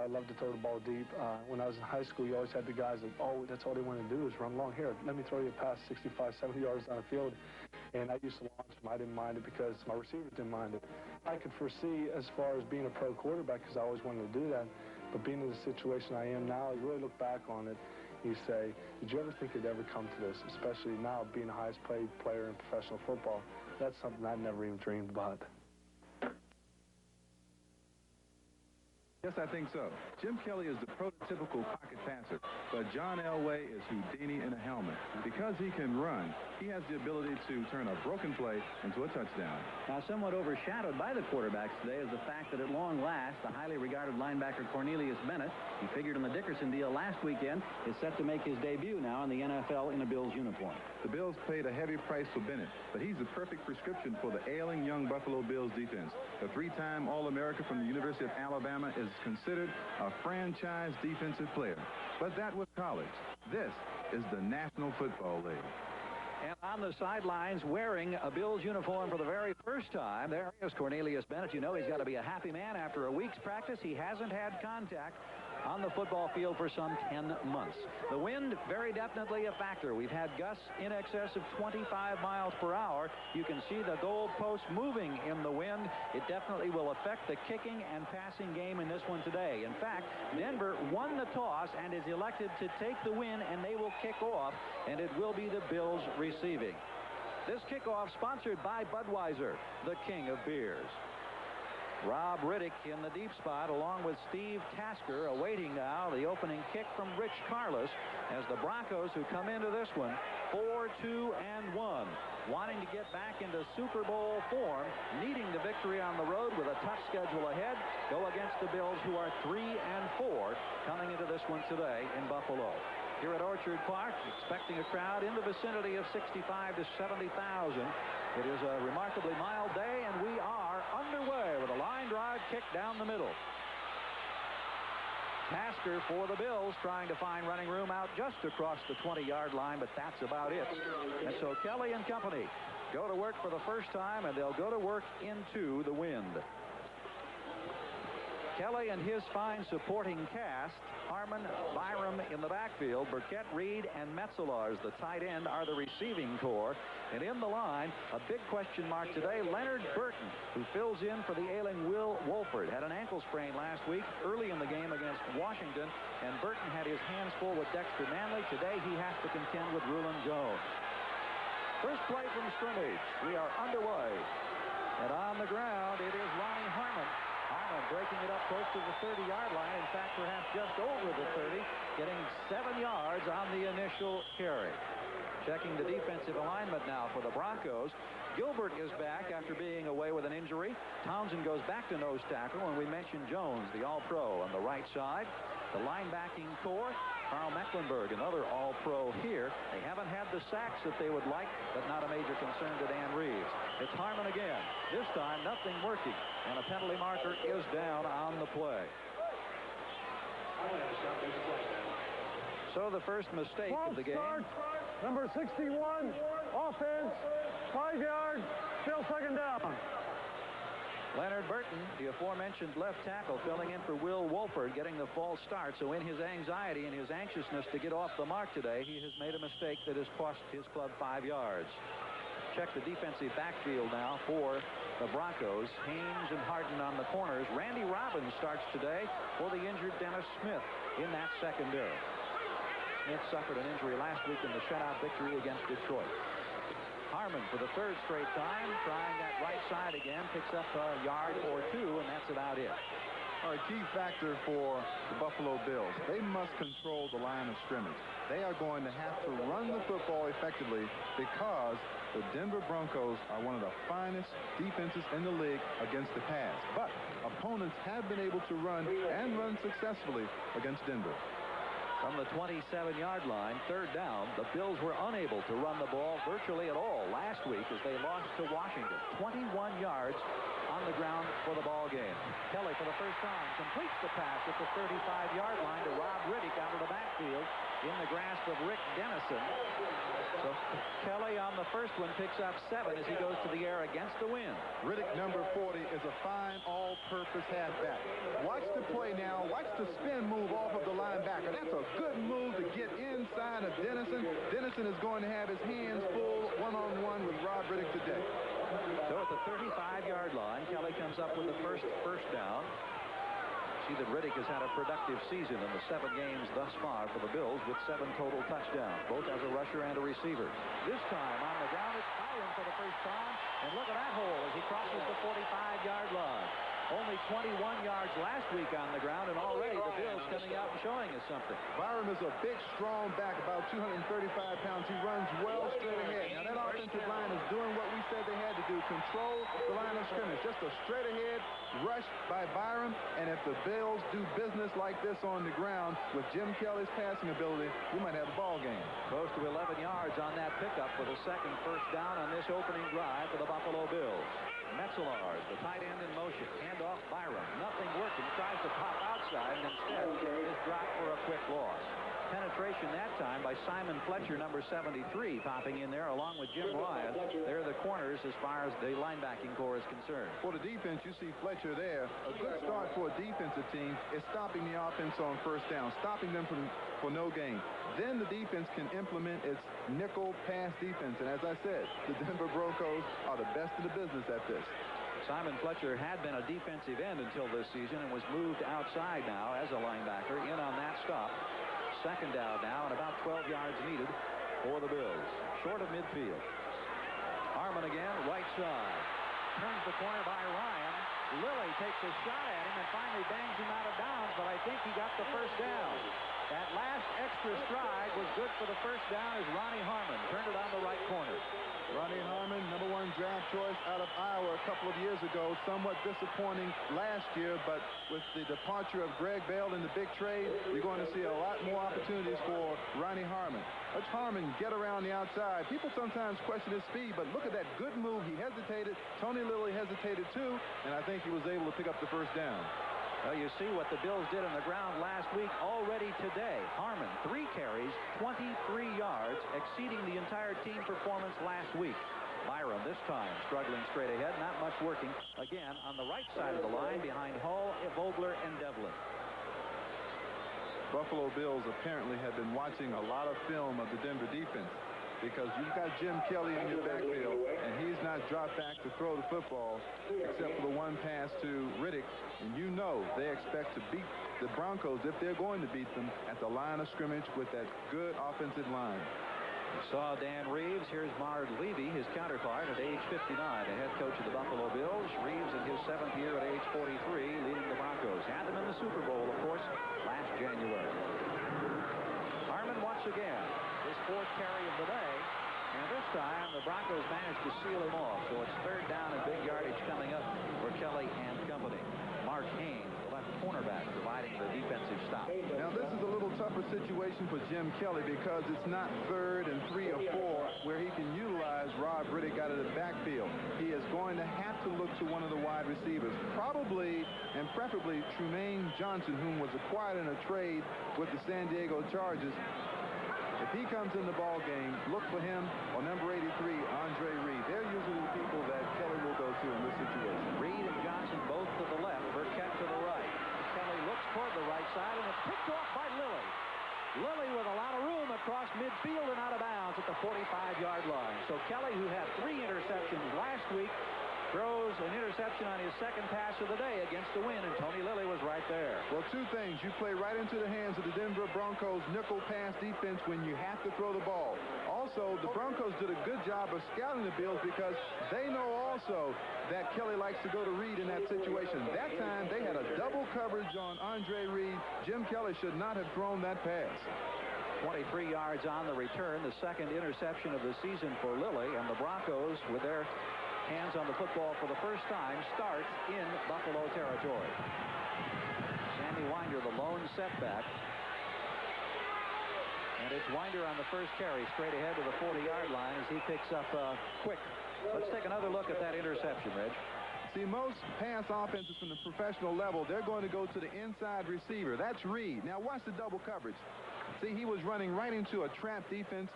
I love to throw the ball deep. When I was in high school, you always had the guys that, oh, that's all they want to do is run long. Here, let me throw you a pass 65, 70 yards down the field. And I used to launch them. I didn't mind it because my receivers didn't mind it. I could foresee as far as being a pro quarterback because I always wanted to do that. But being in the situation I am now, you really look back on it. You say, did you ever think it'd ever come to this? Especially now being the highest paid player in professional football. That's something I never even dreamed about. Yes, I think so. Jim Kelly is the prototypical pocket passer, but John Elway is Houdini in a helmet. Because he can run, he has the ability to turn a broken play into a touchdown. Now, somewhat overshadowed by the quarterbacks today is the fact that at long last, the highly regarded linebacker Cornelius Bennett, he figured in the Dickerson deal last weekend, is set to make his debut now in the NFL in a Bills uniform. The Bills paid a heavy price for Bennett, but he's the perfect prescription for the ailing young Buffalo Bills defense. The three-time All-America from the University of Alabama is considered a franchise defensive player. But that was college. This is the National Football League. And on the sidelines, wearing a Bills uniform for the very first time, there is Cornelius Bennett. You know he's got to be a happy man after a week's practice. He hasn't had contact on the football field for some 10 months. The wind, very definitely a factor. We've had gusts in excess of 25 miles per hour. You can see the goalpost moving in the wind. It definitely will affect the kicking and passing game in this one today. In fact, Denver won the toss and is elected to take the win, and they will kick off, and it will be the Bills receiving. This kickoff sponsored by Budweiser, the king of beers. Rob Riddick in the deep spot along with Steve Tasker awaiting now the opening kick from Rich Carlos as the Broncos, who come into this one 4-2-1, wanting to get back into Super Bowl form, needing the victory on the road with a tough schedule ahead, go against the Bills, who are 3-4 coming into this one today in Buffalo. Here at Orchard Park, expecting a crowd in the vicinity of 65 to 70,000. It is a remarkably mild day, and we are underway with a line drive kick down the middle. Tasker for the Bills trying to find running room out just across the 20-yard line, but that's about it. And so Kelly and company go to work for the first time, and they'll go to work into the wind. Kelly and his fine supporting cast, Harmon, Byram in the backfield, Burkett, Reed, and Metzelaars, the tight end, are the receiving corps. And in the line, a big question mark today, Leonard Burton, who fills in for the ailing Will Wolford. Had an ankle sprain last week early in the game against Washington, and Burton had his hands full with Dexter Manley. Today he has to contend with Rulon Jones. First play from scrimmage. We are underway. And on the ground, it is Ronnie Harmon. Harmon breaking it up close to the 30-yard line. In fact, perhaps just over the 30, getting 7 yards on the initial carry. Checking the defensive alignment now for the Broncos. Gilbert is back after being away with an injury. Townsend goes back to nose tackle, and we mentioned Jones, the all-pro, on the right side. The linebacking core, Carl Mecklenburg, another all-pro here. They haven't had the sacks that they would like, but not a major concern to Dan Reeves. It's Harmon again. This time, nothing working, and a penalty marker is down on the play. So the first mistake of the game. Start, number 61, offense, 5 yards, still second down. Leonard Burton, the aforementioned left tackle, filling in for Will Wolford, getting the false start. So in his anxiety and his anxiousness to get off the mark today, he has made a mistake that has cost his club 5 yards. Check the defensive backfield now for the Broncos. Haynes and Harden on the corners. Randy Robbins starts today for the injured Dennis Smith in that secondary. Smith suffered an injury last week in the shutout victory against Detroit. Harmon for the third straight time, trying that right side again, picks up a yard or two, and that's about it. A key factor for the Buffalo Bills. They must control the line of scrimmage. They are going to have to run the football effectively because the Denver Broncos are one of the finest defenses in the league against the pass. But opponents have been able to run and run successfully against Denver. From the 27-yard line, third down, the Bills were unable to run the ball virtually at all last week as they lost to Washington. 21 yards on the ground for the ball game. Kelly, for the first time, completes the pass at the 35-yard line to Rob Riddick out of the backfield in the grasp of Rick Dennison. So Kelly on the first one picks up 7 as he goes to the air against the wind. Riddick, number 40, is a fine all-purpose halfback. Watch the play now. Watch to spin move off of the linebacker. That's a good move to get inside of Dennison. Dennison is going to have his hands full one-on-one with Rob Riddick today. So at the 35-yard line, Kelly comes up with the first down. See that Riddick has had a productive season in the 7 games thus far for the Bills with 7 total touchdowns, both as a rusher and a receiver. This time on the ground, it's Byron for the first time. And look at that hole as he crosses the 45-yard line. Only 21 yards last week on the ground, and already the Bills coming out and showing us something. Byron is a big, strong back, about 235 pounds. He runs well straight ahead. Now, that offensive line is doing what we said they had to do, control the line of scrimmage. Just a straight ahead rush by Byron, and if the Bills do business like this on the ground with Jim Kelly's passing ability, we might have a ball game. Close to 11 yards on that pickup for the second first down on this opening drive for the Buffalo Bills. Metzelar, the tight end in motion. Hand off Byron. Nothing working. Tries to pop outside and instead is dropped for a quick loss. Penetration that time by Simon Fletcher, number 73, popping in there along with Jim Ryan. They're the corners as far as the linebacking core is concerned. For the defense, you see Fletcher there. A good start for a defensive team is stopping the offense on first down, stopping them for no gain. Then the defense can implement its nickel pass defense. And as I said, the Denver Broncos are the best in the business at this. Simon Fletcher had been a defensive end until this season and was moved outside now as a linebacker. In on that stop. Second down now and about 12 yards needed for the Bills. Short of midfield. Harmon again, right side. Turns the corner by Ryan. Lilly takes a shot at him and finally bangs him out of bounds, but I think he got the first down. That last extra stride was good for the first down as Ronnie Harmon turned it on the right corner. Ronnie Harmon, number 1 draft choice out of Iowa a couple of years ago. Somewhat disappointing last year, but with the departure of Greg Bell in the big trade, you're going to see a lot more opportunities for Ronnie Harmon. Let's Harmon get around the outside. People sometimes question his speed, but look at that good move. He hesitated. Tony Lilly hesitated too, and I think he was able to pick up the first down. Well, you see what the Bills did on the ground last week already today. Harmon, 3 carries, 23 yards, exceeding the entire team performance last week. Byron this time struggling straight ahead, not much working. Again, on the right side of the line behind Hall, Vogler, and Devlin. Buffalo Bills apparently have been watching a lot of film of the Denver defense, because you've got Jim Kelly in your backfield, and he's not dropped back to throw the football except for the 1 pass to Riddick. And you know they expect to beat the Broncos, if they're going to beat them, at the line of scrimmage with that good offensive line. We saw Dan Reeves. Here's Marv Levy, his counterpart at age 59, the head coach of the Buffalo Bills. Reeves in his 7th year at age 43, leading the Broncos. Had them in the Super Bowl, of course, last January. Harmon once again, his 4th carry of the day. And this time, the Broncos managed to seal him off. So it's 3rd down and big yardage coming up for Kelly and company. Mark Haynes, the left cornerback, providing the defensive stop. Now, this is a little tougher situation for Jim Kelly because it's not 3rd and 3 or 4 where he can utilize Rob Riddick out of the backfield. He is going to have to look to one of the wide receivers, probably and preferably Trumaine Johnson, whom was acquired in a trade with the San Diego Chargers. If he comes in the ball game, look for him or number 83, Andre Reed. They're usually the people that Kelly will go to in this situation. Reed and Johnson both to the left, Burkett to the right. Kelly looks toward the right side, and it's picked off by Lilly. Lilly with a lot of room across midfield and out of bounds at the 45-yard line. So Kelly, who had 3 interceptions last week, throws an interception on his 2nd pass of the day against the wind, and Tony Lilly was right there. Well, 2 things. You play right into the hands of the Denver Broncos nickel pass defense when you have to throw the ball. Also, the Broncos did a good job of scouting the Bills because they know also that Kelly likes to go to Reed in that situation. That time, they had a double coverage on Andre Reed. Jim Kelly should not have thrown that pass. 23 yards on the return, the 2nd interception of the season for Lilly, and the Broncos, with their hands on the football for the first time, start in Buffalo territory. Sammy Winder, the lone setback. And it's Winder on the first carry, straight ahead to the 40-yard line as he picks up quick. Let's take another look at that interception, Reg. See, most pass offenses from the professional level, they're going to go to the inside receiver. That's Reed. Now watch the double coverage. See, he was running right into a trap defense,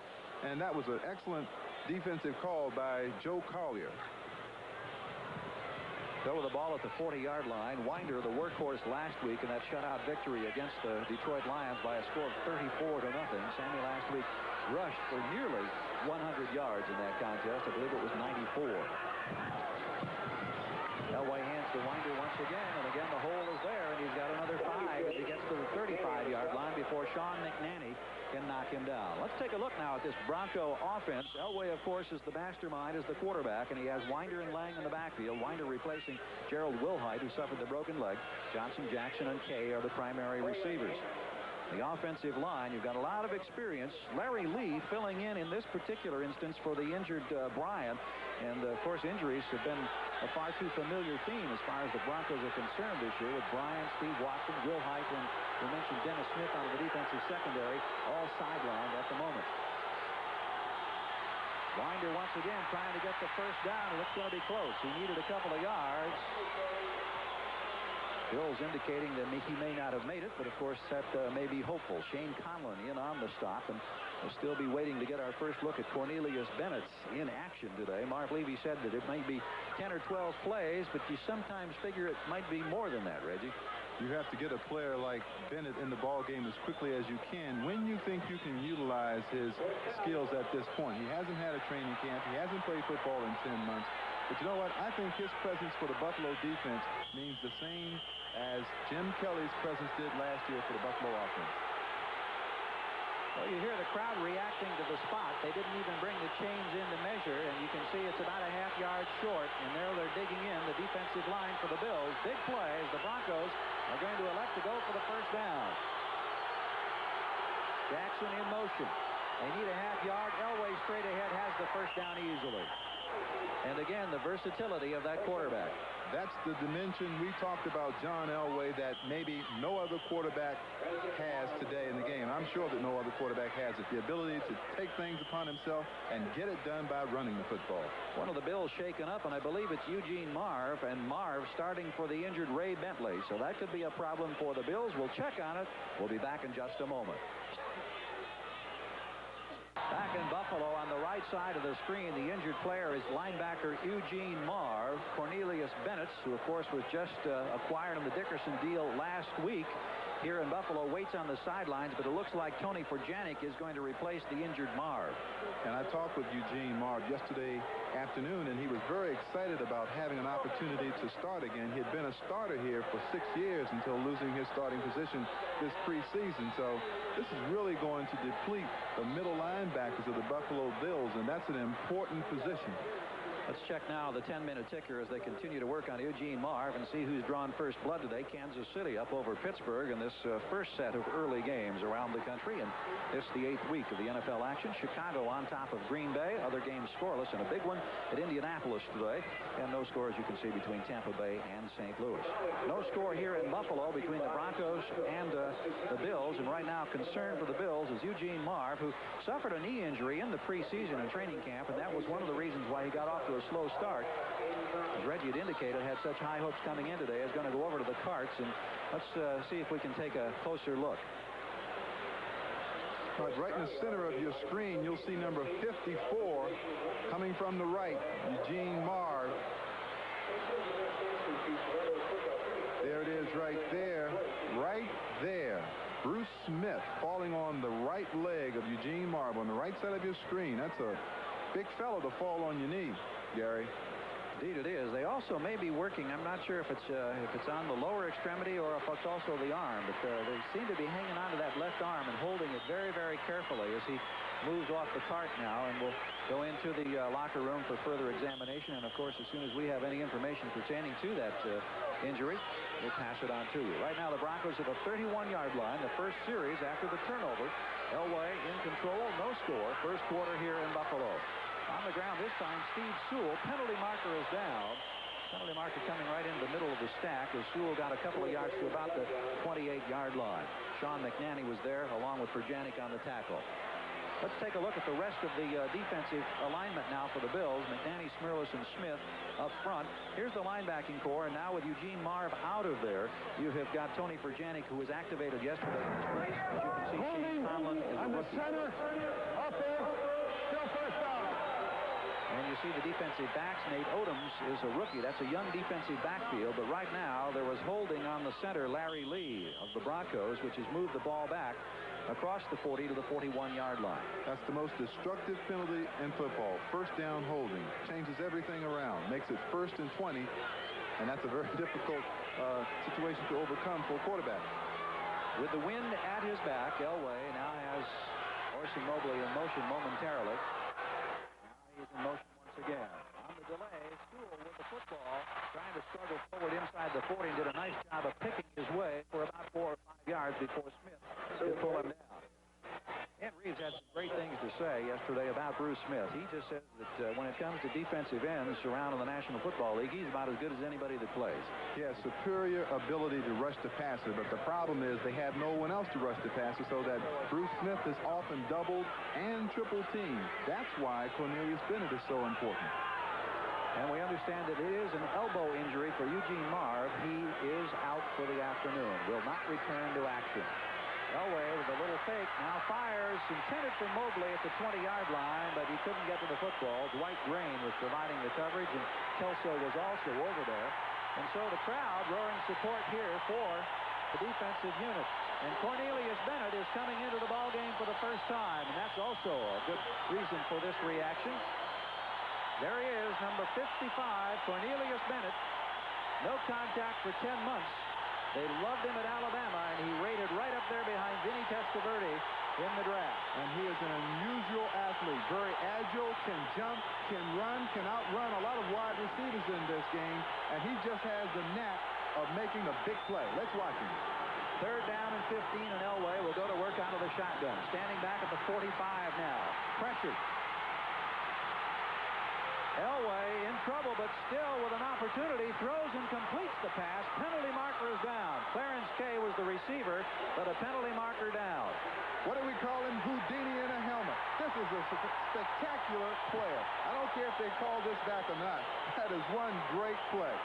and that was an excellent defensive call by Joe Collier. So with the ball at the 40-yard line, Winder, the workhorse last week in that shutout victory against the Detroit Lions by a score of 34-0. Sammy last week rushed for nearly 100 yards in that contest. I believe it was 94. Elway hands to Winder once again, and again the hole is there, and he's got another 5 as he gets to the 35-yard line before Sean McNanny can knock him down. Let's take a look now at this Bronco offense. Elway, of course, is the mastermind, is the quarterback, and he has Winder and Lang in the backfield. Winder replacing Gerald Wilhite, who suffered the broken leg. Johnson, Jackson, and Kay are the primary receivers. The offensive line, you've got a lot of experience. Larry Lee filling in this particular instance for the injured Bryant. And, of course, injuries have been a far too familiar theme as far as the Broncos are concerned this year, with Bryant, Steve Watson, Wilhite, and we mentioned Dennis Smith on the defensive secondary, all sidelined at the moment. Winder once again trying to get the first down, and it's going to be close. He needed a couple of yards. Bill's indicating that he may not have made it, but of course that may be hopeful. Shane Conlon in on the stop, and we'll still be waiting to get our first look at Cornelius Bennett's in action today. Marv Levy said that it might be 10 or 12 plays, but you sometimes figure it might be more than that, Reggie. You have to get a player like Bennett in the ball game as quickly as you can when you think you can utilize his skills at this point. He hasn't had a training camp. He hasn't played football in 10 months. But you know what? I think his presence for the Buffalo defense means the same as Jim Kelly's presence did last year for the Buffalo offense. Well, you hear the crowd reacting to the spot. They didn't even bring the chains in to measure, and you can see it's about a half yard short, and there they're digging in the defensive line for the Bills. Big play as the Broncos are going to elect to go for the first down. Jackson in motion. They need a half yard. Elway straight ahead has the first down easily. And again, the versatility of that quarterback. That's the dimension we talked about John Elway that maybe no other quarterback has today in the game. I'm sure that no other quarterback has it. The ability to take things upon himself and get it done by running the football. One of the Bills shaken up, and I believe it's Eugene Marv, and Marv starting for the injured Ray Bentley. So that could be a problem for the Bills. We'll check on it. We'll be back in just a moment. Back in Buffalo on the right side of the screen, the injured player is linebacker Eugene Marv. Cornelius Bennett, who of course was just acquired in the Dickerson deal last week here in Buffalo, waits on the sidelines, but it looks like Tony Furjanic is going to replace the injured Marv. And I talked with Eugene Marv yesterday afternoon, and he was very excited about having an opportunity to start again. He had been a starter here for 6 years until losing his starting position this preseason. So this is really going to deplete the middle linebackers of the Buffalo Bills, and that's an important position. Let's check now the 10-minute ticker as they continue to work on Eugene Marv and see who's drawn first blood today. Kansas City up over Pittsburgh in this first set of early games around the country. And this the 8th week of the NFL action. Chicago on top of Green Bay. Other games scoreless, and a big one at Indianapolis today. And no score, as you can see, between Tampa Bay and St. Louis. No score here in Buffalo between the Broncos and the Bills. And right now, concern for the Bills is Eugene Marv, who suffered a knee injury in the preseason and training camp, and that was one of the reasons why he got off to a slow start. As Reggie had indicated, had such high hopes coming in today, is going to go over to the carts, and let's see if we can take a closer look. Right in the center of your screen, you'll see number 54 coming from the right, Eugene Marv. There it is right there, right there. Bruce Smith falling on the right leg of Eugene Marv on the right side of your screen. That's a big fellow to fall on your knee, Gary. Indeed it is. They also may be working. I'm not sure if it's on the lower extremity or if it's also the arm, but they seem to be hanging onto that left arm and holding it very, very carefully as he moves off the cart now, and will go into the locker room for further examination. And of course, as soon as we have any information pertaining to that injury, we'll pass it on to you. Right now, the Broncos at the 31-yard line, the first series after the turnover. Elway in control, no score. First quarter here in Buffalo. On the ground this time, Steve Sewell. Penalty marker is down. Penalty marker coming right into the middle of the stack as Sewell got a couple of yards to about the 28-yard line. Sean McNanny was there along with Furjanic on the tackle. Let's take a look at the rest of the defensive alignment now for the Bills. McNanny, Smirlis, and Smith up front. Here's the linebacking core, and now with Eugene Marv out of there, you have got Tony Furjanic, who was activated yesterday in his place. As you can see, Shane Conlon is on the center, up there, still first down. And you see the defensive backs. Nate Odoms is a rookie. That's a young defensive backfield. But right now, there was holding on the center, Larry Lee of the Broncos, which has moved the ball back across the 40 to the 41-yard line. That's the most destructive penalty in football. First down holding. Changes everything around. Makes it 1st and 20. And that's a very difficult situation to overcome for a quarterback. With the wind at his back, Elway now has Orson Mobley in motion momentarily. Now he's in motion once again. On the delay, Sewell with the football, trying to struggle forward inside the 40, and did a nice job of picking his way for about 4 or 5 yards before Smith could pull him down. Ed Reeves had some great things to say yesterday about Bruce Smith. He just says that when it comes to defensive ends around in the National Football League, he's about as good as anybody that plays. He has superior ability to rush the passer, but the problem is they have no one else to rush the passer, so that Bruce Smith is often doubled and triple teamed. That's why Cornelius Bennett is so important. And we understand that it is an elbow injury for Eugene Marv. He is out for the afternoon. Will not return to action. Elway with a little fake now fires, intended for Mobley at the 20-yard line, but he couldn't get to the football. Dwight Grain was providing the coverage, and Kelso was also over there. And so the crowd roaring support here for the defensive unit. And Cornelius Bennett is coming into the ball game for the first time, and that's also a good reason for this reaction. There he is, number 55, Cornelius Bennett. No contact for 10 months. They loved him at Alabama, and he rated right up there behind Vinny Testaverde in the draft. And he is an unusual athlete. Very agile, can jump, can run, can outrun a lot of wide receivers in this game. And he just has the knack of making a big play. Let's watch him. 3rd down and 15, and Elway will go to work out of the shotgun. Standing back at the 45 now. Pressure. Elway in trouble, but still with an opportunity, throws and completes the pass. Penalty marker is down. Clarence Kay was the receiver, but a penalty marker down. What do we call him? Houdini in a helmet. This is a spectacular player. I don't care if they call this back or not. That is one great play.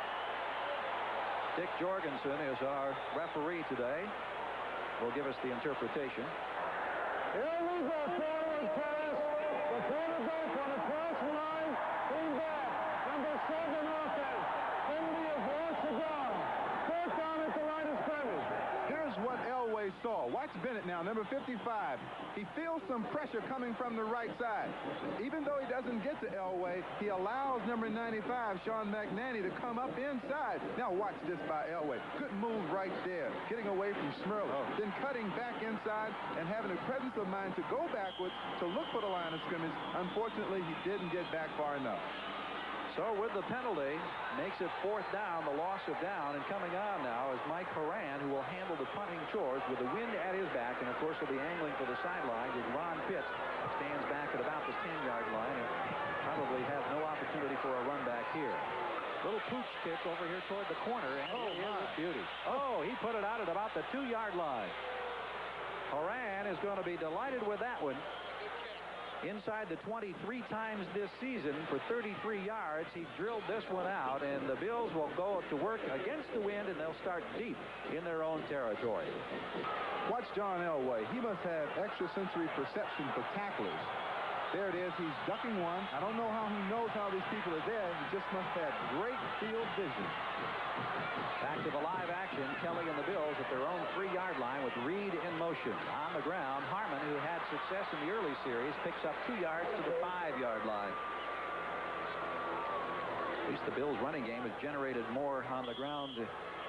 Dick Jorgensen is our referee today. Will give us the interpretation. Illegal forward pass. The quarterback on the cross line. Came back. Number 7 offense. Penalty is once again. 4th down at the line of scrimmage. Here's what Elway saw. Watch Bennett now, number 55. He feels some pressure coming from the right side. Even though he doesn't get to Elway, he allows number 95, Sean McNanny, to come up inside. Now watch this by Elway. Good move right there, getting away from Schmerler. Then cutting back inside and having the presence of mind to go backwards to look for the line of scrimmage. Unfortunately, he didn't get back far enough. So with the penalty, makes it 4th down, the loss of down, and coming on now is Mike Horan, who will handle the punting chores with the wind at his back, and of course will be angling for the sideline as Ron Pitts stands back at about the 10-yard line and probably have no opportunity for a run back here. Little pooch kick over here toward the corner, and it is a beauty. Oh, he put it out at about the 2-yard line. Horan is going to be delighted with that one. Inside the 23 times this season for 33 yards. He drilled this one out, and the Bills will go to work against the wind, and they'll start deep in their own territory. Watch John Elway. He must have extrasensory perception for tacklers. There it is. He's ducking one. I don't know how he knows how these people are there. He just must have great field vision. Back to the live action. Kelly and the Bills at their own 3-yard line with Reed in motion. On the ground, Harmon, who had success in the early series, picks up 2 yards to the 5-yard line. At least the Bills' running game has generated more on the ground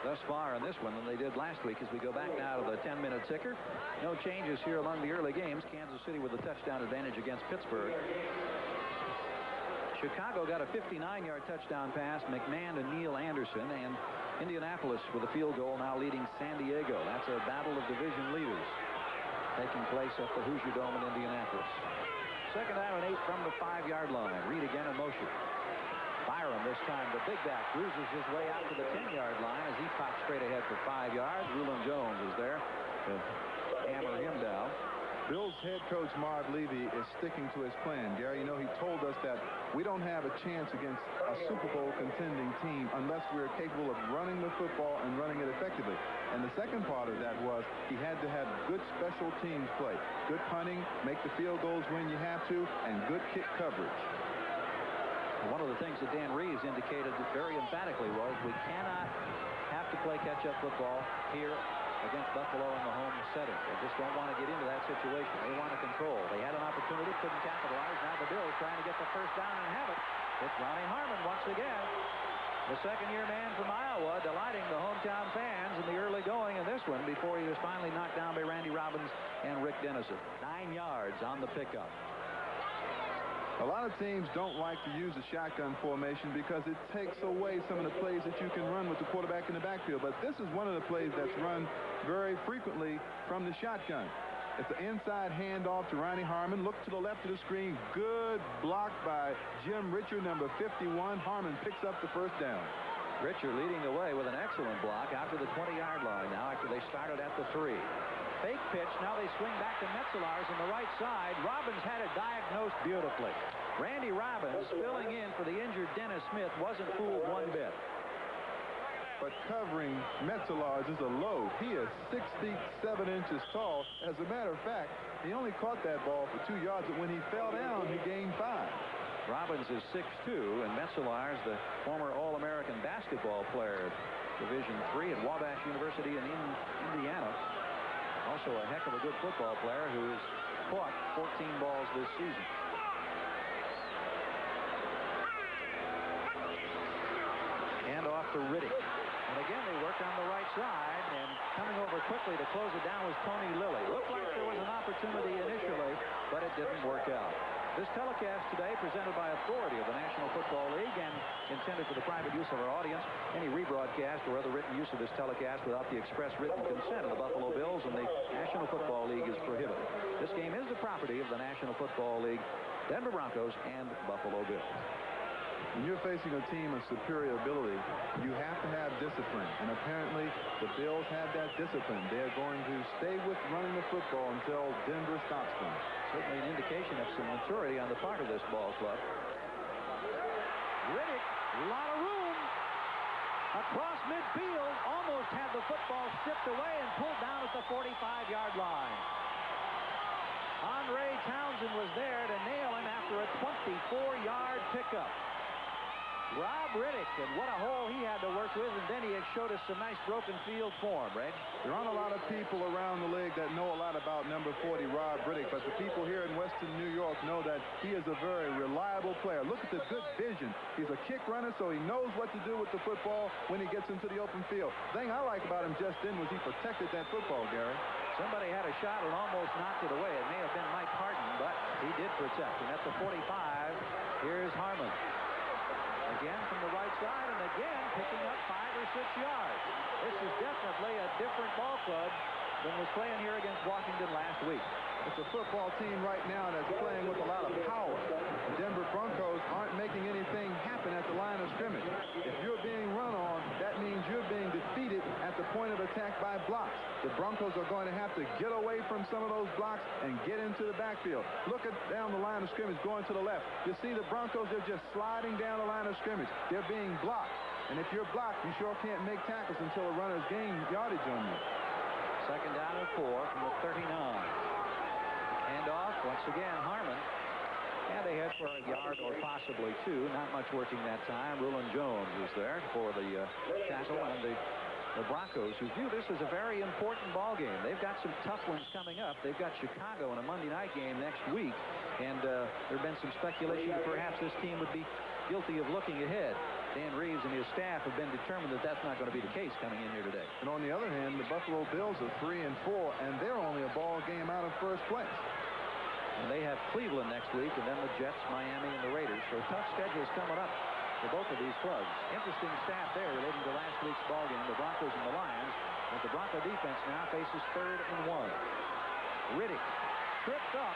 thus far in this one than they did last week. As we go back now to the 10-minute ticker. No changes here among the early games. Kansas City with a touchdown advantage against Pittsburgh. Chicago got a 59-yard touchdown pass, McMahon and Neil Anderson, and Indianapolis with a field goal now leading San Diego. That's a battle of division leaders taking place at the Hoosier Dome in Indianapolis. 2nd down and 8 from the 5-yard line. Reed again in motion. Byram this time, the big back, cruises his way out to the 10-yard line as he pops straight ahead for 5 yards. Rulon Jones is there to hammer him down. Bills head coach Marv Levy is sticking to his plan. Gary, you know, he told us that we don't have a chance against a Super Bowl contending team unless we're capable of running the football and running it effectively. And the second part of that was he had to have good special teams play. Good punting, make the field goals when you have to, and good kick coverage. One of the things that Dan Reeves indicated very emphatically was we cannot have to play catch-up football here against Buffalo in the home setting. They just don't want to get into that situation. They want to control. They had an opportunity, couldn't capitalize. Now the Bills trying to get the first down and have it. It's Ronnie Harmon once again. The second-year man from Iowa, delighting the hometown fans in the early going in this one before he was finally knocked down by Randy Robbins and Rick Dennison. 9 yards on the pickup. A lot of teams don't like to use the shotgun formation because it takes away some of the plays that you can run with the quarterback in the backfield. But this is one of the plays that's run very frequently from the shotgun. It's an inside handoff to Ronnie Harmon. Look to the left of the screen. Good block by Jim Richard, number 51. Harmon picks up the first down. Richard leading the way with an excellent block out to the 20-yard line now after they started at the 3. Fake pitch. Now they swing back to Metzelaars on the right side. Robbins had it diagnosed beautifully. Randy Robbins filling in for the injured Dennis Smith wasn't fooled one bit. But covering Metzelaars is a load. He is 6 feet 7 inches tall. As a matter of fact, he only caught that ball for 2 yards, but when he fell down, he gained 5. Robbins is 6'2", and Metzelaars, the former All-American basketball player at Division III at Wabash University in Indiana. Also a heck of a good football player who has caught 14 balls this season. Hand off to Riddick. And again, they worked on the right side, and coming over quickly to close it down was Tony Lilly. Looked like there was an opportunity initially, but it didn't work out. This telecast today presented by authority of the National Football League and intended for the private use of our audience. Any rebroadcast or other written use of this telecast without the express written consent of the Buffalo Bills and the National Football League is prohibited. This game is the property of the National Football League, Denver Broncos, and Buffalo Bills. When you're facing a team of superior ability, you have to have discipline. And apparently, the Bills have that discipline. They're going to stay with running the football until Denver stops them. Certainly an indication of some maturity on the part of this ball club. Riddick, a lot of room. Across midfield, almost had the football stripped away and pulled down at the 45-yard line. Andre Townsend was there to nail him after a 24-yard pickup. Rob Riddick, and what a hole he had to work with, and then he had showed us some nice broken field form, Reg. There aren't a lot of people around the league that know a lot about number 40, Rob Riddick, but the people here in Western New York know that he is a very reliable player. Look at the good vision. He's a kick runner, so he knows what to do with the football when he gets into the open field. The thing I like about him just then was he protected that football, Gary. Somebody had a shot and almost knocked it away. It may have been Mike Harton, but he did protect. And at the 45, here's Harmon. Again from the right side, and again picking up 5 or 6 yards. This is definitely a different ball club than was playing here against Washington last week. It's a football team right now that's playing with a lot of power. The Denver Broncos aren't making anything happen at the line of scrimmage. If you're being run on, that means you're being defeated at the point of attack by blocks. The Broncos are going to have to get away from some of those blocks and get into the backfield. Look at down the line of scrimmage going to the left. You see the Broncos, they're just sliding down the line of scrimmage. They're being blocked. And if you're blocked, you sure can't make tackles until the runners gain yardage on you. Second down and 4 from the 39. Handoff, once again, Harmon. And they head for a yard or possibly 2. Not much working that time. Rulon Jones was there for the tackle, and the Broncos, who view this as a very important ball game. They've got some tough ones coming up. They've got Chicago in a Monday night game next week, and there have been some speculation that perhaps this team would be guilty of looking ahead. Dan Reeves and his staff have been determined that that's not going to be the case coming in here today. And on the other hand, the Buffalo Bills are 3-4, and they're only a ball game out of first place. And they have Cleveland next week, and then the Jets, Miami, and the Raiders. So tough schedules coming up for both of these clubs. Interesting stat there relating to last week's ball game, the Broncos and the Lions, as the Bronco defense now faces 3rd and 1. Riddick tripped up,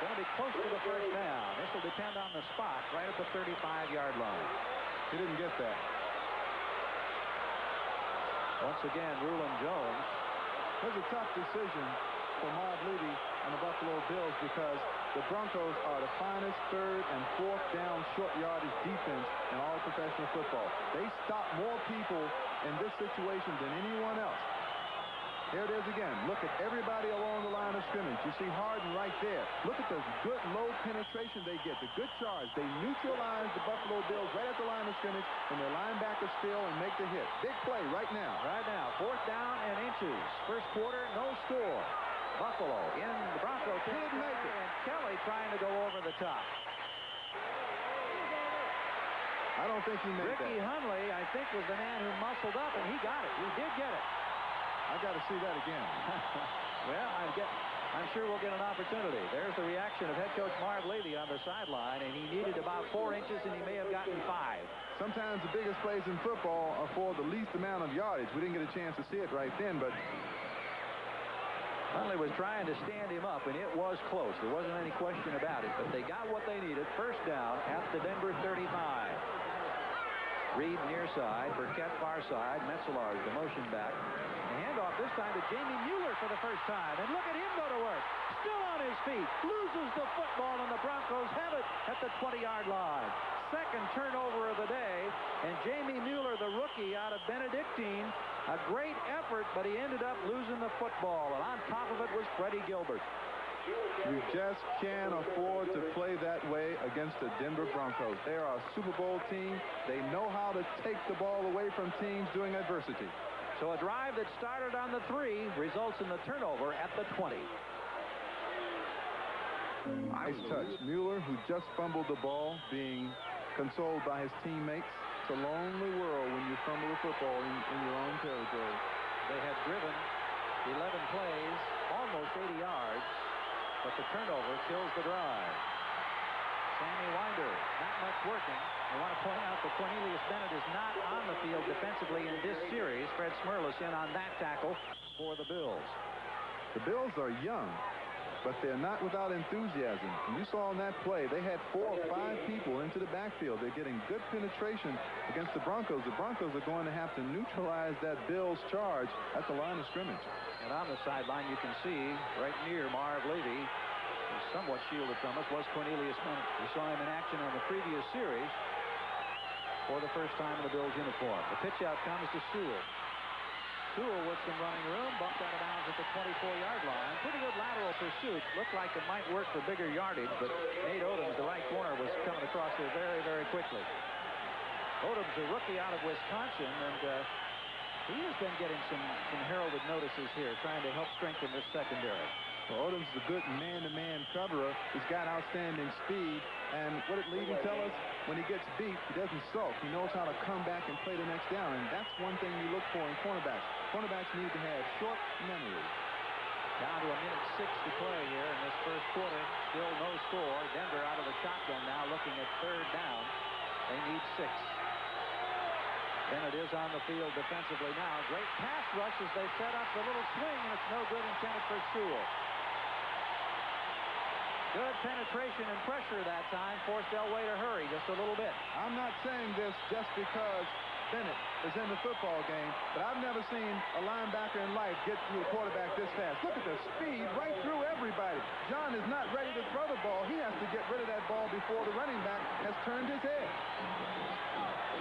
going to be close to the first down. This will depend on the spot right at the 35-yard line. He didn't get that. Once again, Rulon Jones. It was a tough decision for Marv Levy and the Buffalo Bills because the Broncos are the finest 3rd and 4th down short yardage defense in all professional football. They stop more people in this situation than anyone else. Here it is again. Look at everybody along the line of scrimmage. You see Harden right there. Look at the good low penetration they get, the good charge. They neutralize the Buffalo Bills right at the line of scrimmage, and their linebackers still and make the hit. Big play right now. Right now, 4th down and inches. First quarter, no score. Buffalo in the Broncos Didn't make it. And Kelly trying to go over the top. I don't think he made Ricky that. Hundley, I think, was the man who muscled up, and he got it. He did get it. I got to see that again. Well, I'm sure we'll get an opportunity. There's the reaction of head coach Marv Levy on the sideline, and he needed about 4 inches, and he may have gotten 5. Sometimes the biggest plays in football are for the least amount of yardage. We didn't get a chance to see it right then, but Hundley was trying to stand him up, and it was close. There wasn't any question about it, but they got what they needed. First down at the Denver 35. Reed near side, Burkett far side, Metzelar's the motion back. The handoff this time to Jamie Mueller for the first time, and look at him go to work. Still on his feet, loses the football, and the Broncos have it at the 20-yard line. Second turnover of the day, and Jamie Mueller, the rookie out of Benedictine, a great effort, but he ended up losing the football, and on top of it was Freddie Gilbert. you just can't afford to play that way against the Denver Broncos. They are a Super Bowl team. They know how to take the ball away from teams during adversity. So a drive that started on the 3 results in the turnover at the 20. Nice touch. Mueller, who just fumbled the ball, being consoled by his teammates. It's a lonely world when you fumble the football in your own territory. They had driven 11 plays, almost 80 yards, but the turnover kills the drive. Sammy Winder, not much working. I want to point out that Cornelius Bennett is not on the field defensively in this series. Fred Smirlis in on that tackle for the Bills. The Bills are young, but they're not without enthusiasm. And you saw on that play, they had 4 or 5 people into the backfield. They're getting good penetration against the Broncos. The Broncos are going to have to neutralize that Bills charge at the line of scrimmage. And on the sideline, you can see right near Marv Levy, somewhat shielded from us, was Cornelius Bennett. We saw him in action on the previous series for the first time in the Bills uniform. The pitch out comes to Sewell. Sewell with some running room, bumped out of bounds at the 24-yard line. Pretty good lateral pursuit. Looked like it might work for bigger yardage, but Nate Odoms, the right corner, was coming across there very, very quickly. Odoms, a rookie out of Wisconsin, and he has been getting some heralded notices here, trying to help strengthen this secondary. Well, Odoms is a good man-to-man coverer. He's got outstanding speed. And what did Levy tell us? When he gets beat, he doesn't sulk. He knows how to come back and play the next down. And that's one thing you look for in cornerbacks. Cornerbacks need to have short memories. Down to 1:06 to play here in this first quarter. Still no score. Denver out of the shotgun now, looking at 3rd down. They need 6. Bennett is on the field defensively now. Great pass rush as they set up the little swing, and it's no good, intended for Sewell. Good penetration and pressure that time. Forced Elway to hurry just a little bit. I'm not saying this just because Bennett is in the football game, but I've never seen a linebacker in life get through a quarterback this fast. Look at the speed right through everybody. John is not ready to throw the ball. He has to get rid of that ball before the running back has turned his head.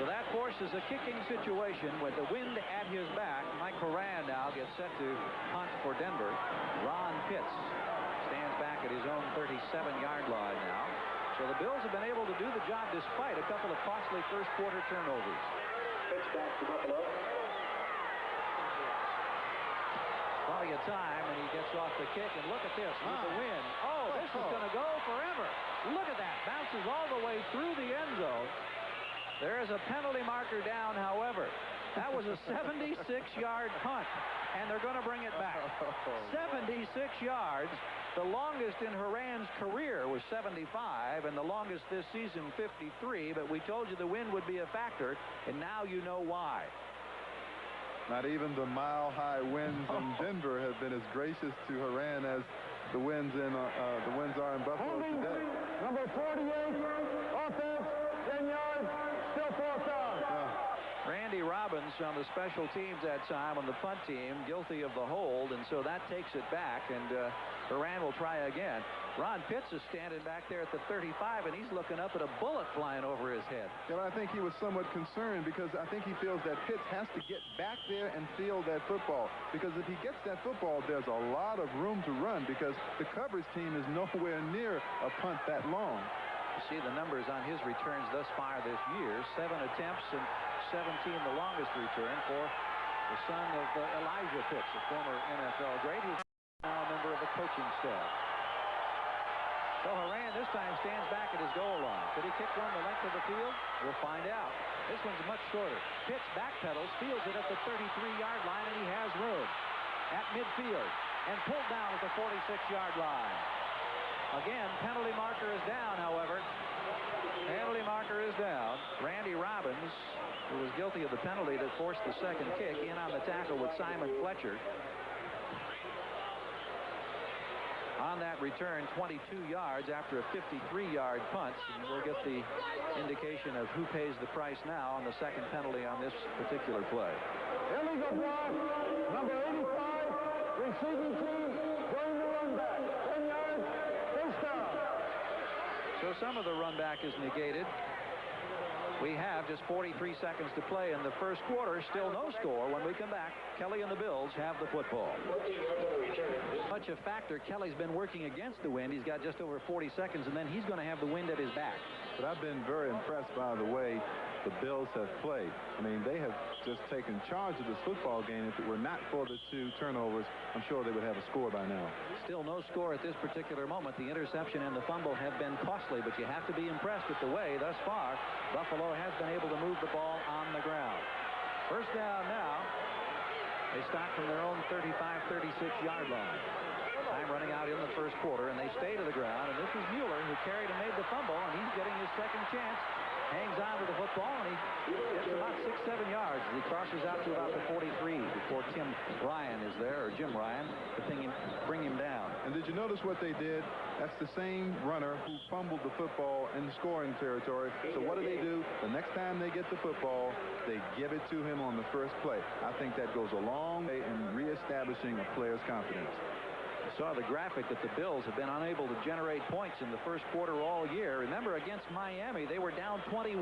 So that forces a kicking situation with the wind at his back. Mike Horan now gets set to punt for Denver. Ron Pitts stands back at his own 37-yard line now. So the Bills have been able to do the job despite a couple of costly first quarter turnovers. Pitch back to Buffalo. Plenty of time, and he gets off the kick, and look at this with the wind. Oh, this is going to go forever. Look at that. Bounces all the way through the end zone. There is a penalty marker down, however. That was a 76-yard punt, and they're going to bring it back. 76 yards. The longest in Horan's career was 75, and the longest this season, 53. But we told you the wind would be a factor, and now you know why. Not even the mile-high winds in Denver have been as gracious to Horan as the winds are in Buffalo today. Number 48, offense, 10 yards, still 4th down. Randy Roberts Robbins on the special teams that time on the punt team, guilty of the hold, and so that takes it back, and Iran will try again. Ron Pitts is standing back there at the 35, and he's looking up at a bullet flying over his head. Yeah, I think he was somewhat concerned because I think he feels that Pitts has to get back there and field that football, because if he gets that football, there's a lot of room to run because the coverage team is nowhere near a punt that long. You see the numbers on his returns thus far this year. 7 attempts and 17 the longest return for the son of Elijah Pitts, a former NFL great who's now a member of the coaching staff. So Horan this time stands back at his goal line. Could he kick one the length of the field? We'll find out. This one's much shorter. Pitts backpedals, fields it at the 33-yard line, and he has room at midfield and pulled down at the 46-yard line. Again, penalty marker is down, however. Penalty marker is down. Randy Robbins, who was guilty of the penalty that forced the second kick, in on the tackle with Simon Fletcher. On that return, 22 yards after a 53-yard punt. And we'll get the indication of who pays the price now on the second penalty on this particular play. Illegal block, number 85, receiving team, going to run back. 10 yards, first down. So some of the run back is negated. We have just 43 seconds to play in the first quarter. Still no score. When we come back, Kelly and the Bills have the football. Such a factor. Kelly's been working against the wind. He's got just over 40 seconds, and then he's going to have the wind at his back. But I've been very impressed by the way the Bills have played. I mean, they have just taken charge of this football game. If it were not for the 2 turnovers, I'm sure they would have a score by now. Still no score at this particular moment. The interception and the fumble have been costly, but you have to be impressed with the way thus far Buffalo has been able to move the ball on the ground. First down now. They start from their own 35, 36-yard line. Time running out in the first quarter, and they stay to the ground. And this is Mueller, who carried and made the fumble, and he's getting his second chance. Hangs on to the football, and he gets about 6-7 yards. He crosses out to about the 43 before Tim Ryan is there, or Jim Ryan, to bring him down. And did you notice what they did? That's the same runner who fumbled the football in the scoring territory. So what do? The next time they get the football, they give it to him on the first play. I think that goes a long way in reestablishing a player's confidence. I saw the graphic that the Bills have been unable to generate points in the first quarter all year. Remember, against Miami, they were down 21,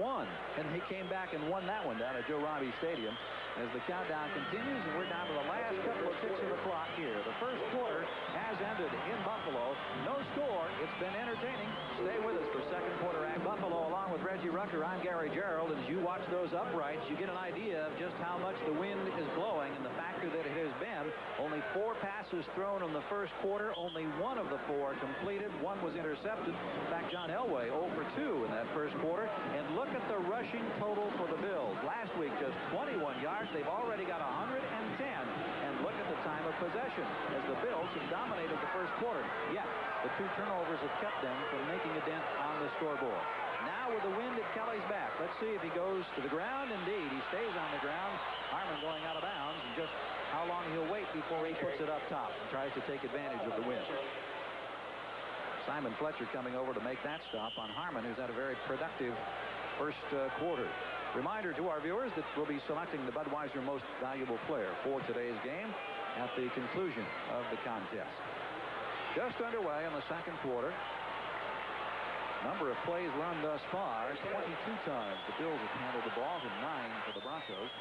and they came back and won that one down at Joe Robbie Stadium. As the countdown continues, and we're down to the last couple of ticks of the clock here. The first quarter has ended in Buffalo. No score. It's been entertaining. Stay with us for second quarter act. Buffalo, along with Reggie Rucker, I'm Gary Gerald. And as you watch those uprights, you get an idea of just how much the wind is blowing and the factor that it has been. Only 4 passes thrown in the first quarter. Only 1 of the 4 completed. 1 was intercepted. In fact, John Elway 0 for 2 in that first quarter. And look at the rushing total for the Bills. Last week, just 21 yards. They've already got 110. And look at the time of possession as the Bills have dominated the first quarter. Yet, the 2 turnovers have kept them from making a dent on the scoreboard. Now with the wind at Kelly's back. Let's see if he goes to the ground. Indeed, he stays on the ground. Harmon going out of bounds, and just how long he'll wait before he puts it up top and tries to take advantage of the wind. Simon Fletcher coming over to make that stop on Harmon, who's had a very productive first quarter. Reminder to our viewers that we'll be selecting the Budweiser Most Valuable Player for today's game at the conclusion of the contest. Just underway in the second quarter. Number of plays run thus far, 22 times the Bills have handled the ball, and 9 for the Broncos.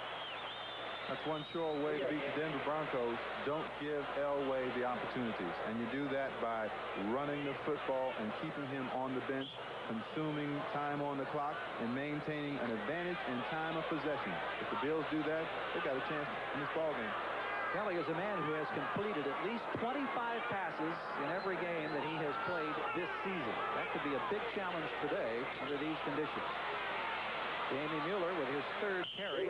That's one sure way to beat the Denver Broncos. Don't give Elway the opportunities. And you do that by running the football and keeping him on the bench, consuming time on the clock, and maintaining an advantage in time of possession. If the Bills do that, they got a chance in this ballgame. Kelly is a man who has completed at least 25 passes in every game that he has played this season. That could be a big challenge today under these conditions. Jamie Mueller with his 3rd carry.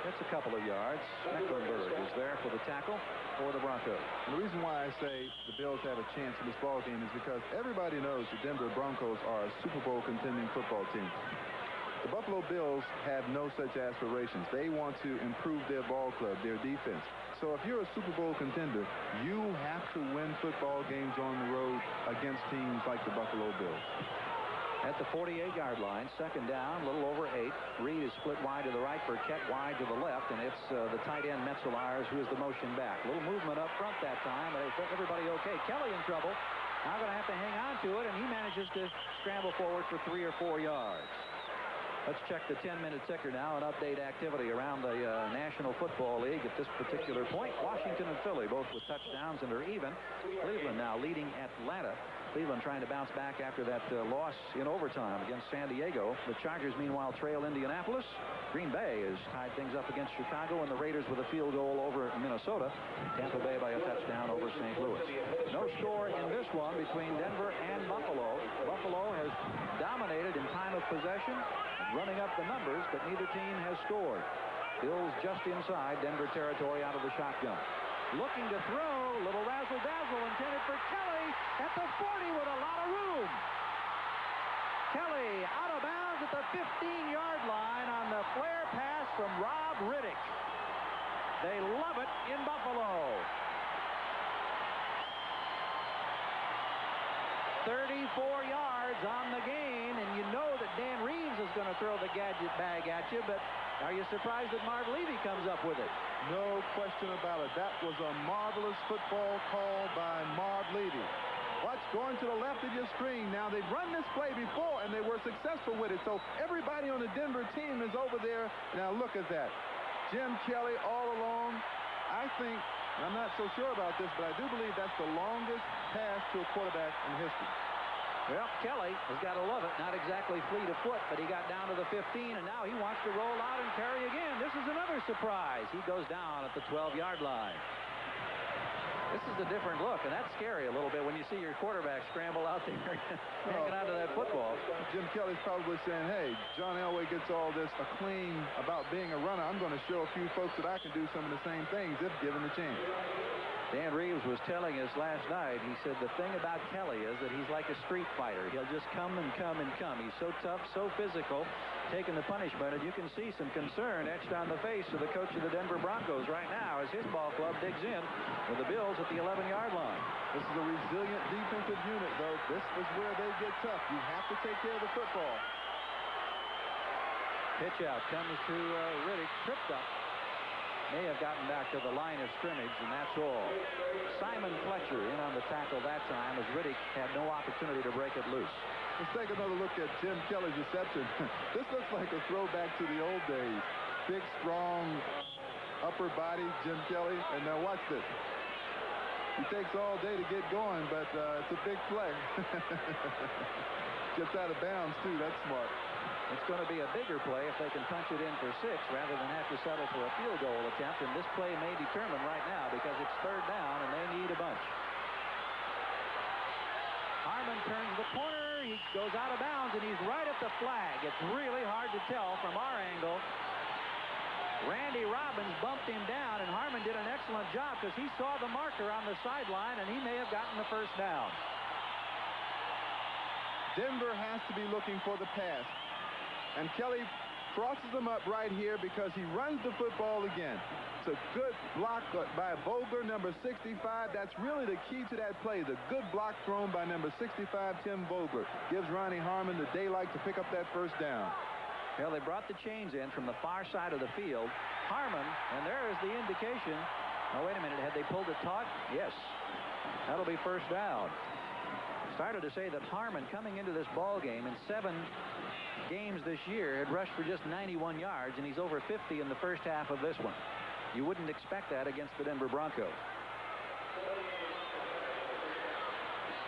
That's a couple of yards. Mecklenburg is there for the tackle for the Broncos. And the reason why I say the Bills have a chance in this ballgame is because everybody knows the Denver Broncos are a Super Bowl contending football team. The Buffalo Bills have no such aspirations. They want to improve their ball club, their defense. So if you're a Super Bowl contender, you have to win football games on the road against teams like the Buffalo Bills. at the 48-yard line. Second down, a little over 8. Reed is split wide to the right, Burkett wide to the left, and it's the tight end Metzelaars who is the motion back. A little movement up front that time, but everybody okay. Kelly in trouble. Now going to have to hang on to it, and he manages to scramble forward for 3 or 4 yards. Let's check the 10-minute ticker now and update activity around the National Football League at this particular point. Washington and Philly both with touchdowns and are even. Cleveland now leading Atlanta. Cleveland trying to bounce back after that loss in overtime against San Diego. The Chargers, meanwhile, trail Indianapolis. Green Bay has tied things up against Chicago, and the Raiders with a field goal over Minnesota. Tampa Bay by a touchdown over St. Louis. No score in this one between Denver and Buffalo. Buffalo has dominated in time of possession, running up the numbers, but neither team has scored. Bills just inside Denver territory out of the shotgun. Looking to throw, little razzle-dazzle intended for Kelly at the 40 with a lot of room. Kelly out of bounds at the 15-yard line on the flare pass from Rob Riddick. They love it in Buffalo. 34 yards on the gain, and you know that Dan Reeves is going to throw the gadget bag at you, but are you surprised that Marv Levy comes up with it? No question about it. That was a marvelous football call by Marv Levy. Watch, going to the left of your screen. Now, they've run this play before, and they were successful with it, so everybody on the Denver team is over there. Now, look at that. Jim Kelly all along. I think, I'm not so sure about this, but I do believe that's the longest pass to a quarterback in history. Well, Kelly has got to love it. Not exactly fleet of foot, but he got down to the 15, and now he wants to roll out and carry again. This is another surprise. He goes down at the 12-yard line. This is a different look, and that's scary a little bit when you see your quarterback scramble out there hanging onto that football. Jim Kelly's probably saying, hey, John Elway gets all this acclaim about being a runner. I'm going to show a few folks that I can do some of the same things if given the chance. Dan Reeves was telling us last night, he said the thing about Kelly is that he's like a street fighter. He'll just come and come and come. He's so tough, so physical, taking the punishment, and you can see some concern etched on the face of the coach of the Denver Broncos right now as his ball club digs in with the Bills at the 11-yard line. This is a resilient defensive unit, though. This is where they get tough. You have to take care of the football. Pitch out comes to Riddick, tripped up. May have gotten back to the line of scrimmage, and that's all. Simon Fletcher in on the tackle that time as Riddick had no opportunity to break it loose. Let's take another look at Jim Kelly's reception. This looks like a throwback to the old days. Big, strong, upper body, Jim Kelly. And now watch this. He takes all day to get going, but it's a big play. Gets out of bounds, too. That's smart. It's going to be a bigger play if they can punch it in for 6 rather than have to settle for a field goal attempt. And this play may determine right now because it's third down and they need a bunch. Harmon turns the corner. He goes out of bounds, and he's right at the flag. It's really hard to tell from our angle. Randy Robbins bumped him down, and Harmon did an excellent job because he saw the marker on the sideline, and he may have gotten the first down. Denver has to be looking for the pass. And Kelly crosses him up right here because he runs the football again. It's a good block by Vogler, number 65. That's really the key to that play. The good block thrown by number 65, Tim Vogler. Gives Ronnie Harmon the daylight to pick up that first down. Well, they brought the chains in from the far side of the field. Harmon, and there is the indication. Oh, wait a minute. Had they pulled it taut? Yes. That'll be first down. Started to say that Harmon, coming into this ball game in 7 games this year, had rushed for just 91 yards, and he's over 50 in the first half of this one. You wouldn't expect that against the Denver Broncos.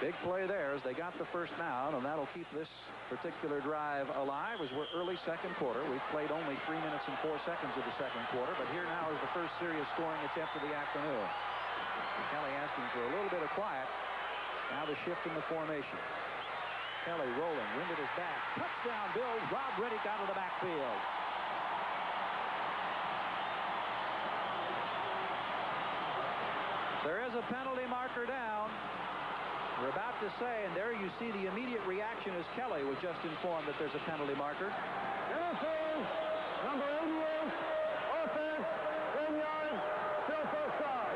Big play there as they got the first down, and that'll keep this particular drive alive as we're early second quarter. We've played only 3 minutes and 4 seconds of the second quarter, but here now is the first serious scoring attempt of the afternoon. Kelly asking for a little bit of quiet. Now the shift in the formation. Kelly rolling, wind at his back. Touchdown Bills. Rob Riddick out of the backfield. There is a penalty marker down. We're about to say, and there you see the immediate reaction as Kelly was just informed that there's a penalty marker. Interference, number 88, offense, 10 yards, still first down.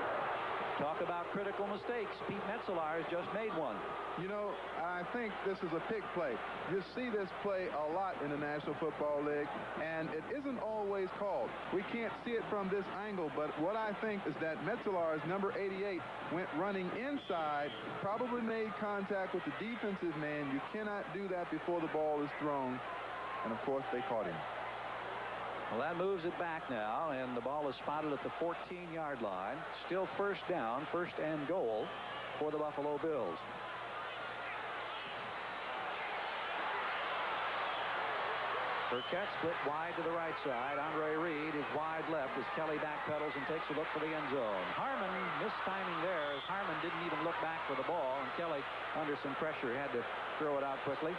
Talk about critical mistakes. Pete Metzelaars just made one. You know, I think this is a pick play. You see this play a lot in the National Football League, and it isn't always called. We can't see it from this angle, but what I think is that Metzelaars, number 88, went running inside, probably made contact with the defensive man. You cannot do that before the ball is thrown, and of course they caught him. Well, that moves it back now, and the ball is spotted at the 14-yard line. Still first down, first and goal for the Buffalo Bills. Burkett split wide to the right side. Andre Reed is wide left as Kelly backpedals and takes a look for the end zone. Harmon mistiming there as Harmon didn't even look back for the ball, and Kelly, under some pressure, had to throw it out quickly.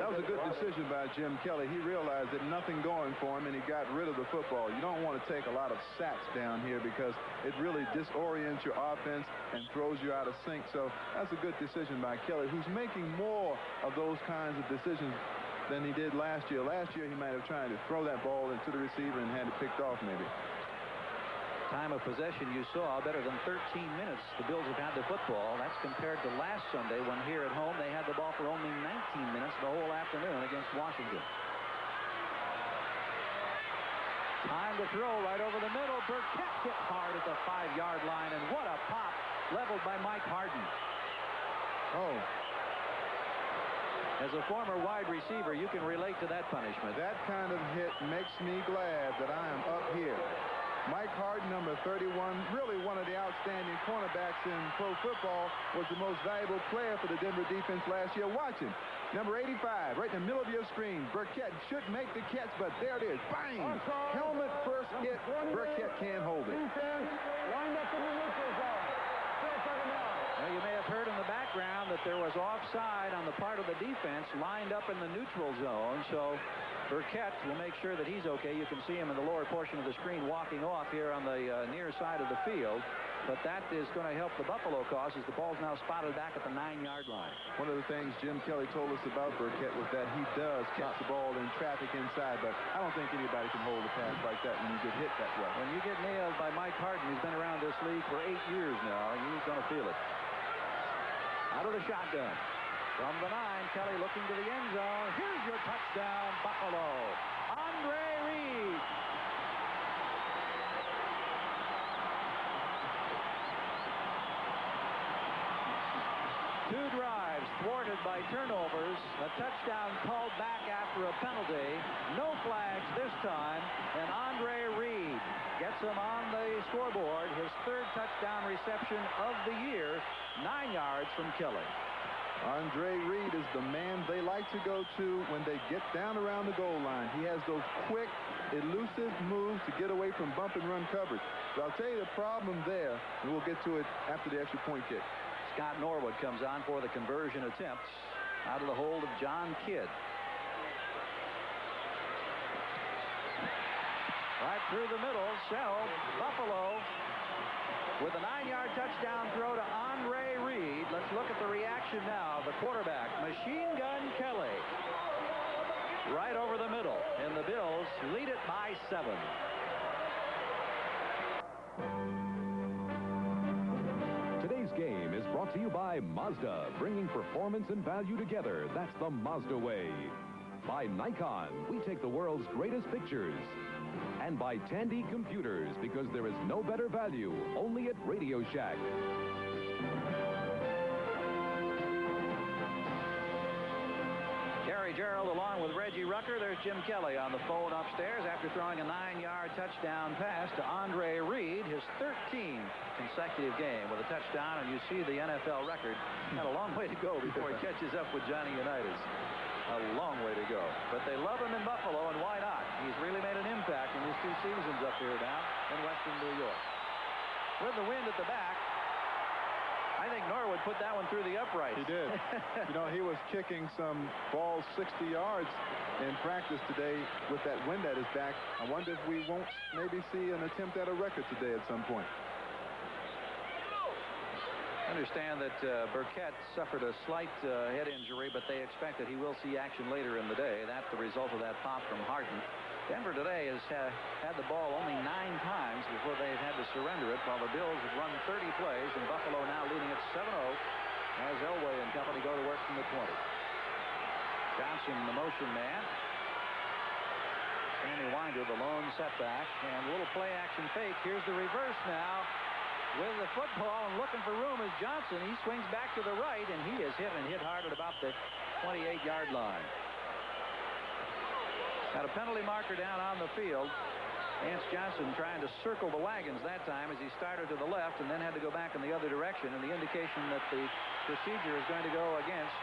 That was a good decision by Jim Kelly. He realized that nothing going for him, and he got rid of the football. You don't want to take a lot of sacks down here because it really disorients your offense and throws you out of sync. So that's a good decision by Kelly, who's making more of those kinds of decisions than he did last year. Last year, he might have tried to throw that ball into the receiver and had it picked off maybe. Time of possession you saw better than 13 minutes the Bills have had the football. That's compared to last Sunday when here at home they had the ball for only 19 minutes the whole afternoon against Washington. Time to throw right over the middle. Burkett hit hard at the 5-yard line, and what a pop leveled by Mike Harden. Oh. As a former wide receiver, you can relate to that punishment. That kind of hit makes me glad that I am up here. Mike Harden, number 31, really one of the outstanding cornerbacks in pro football, was the most valuable player for the Denver defense last year. Watch him. Number 85, right in the middle of your screen. Burkett should make the catch, but there it is. Bang! Helmet first hit. Burkett can't hold it. Lined up in the neutral zone. Still second down. Well, you may have heard in the background that there was offside on the part of the defense lined up in the neutral zone, so Burkett will make sure that he's okay. You can see him in the lower portion of the screen walking off here on the near side of the field. But that is going to help the Buffalo cause as the ball's now spotted back at the 9-yard line. One of the things Jim Kelly told us about Burkett was that he does catch the ball in traffic inside, but I don't think anybody can hold a pass like that when you get hit that way. When you get nailed by Mike Harden, who's been around this league for 8 years now, and he's going to feel it. Out of the shotgun. From the 9, Kelly looking to the end zone. Here's your touchdown, Buffalo. Andre Reed. Two drives thwarted by turnovers. A touchdown called back after a penalty. No flags this time. And Andre Reed gets him on the scoreboard. His 3rd touchdown reception of the year. 9 yards from Kelly. Andre Reed is the man they like to go to when they get down around the goal line. He has those quick, elusive moves to get away from bump and run coverage. But I'll tell you the problem there, and we'll get to it after the extra point kick. Scott Norwood comes on for the conversion attempt out of the hold of John Kidd. Right through the middle, Buffalo with a 9-yard touchdown throw to Andre Reed. Let's look at the reaction now. The quarterback, Machine Gun Kelly, right over the middle, and the Bills lead it by 7. Today's game is brought to you by Mazda, bringing performance and value together. That's the Mazda way. By Nikon, we take the world's greatest pictures. And by Tandy Computers, because there is no better value, only at Radio Shack. Gary Gerald along with Reggie Rucker. There's Jim Kelly on the phone upstairs after throwing a 9-yard touchdown pass to Andre Reed, his 13th consecutive game with a touchdown. And you see the NFL record. Got a long way to go before he catches up with Johnny Unitas. A long way to go. But they love him in Buffalo, and why not? He's really made an impact in his 2 seasons up here now in Western New York. With the wind at the back, I think Norwood put that one through the uprights. He did. You know, he was kicking some balls 60 yards in practice today with that wind at his back. I wonder if we won't maybe see an attempt at a record today at some point. I understand that Burkett suffered a slight head injury, but they expect that he will see action later in the day. That's the result of that pop from Harden. Denver today has had the ball only 9 times before they've had to surrender it, while the Bills have run 30 plays, and Buffalo now leading at 7-0 as Elway and company go to work from the 20. Johnson, the motion man. Sammy Winder, the lone setback, and a little play action fake. Here's the reverse now with the football and looking for room is Johnson. He swings back to the right, and he is hit hard at about the 28-yard line. Got a penalty marker down on the field. Lance Johnson trying to circle the wagons that time as he started to the left and then had to go back in the other direction, and the indication that the procedure is going to go against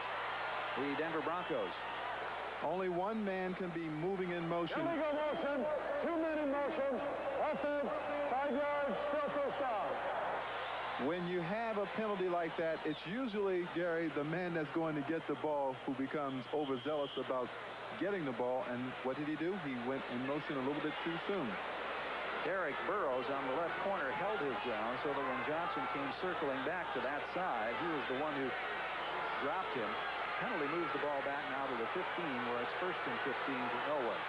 the Denver Broncos. Only one man can be moving in motion. Illegal motion, 2 men in motion, offense, 5 yards, still first down. When you have a penalty like that, it's usually, Gary, the man that's going to get the ball who becomes overzealous about getting the ball. And what did he do? He went in motion a little bit too soon. Derek Burrows on the left corner held his ground so that when Johnson came circling back to that side, he was the one who dropped him. Penalty moves the ball back now to the 15, where it's 1st and 15 for Elway.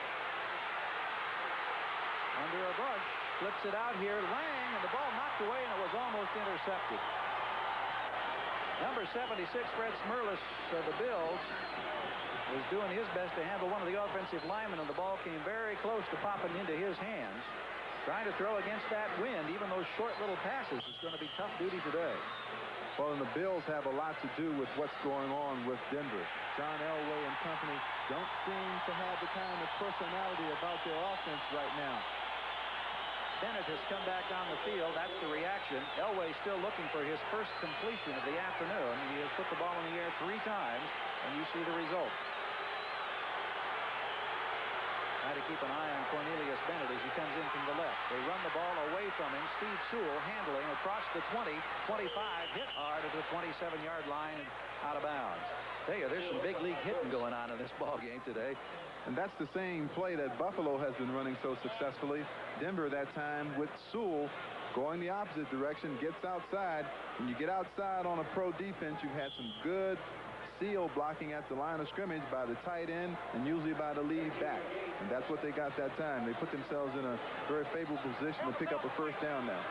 Under a brush, flips it out here, Lang, and the ball knocked away, and it was almost intercepted. Number 76, Fred Smerlis of the Bills, was doing his best to handle one of the offensive linemen, and the ball came very close to popping into his hands. Trying to throw against that wind, even those short little passes, is going to be tough duty today. Well, and the Bills have a lot to do with what's going on with Denver. John Elway and company don't seem to have the kind of personality about their offense right now. Bennett has come back on the field. That's the reaction. Elway still looking for his first completion of the afternoon. He has put the ball in the air 3 times, and you see the result. Try to keep an eye on Cornelius Bennett as he comes in from the left. They run the ball away from him. Steve Sewell handling across the 20, 25, hit hard at the 27-yard line and out of bounds. Tell you, there's some big league hitting going on in this ball game today. And that's the same play that Buffalo has been running so successfully. Denver that time with Sewell going the opposite direction, gets outside. When you get outside on a pro defense, you've had some good seal blocking at the line of scrimmage by the tight end and usually by the lead back. And that's what they got that time. They put themselves in a very favorable position to pick up a first down now.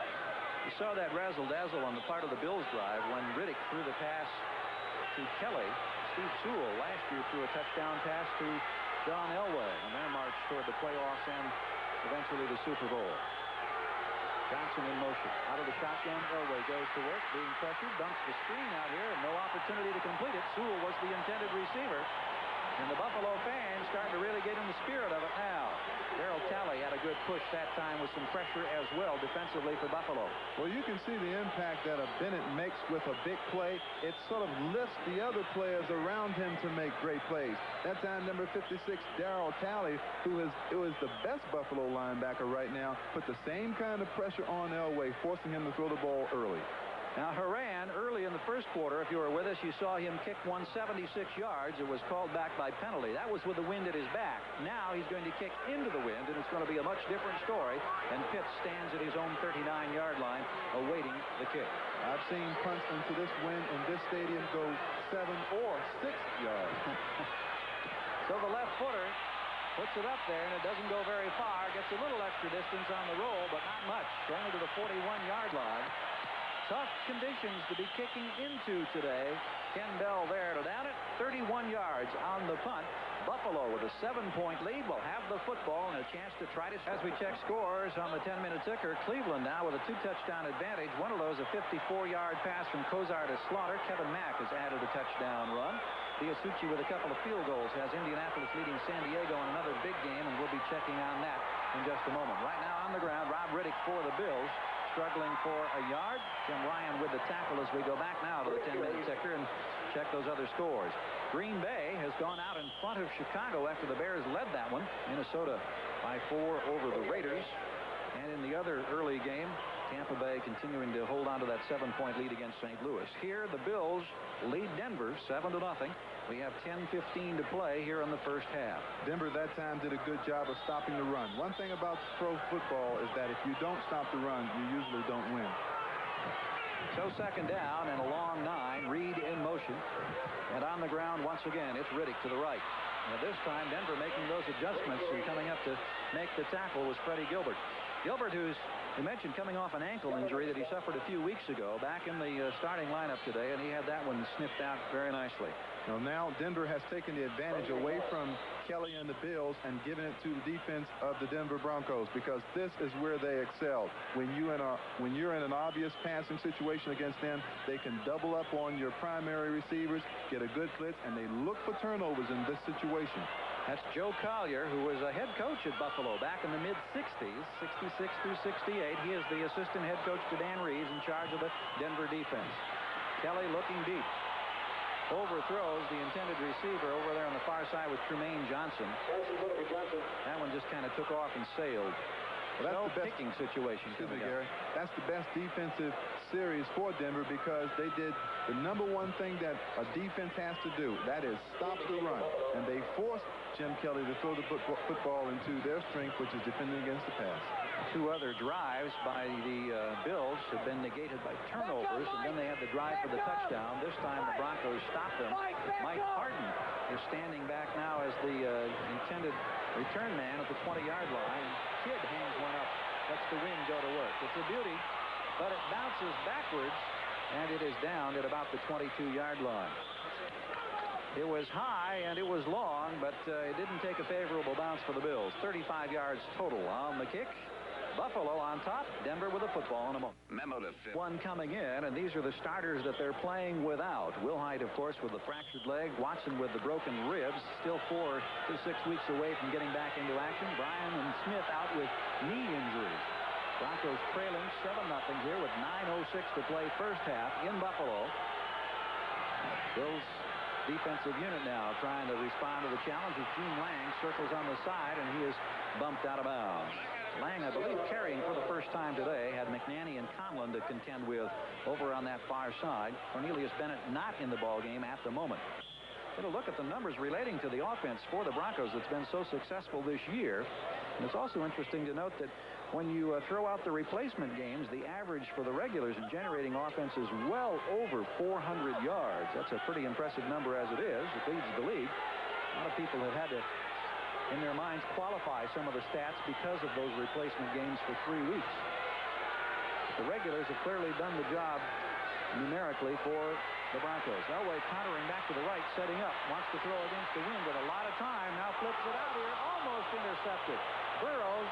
You saw that razzle-dazzle on the part of the Bills drive when Riddick threw the pass to Kelly. Steve Sewell last year threw a touchdown pass to John Elway on their march toward the playoffs and eventually the Super Bowl. Johnson in motion. Out of the shotgun, Elway goes to work, being pressured, dumps the screen out here, and no opportunity to complete it. Sewell was the intended receiver. And the Buffalo fans starting to really get in the spirit of it now. Darryl Talley had a good push that time with some pressure as well defensively for Buffalo. Well, you can see the impact that a Bennett makes with a big play. It sort of lifts the other players around him to make great plays. That time, number 56, Darryl Talley, who is the best Buffalo linebacker right now, put the same kind of pressure on Elway, forcing him to throw the ball early. Now, Horan, early in the first quarter, if you were with us, you saw him kick 176 yards. It was called back by penalty. That was with the wind at his back. Now he's going to kick into the wind, and it's going to be a much different story. And Pitts stands at his own 39-yard line, awaiting the kick. I've seen punts into this wind in this stadium go 7 or 6 yards. So the left footer puts it up there, and it doesn't go very far. Gets a little extra distance on the roll, but not much. Only to the 41-yard line. Tough conditions to be kicking into today. Ken Bell there to down it. 31 yards on the punt. Buffalo with a 7-point lead will have the football and a chance to try to... As we check scores on the 10-minute ticker, Cleveland now with a 2-touchdown advantage. One of those a 54-yard pass from Kozar to Slaughter. Kevin Mack has added a touchdown run. Diasucci with a couple of field goals has Indianapolis leading San Diego in another big game, and we'll be checking on that in just a moment. Right now on the ground, Rob Riddick for the Bills, struggling for a yard. Jim Ryan with the tackle as we go back now to the 10-minute ticker and check those other scores. Green Bay has gone out in front of Chicago after the Bears led that one. Minnesota by 4 over the Raiders. And in the other early game, Tampa Bay continuing to hold on to that 7-point lead against St. Louis. Here, the Bills lead Denver 7-0. We have 10:15 to play here in the first half. Denver that time did a good job of stopping the run. One thing about pro football is that if you don't stop the run, you usually don't win. So second down and a long 9. Reed in motion. And on the ground once again, it's Riddick to the right. And this time, Denver making those adjustments and coming up to make the tackle was Freddie Gilbert. Gilbert, who's, we mentioned, coming off an ankle injury that he suffered a few weeks ago, back in the starting lineup today, and he had that one snipped out very nicely. Well, now Denver has taken the advantage away from Kelly and the Bills and given it to the defense of the Denver Broncos, because this is where they excel. When you're in an obvious passing situation against them, they can double up on your primary receivers, get a good blitz, and they look for turnovers in this situation. That's Joe Collier, who was a head coach at Buffalo back in the mid-60s, 66 through 68. He is the assistant head coach to Dan Reeves, in charge of the Denver defense. Kelly looking deep. Overthrows the intended receiver over there on the far side with Tremaine Johnson. That one just kind of took off and sailed. Well, that's no the best picking situation. Excuse me, Gary. That's the best defensive series for Denver, because they did the number one thing that a defense has to do. That is stop the run. And they forced Jim Kelly to throw the football into their strength, which is defending against the pass. Two other drives by the Bills have been negated by turnovers, and then they had the drive for the touchdown. This time the Broncos stopped them. Mike Harden is standing back now as the intended return man at the 20-yard line. Kidd hangs one up, lets the wind go to work. It's a beauty, but it bounces backwards, and it is down at about the 22-yard line. It was high and it was long, but it didn't take a favorable bounce for the Bills. 35 yards total on the kick. Buffalo on top. Denver with the football in a moment. Memo to one coming in, and these are the starters that they're playing without. Wilhite, of course, with the fractured leg. Watson with the broken ribs. Still 4 to 6 weeks away from getting back into action. Bryan and Smith out with knee injuries. Broncos trailing 7-0 here with 9:06 to play first half in Buffalo. Bills defensive unit now trying to respond to the challenge as Gene Lang circles on the side, and he is bumped out of bounds. Lang, I believe, carrying for the first time today, had McNanny and Conlon to contend with over on that far side. Cornelius Bennett not in the ball game at the moment. Get a look at the numbers relating to the offense for the Broncos that's been so successful this year. And it's also interesting to note that when you throw out the replacement games, the average for the regulars in generating offense is well over 400 yards. That's a pretty impressive number as it is. It leads the league. A lot of people have had to, in their minds, qualify some of the stats because of those replacement games for 3 weeks. But the regulars have clearly done the job numerically for the Broncos. Elway countering back to the right, setting up, wants to throw against the wind with a lot of time, now flips it out here, almost intercepted. Burrows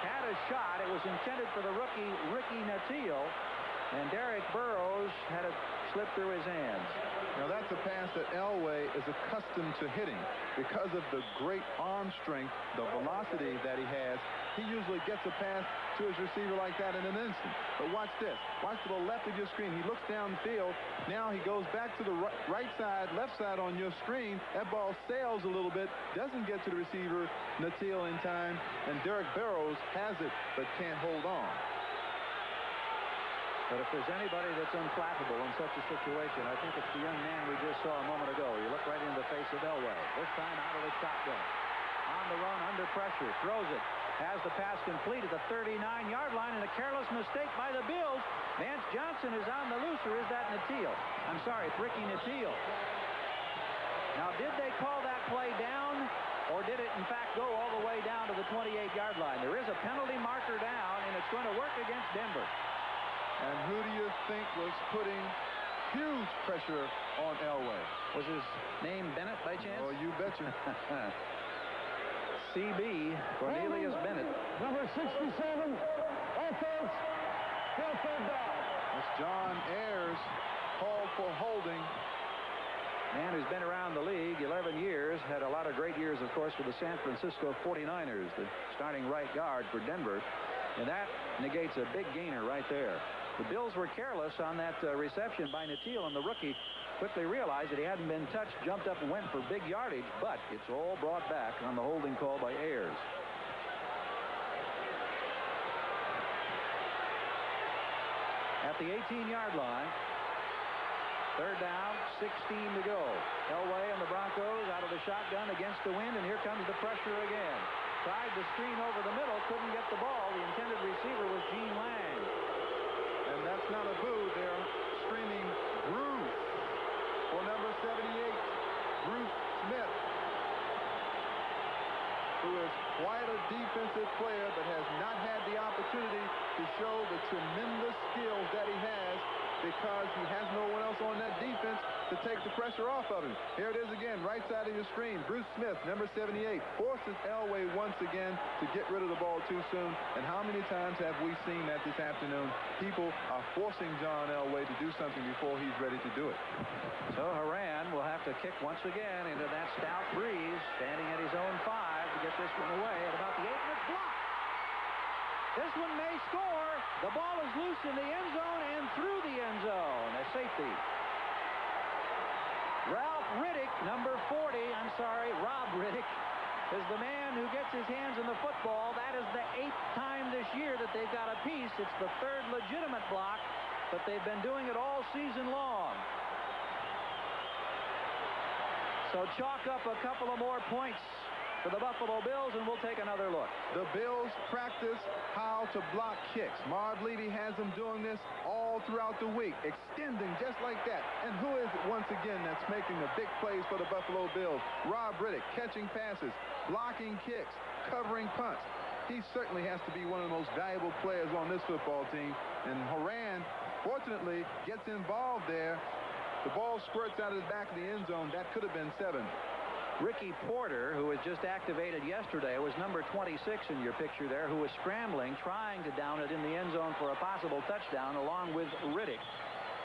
had a shot. It was intended for the rookie Ricky Nattiel, and Derek Burrows had it slip through his hands. Now that's a pass that Elway is accustomed to hitting. Because of the great arm strength, the velocity that he has, he usually gets a pass to his receiver like that in an instant. But watch this. Watch to the left of your screen. He looks downfield. Now he goes back to the right side, left side on your screen. That ball sails a little bit, doesn't get to the receiver, Nattiel, in time, and Derek Burrows has it but can't hold on. But if there's anybody that's unflappable in such a situation, I think it's the young man we just saw a moment ago. You look right into the face of Elway. This time out of the shotgun. On the run, under pressure, throws it. Has the pass complete at the 39-yard line, and a careless mistake by the Bills. Vance Johnson is on the loose, or is that Nattiel? I'm sorry, it's Ricky Nattiel. Now, did they call that play down, or did it, in fact, go all the way down to the 28-yard line? There is a penalty marker down, and it's going to work against Denver. And who do you think was putting huge pressure on Elway? Was his name Bennett by chance? Oh, you betcha. CB, Cornelius Bennett. Number 67, offense, still third down. That's John Ayers, called for holding. Man who's been around the league 11 years, had a lot of great years, of course, with the San Francisco 49ers, the starting right guard for Denver. And that negates a big gainer right there. The Bills were careless on that reception by Nattiel, and the rookie quickly realized that he hadn't been touched, jumped up and went for big yardage, but it's all brought back on the holding call by Ayers. At the 18-yard line, third down, 16 to go. Elway and the Broncos out of the shotgun against the wind, and here comes the pressure again. Tried to screen over the middle, couldn't get the ball. The intended receiver was Gene Lang. And that's not a boo. They're screaming Bruce for number 78, Bruce Smith. defensive player, but has not had the opportunity to show the tremendous skills that he has because he has no one else on that defense to take the pressure off of him. Here it is again, right side of your screen. Bruce Smith, number 78, forces Elway once again to get rid of the ball too soon. And how many times have we seen that this afternoon? People are forcing John Elway to do something before he's ready to do it. So Haran will have to kick once again into that stout breeze, standing at his own 5 to get this one away at about the 8, and it's blocked. This one may score. The ball is loose in the end zone and through the end zone. A safety. Rob Riddick is the man who gets his hands on the football. That is the 8th time this year that they've got a piece. It's the 3rd legitimate block, but they've been doing it all season long. So chalk up a couple of more points for the Buffalo Bills, and we'll take another look. The Bills practice how to block kicks. Marv Levy has them doing this all throughout the week, extending just like that. And who is it once again that's making the big plays for the Buffalo Bills? Rob Riddick, catching passes, blocking kicks, covering punts. He certainly has to be one of the most valuable players on this football team. And Haran, fortunately, gets involved there. The ball squirts out of the back of the end zone. That could have been 7. Ricky Porter, who was just activated yesterday, was number 26 in your picture there, who was scrambling, trying to down it in the end zone for a possible touchdown, along with Riddick.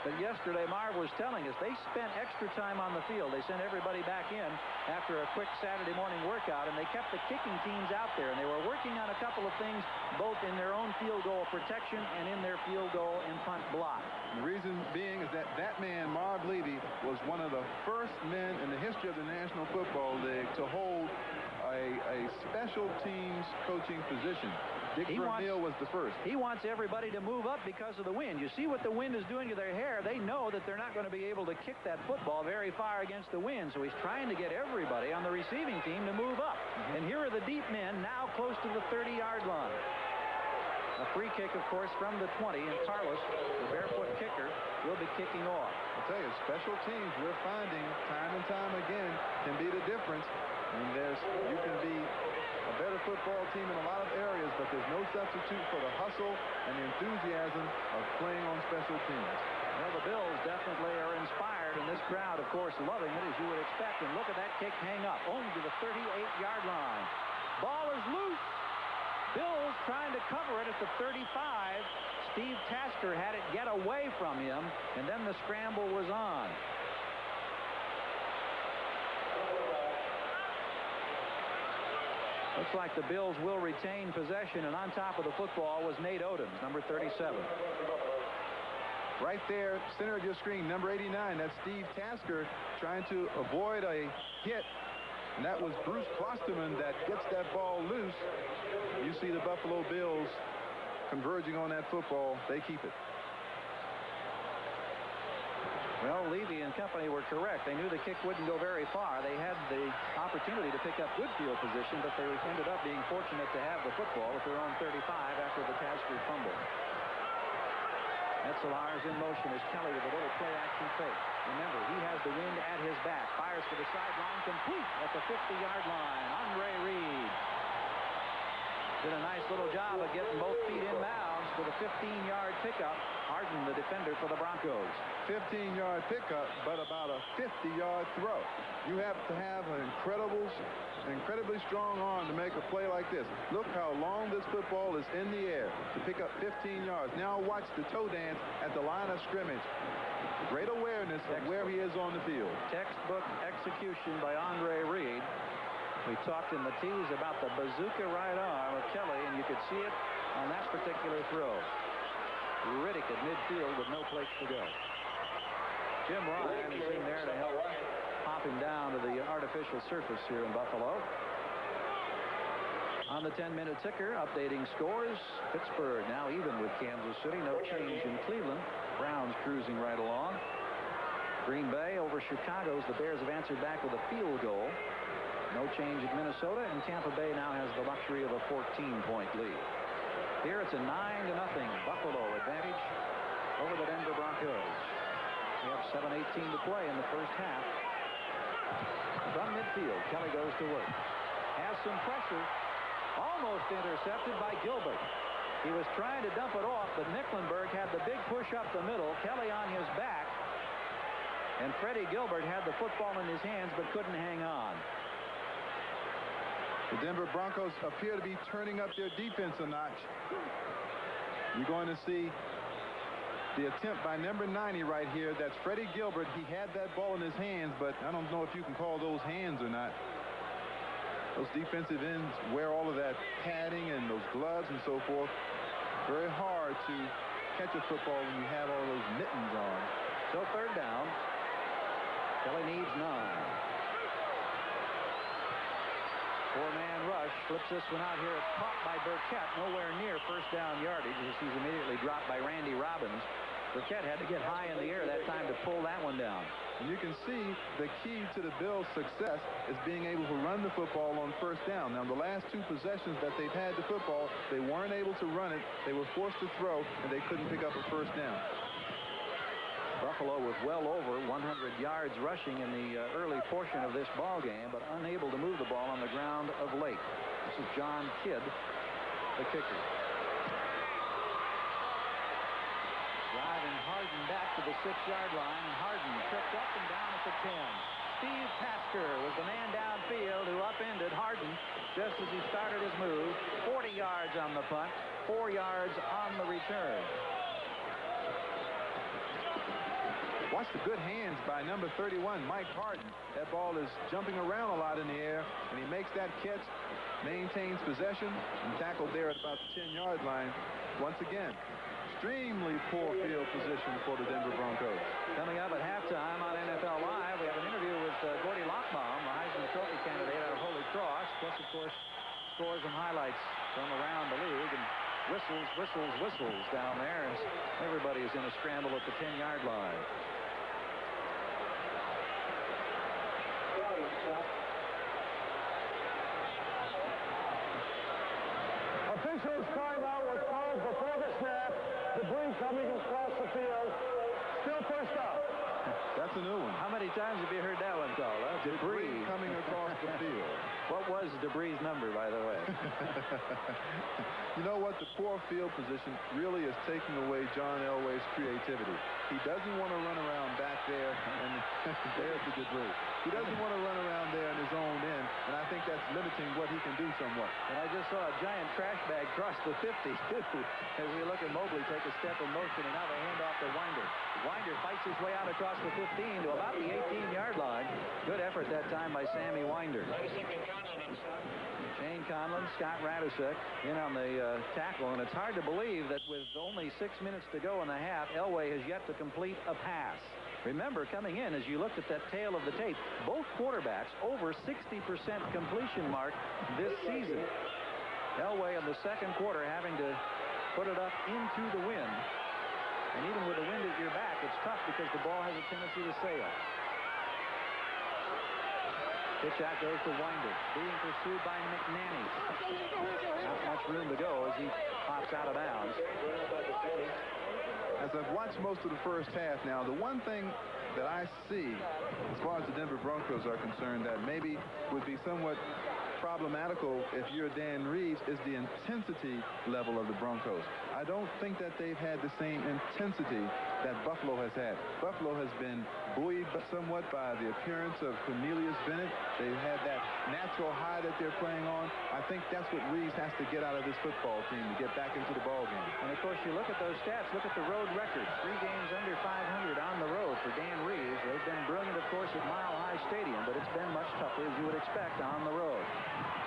But yesterday, Marv was telling us they spent extra time on the field. They sent everybody back in after a quick Saturday morning workout, and they kept the kicking teams out there. And they were working on a couple of things, both in their own field goal protection and in their field goal and punt block. The reason being is that man, Marv Levy, was one of the first men in the history of the National Football League to hold a special teams coaching position. Dick Vermeil was the first. He wants everybody to move up because of the wind. You see what the wind is doing to their hair. They know that they're not going to be able to kick that football very far against the wind. So he's trying to get everybody on the receiving team to move up. And here are the deep men now close to the 30-yard line. A free kick, of course, from the 20. And Carlos, the barefoot kicker, will be kicking off. I'll tell you, special teams, we're finding time and time again, can be the difference. And you can be a better football team in a lot of areas, but there's no substitute for the hustle and the enthusiasm of playing on special teams. Well, the Bills definitely are inspired, and this crowd, of course, loving it, as you would expect. And look at that kick hang up, only to the 38-yard line. Ball is loose. Bills trying to cover it at the 35. Steve Tasker had it get away from him, and then the scramble was on. Looks like the Bills will retain possession, and on top of the football was Nate Odoms, number 37. Right there, center of your screen, number 89. That's Steve Tasker trying to avoid a hit. And that was Bruce Klosterman that gets that ball loose. You see the Buffalo Bills converging on that football. They keep it. Well, Levy and company were correct. They knew the kick wouldn't go very far. They had the opportunity to pick up good field position, but they ended up being fortunate to have the football at their own 35 after the Tasker fumble. Metzelaar's in motion as Kelly with a little play-action fake. Remember, he has the wind at his back. Fires to the sideline, complete at the 50-yard line. Andre Reed did a nice little job of getting both feet in bounds for the 15-yard pickup. Harden, the defender for the Broncos. 15-yard pickup, but about a 50-yard throw. You have to have an incredibly strong arm to make a play like this. Look how long this football is in the air to pick up 15 yards. Now watch the toe dance at the line of scrimmage. Great awareness of where he is on the field. Textbook execution by Andre Reed. We talked in the tease about the bazooka right arm of Kelly, and you could see it on that particular throw. Riddick at midfield with no place to go. Jim Ryan is in there to help pop him down to the artificial surface here in Buffalo. On the 10-minute ticker, updating scores. Pittsburgh now even with Kansas City. No change in Cleveland. Browns cruising right along. Green Bay over Chicago's. The Bears have answered back with a field goal. No change at Minnesota, and Tampa Bay now has the luxury of a 14-point lead. Here it's a 9-0 Buffalo advantage over the Denver Broncos. We have 7:18 to play in the first half. From midfield, Kelly goes to work. Has some pressure Almost intercepted by Gilbert. He was trying to dump it off, but Mecklenburg had the big push up the middle. Kelly on his back. And Freddie Gilbert had the football in his hands but couldn't hang on. The Denver Broncos appear to be turning up their defense a notch. You're going to see the attempt by number 90 right here. That's Freddie Gilbert. He had that ball in his hands, but I don't know if you can call those hands or not. Those defensive ends wear all of that padding and those gloves and so forth. Very hard to catch a football when you have all those mittens on. So third down. Kelly needs 9. Four-man rush. Flips this one out here. It's caught by Burkett. Nowhere near first down yardage as he's immediately dropped by Randy Robbins. Burkett had to get high in the air that time to pull that one down. And you can see the key to the Bills' success is being able to run the football on first down. Now, the last 2 possessions that they've had the football, they weren't able to run it. They were forced to throw, and they couldn't pick up a first down. Buffalo with well over 100 yards rushing in the early portion of this ball game, but unable to move the ball on the ground of late. This is John Kidd, the kicker. Driving Harden back to the 6-yard line, and Harden tripped up and down at the 10. Steve Tasker was the man downfield who upended Harden just as he started his move. 40 yards on the punt, 4 yards on the return. Watch the good hands by number 31, Mike Harden. That ball is jumping around a lot in the air, and he makes that catch, maintains possession, and tackled there at about the 10-yard line. Once again, extremely poor field position for the Denver Broncos. Coming up at halftime on NFL Live, we have an interview with Gordy Lockbaum, the Heisman Trophy candidate out of Holy Cross, plus, of course, scores and highlights from around the league, and whistles, whistles, whistles down there, and everybody is in a scramble at the 10-yard line. Officials timeout was called before the snap. Debris coming across the field. Still first out. That's a new one. How many times have you heard that one called? Debris coming across the field. What was Debris' number, by the way? You know what? The poor field position really is taking away John Elway's creativity. He doesn't want to run around back there, and there's the debris. He doesn't want to run around there in his own end, and I think that's limiting what he can do somewhat. And I just saw a giant trash bag cross the 50, too, as we look at Mobley take a step in motion, and now they hand off to Winder. Winder fights his way out across the 15 to about the 18-yard line. Good effort that time by Sammy Winder. Shane Conlon, Scott Radusek in on the tackle, and it's hard to believe that with only 6 minutes to go in the half, Elway has yet to complete a pass. Remember, coming in, as you looked at that tail of the tape, both quarterbacks over 60% completion mark this season. Elway in the second quarter having to put it up into the wind. And even with the wind at your back, it's tough because the ball has a tendency to sail. Pitch out goes to Winder, being pursued by McNanny. Not much room to go as he pops out of bounds. As I've watched most of the first half now, the one thing that I see as far as the Denver Broncos are concerned that maybe would be somewhat problematical if you're Dan Reeves is the intensity level of the Broncos. I don't think that they've had the same intensity that Buffalo has had. Buffalo has been buoyed somewhat by the appearance of Cornelius Bennett. They've had that natural high that they're playing on. I think that's what Reeves has to get out of this football team to get back into the ball game. And of course, you look at those stats, look at the road record. 3 games under 500 on the road for Dan Reeves. They've been brilliant, of course, at Mile High Stadium, but it's been much tougher, as you would expect, on the road.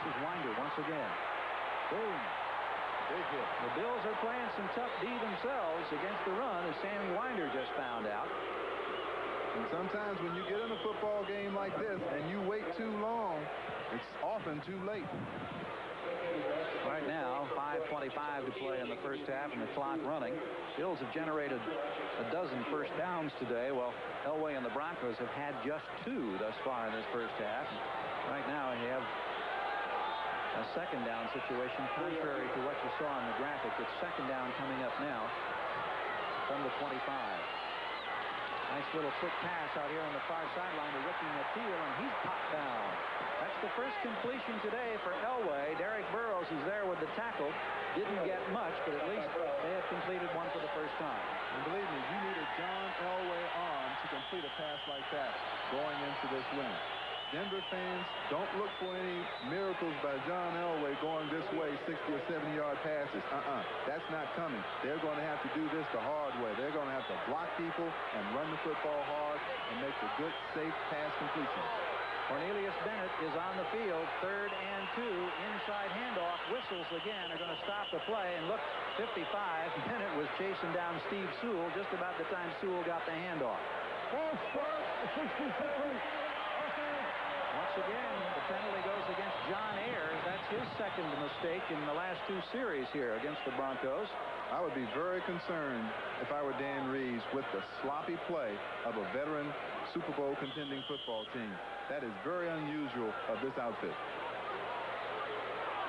This is Winder once again. Boom. Big hit. The Bills are playing some tough D themselves against the run, as Sammy Winder just found out. And sometimes when you get in a football game like this and you wait too long, it's often too late. Right now, 5:25 to play in the first half and the clock running. Bills have generated a dozen first downs today, while Elway and the Broncos have had just 2 thus far in this first half. Right now, they have a second down situation, contrary to what you saw in the graphic. It's second down coming up now from the 25. Nice little quick pass out here on the far sideline to Ricky Mateel, and he's popped down. That's the first completion today for Elway. Derek Burrows is there with the tackle. Didn't get much, but at least they have completed one for the first time. And believe me, you need a John Elway arm to complete a pass like that going into this win. Denver fans, don't look for any miracles by John Elway going this way, 60 or 70-yard passes. That's not coming. They're going to have to do this the hard way. They're going to have to block people and run the football hard and make the good, safe pass completion. Cornelius Bennett is on the field, 3rd and 2, inside handoff. Whistles again are going to stop the play, and look, 55. Bennett was chasing down Steve Sewell just about the time Sewell got the handoff. False start, 67. Once again, the penalty goes against John Ayers. That's his second mistake in the last 2 series here against the Broncos. I would be very concerned if I were Dan Reeves with the sloppy play of a veteran Super Bowl contending football team. That is very unusual of this outfit.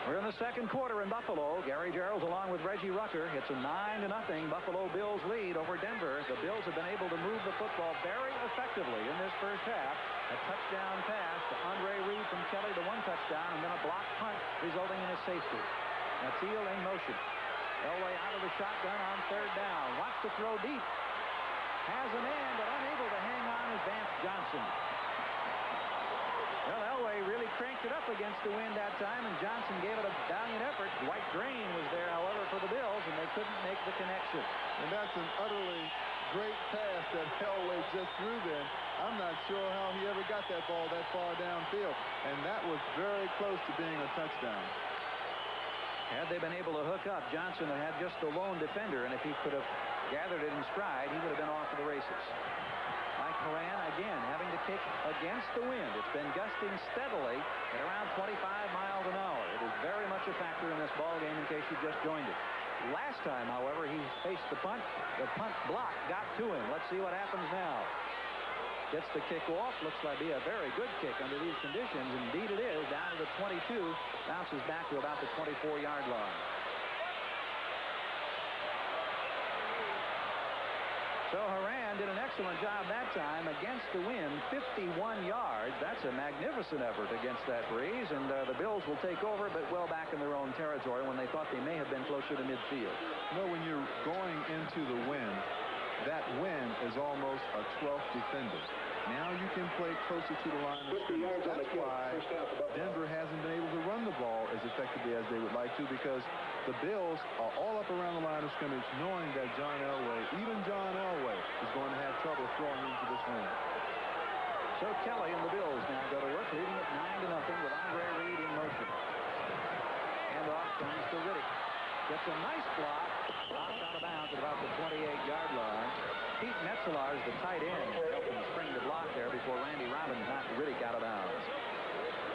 We're in the second quarter in Buffalo. Gary Gerald along with Reggie Rucker. It's a 9-0 Buffalo Bills lead over Denver. The Bills have been able to move the football very effectively in this first half. A touchdown pass to Andre Reed from Kelly to 1 touchdown, and then a blocked punt resulting in a safety. Mateel in motion. Elway out of the shotgun on 3rd down. Wants to throw deep. Has a man, but unable to hang on is Vance Johnson. Well, Elway really cranked it up against the wind that time, and Johnson gave it a valiant effort. Dwight Drain was there, however, for the Bills, and they couldn't make the connection. And that's an utterly great pass that Elway just threw then. I'm not sure how he ever got that ball that far downfield, and that was very close to being a touchdown. Had they been able to hook up, Johnson had just the lone defender, and if he could have gathered it in stride, he would have been off to the races. Mike Moran again having to kick against the wind. It's been gusting steadily at around 25 miles an hour. It is very much a factor in this ball game in case you just joined it. Last time, however, he faced the punt block got to him. Let's see what happens now. Gets the kick off. Looks like be a very good kick under these conditions. Indeed it is. Down to the 22. Bounces back to about the 24-yard line. So Horan did an excellent job that time against the wind, 51 yards. That's a magnificent effort against that breeze, and the Bills will take over, but well back in their own territory when they thought they may have been closer to midfield. You know, when you're going into the wind, that wind is almost a 12th defender. Now you can play closer to the line of scrimmage. That's why Denver hasn't been able to run the ball as effectively as they would like to, because the Bills are all up around the line of scrimmage knowing that John Elway, even John Elway, is going to have trouble throwing into this win. So Kelly and the Bills now go to work, leading it 9-0 with Andre Reed in motion. Handoff comes to Riddick. Gets a nice block. Knocked out of bounds at about the 28-yard line. Pete Metzelaars, the tight end, helped him spring the block there before Randy Robbins knocked Riddick out of bounds.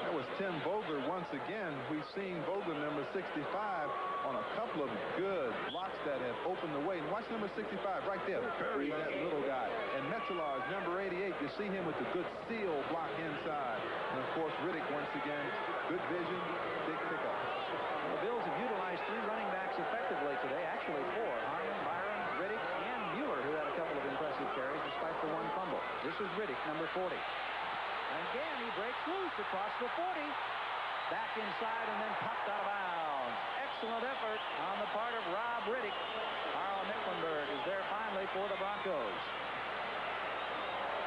That was Tim Vogler once again. We've seen Vogler, number 65, on a couple of good blocks that have opened the way. And watch number 65 right there. Bury that little guy. And Metzelaars, number 88, you see him with the good seal block inside. And, of course, Riddick, once again, good vision, big pickup. Well, the Bills have utilized 3 running backs effectively today. Actually 4. Harmon, Byron, Riddick, and Mueller, who had a couple of impressive carries despite the 1 fumble. This is Riddick, number 40. Again, he breaks loose across the 40. Back inside and then popped out of bounds. Excellent effort on the part of Rob Riddick. Carl Mecklenburg is there finally for the Broncos.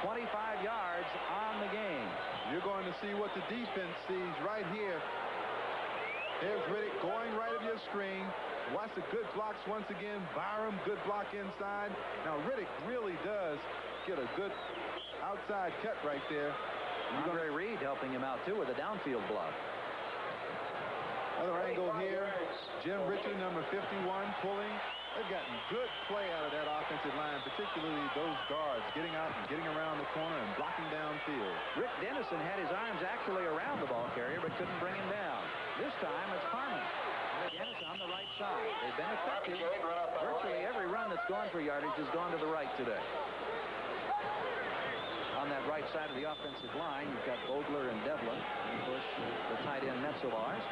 25 yards on the game. You're going to see what the defense sees right here. There's Riddick going right of your screen. Watch the good blocks once again. Byram, good block inside. Now, Riddick really does get a good outside cut right there. Andre Reed helping him out, too, with a downfield block. Another angle here. Jim Richard, number 51, pulling. They've gotten good play out of that offensive line, particularly those guards getting out and getting around the corner and blocking downfield. Rick Dennison had his arms actually around the ball carrier, but couldn't bring him down. This time, it's Harmon. Rick Dennison on the right side. They've been effective. Virtually every run that's gone for yardage has gone to the right today. On that right side of the offensive line, you've got Vogler and Devlin. And, of course, the tight end Metzelaars.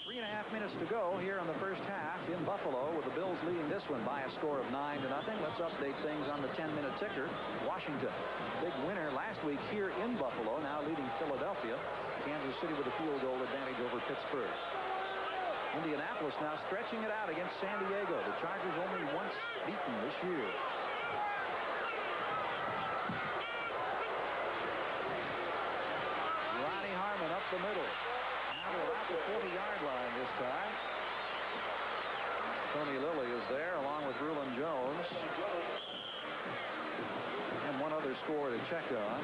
3 3.5 minutes to go here in the first half in Buffalo, with the Bills leading this one by a score of 9-0. Let's update things on the 10-minute ticker. Washington, big winner last week here in Buffalo, now leading Philadelphia. Kansas City with a field goal advantage over Pittsburgh. Indianapolis now stretching it out against San Diego. The Chargers only once beaten this year. Ronnie Harmon up the middle. Now to about the 40-yard line this time. Tony Lilly is there along with Rulon Jones. And one other score to check on.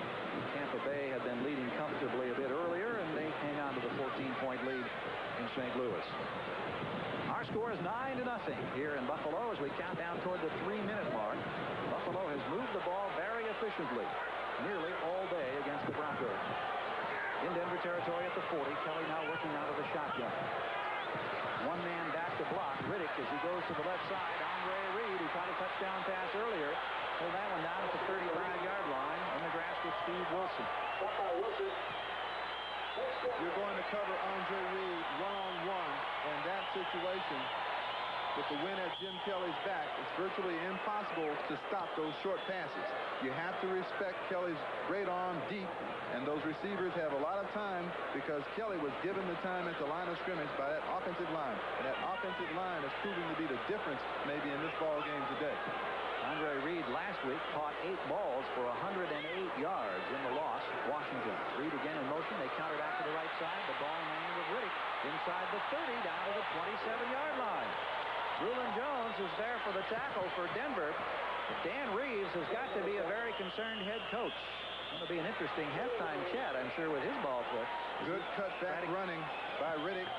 Tampa Bay had been leading comfortably a bit earlier, and they hang on to the 14-point lead in St. Louis. Our score is 9-0 here in Buffalo as we count down toward the 3-minute mark. Buffalo has moved the ball very efficiently nearly all day against the Broncos. In Denver territory at the 40, Kelly now working out of the shotgun. One man back to block. Riddick as he goes to the left side. Andre Reed, who caught a touchdown pass earlier, pulled that one down at the 35-yard line in the grass with Steve Wilson. You're going to cover Andre Reed one-on-one, and that situation, with the win at Jim Kelly's back, it's virtually impossible to stop those short passes. You have to respect Kelly's great arm deep, and those receivers have a lot of time because Kelly was given the time at the line of scrimmage by that offensive line. And that offensive line is proving to be the difference maybe in this ball game today. Andre Reed last week caught 8 balls for 108 yards in the loss. Washington. Reed again in motion. They countered out to the right side. The ball landing with Riddick inside the 30 down to the 27-yard line. Rulon Jones is there for the tackle for Denver. But Dan Reeves has got to be a very concerned head coach. It's going to be an interesting halftime chat, I'm sure, with his ball foot. Good cutback running by Riddick.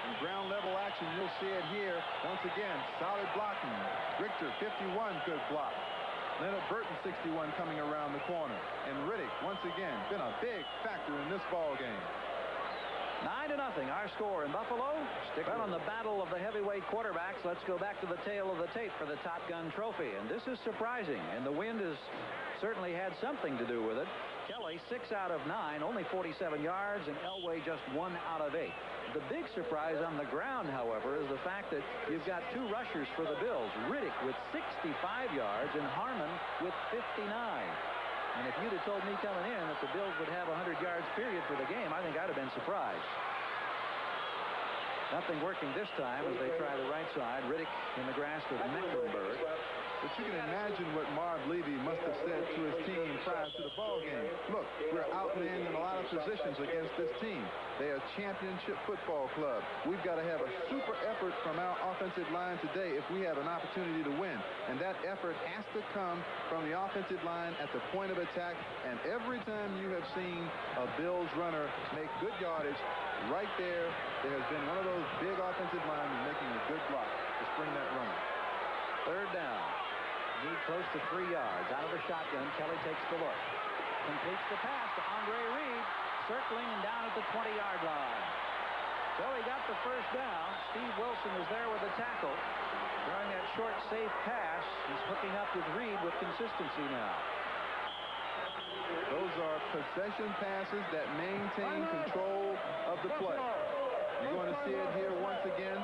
In ground level action, you'll see it here. Once again, solid blocking. Richter, 51, good block. Leonard Burton, 61, coming around the corner. And Riddick, once again, been a big factor in this ball game. 9-0, our score in Buffalo. Stick on the battle of the heavyweight quarterbacks. Let's go back to the tail of the tape for the Top Gun trophy. And this is surprising, and the wind has certainly had something to do with it. Kelly, 6 out of 9, only 47 yards, and Elway just 1 out of 8. The big surprise on the ground, however, is the fact that you've got 2 rushers for the Bills. Riddick with 65 yards and Harmon with 59. And if you'd have told me coming in that the Bills would have 100 yards period for the game, I think I'd have been surprised. Nothing working this time as they try the right side. Riddick in the grass with Mecklenburg. But you can imagine what Marv Levy must have said to his team prior to the ball game. Look, we're outmanned in a lot of positions against this team. They are a championship football club. We've got to have a super effort from our offensive line today if we have an opportunity to win. And that effort has to come from the offensive line at the point of attack. And every time you have seen a Bills runner make good yardage, right there has been one of those big offensive linemen making a good block to spring that runner. 3rd down. Need close to 3 yards. Out of the shotgun, Kelly takes the look. Completes the pass to Andre Reed, circling and down at the 20-yard line. So he got the 1st down. Steve Wilson is there with the tackle. Throwing that short, safe pass. He's hooking up with Reed with consistency now. Those are possession passes that maintain control of the play. You're going to see it here once again.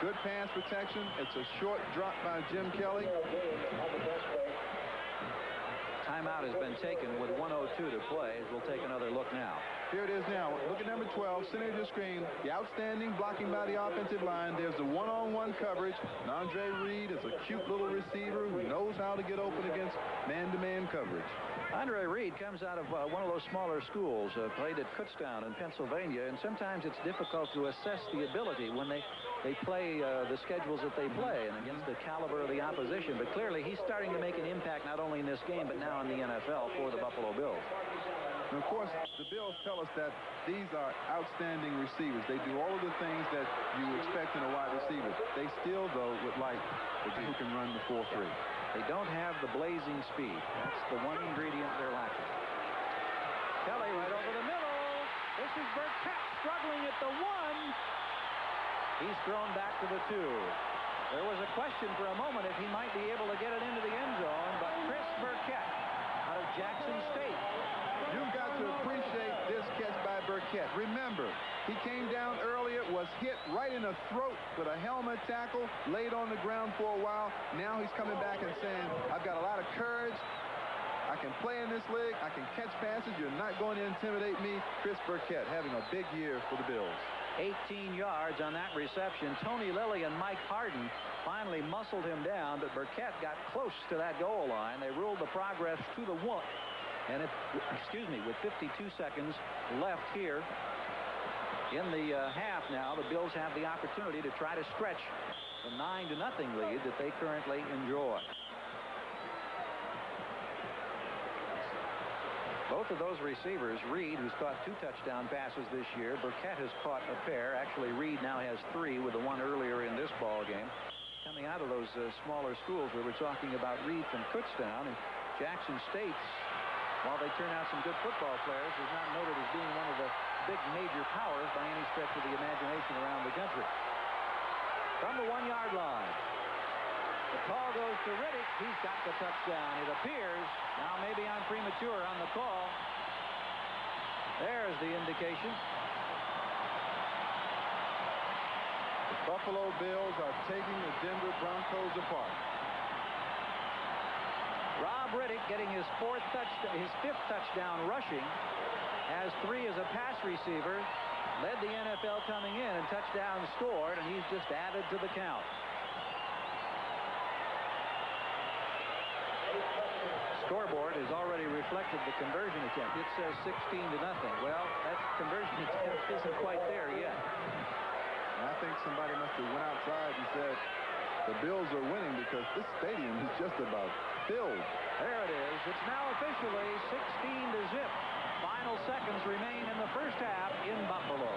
Good pass protection. It's a short drop by Jim Kelly. Timeout has been taken with 1:02 to play. We'll take another look now. Here it is now. Look at number 12, center of the screen. The outstanding blocking by the offensive line. There's the one-on-one coverage. And Andre Reed is a cute little receiver who knows how to get open against man-to-man coverage. Andre Reed comes out of one of those smaller schools, played at Kutztown in Pennsylvania, and sometimes it's difficult to assess the ability when they play the schedules that they play and against the caliber of the opposition. But clearly he's starting to make an impact not only in this game but now in the NFL for the Buffalo Bills. And of course, the Bills tell us that these are outstanding receivers. They do all of the things that you expect in a wide receiver. They still, though, would like the who can run the 4-3. They don't have the blazing speed. That's the one ingredient they're lacking. Kelly right over the middle. This is Burkett struggling at the 1. He's thrown back to the 2. There was a question for a moment if he might be able to get it into the end zone, but Chris Burkett out of Jackson State. You've got to appreciate this catch by Burkett. Remember, he came down earlier, was was hit right in the throat with a helmet tackle, laid on the ground for a while. Now he's coming back and saying, I've got a lot of courage. I can play in this league. I can catch passes. You're not going to intimidate me. Chris Burkett having a big year for the Bills. 18 yards on that reception. Tony Lilly and Mike Harden finally muscled him down, but Burkett got close to that goal line. They ruled the progress to the 1. And with 52 seconds left here in the half now, the Bills have the opportunity to try to stretch the 9-0 lead that they currently enjoy. Both of those receivers, Reed, who's caught 2 touchdown passes this year, Burkett has caught a pair. Actually, Reed now has 3 with the one earlier in this ball game. Coming out of those smaller schools where we're talking about Reed from Kutztown and Jackson State, while they turn out some good football players, is not noted as being one of the big major powers by any stretch of the imagination around the country. From the 1-yard line, the call goes to Riddick. He's got the touchdown. It appears. Now maybe I'm premature on the call. There's the indication. The Buffalo Bills are taking the Denver Broncos apart. Rob Riddick getting his 5th touchdown rushing. Has 3 as a pass receiver. Led the NFL coming in and touchdown scored, and he's just added to the count. Scoreboard has already reflected the conversion attempt. It says 16-0. Well, that conversion attempt isn't quite there yet. I think somebody must have went outside and said the Bills are winning because this stadium is just about filled. There it is. It's now officially 16-0. Final seconds remain in the first half in Buffalo.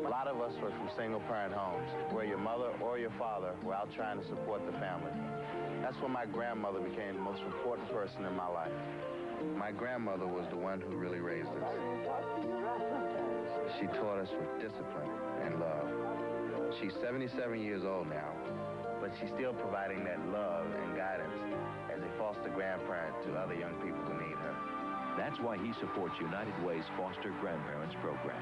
A lot of us were from single-parent homes where your mother or your father were out trying to support the family. That's when my grandmother became the most important person in my life. My grandmother was the one who really raised us. She taught us with discipline and love. She's 77 years old now, but she's still providing that love and guidance as a foster grandparent to other young people who need her. That's why he supports United Way's Foster Grandparents program.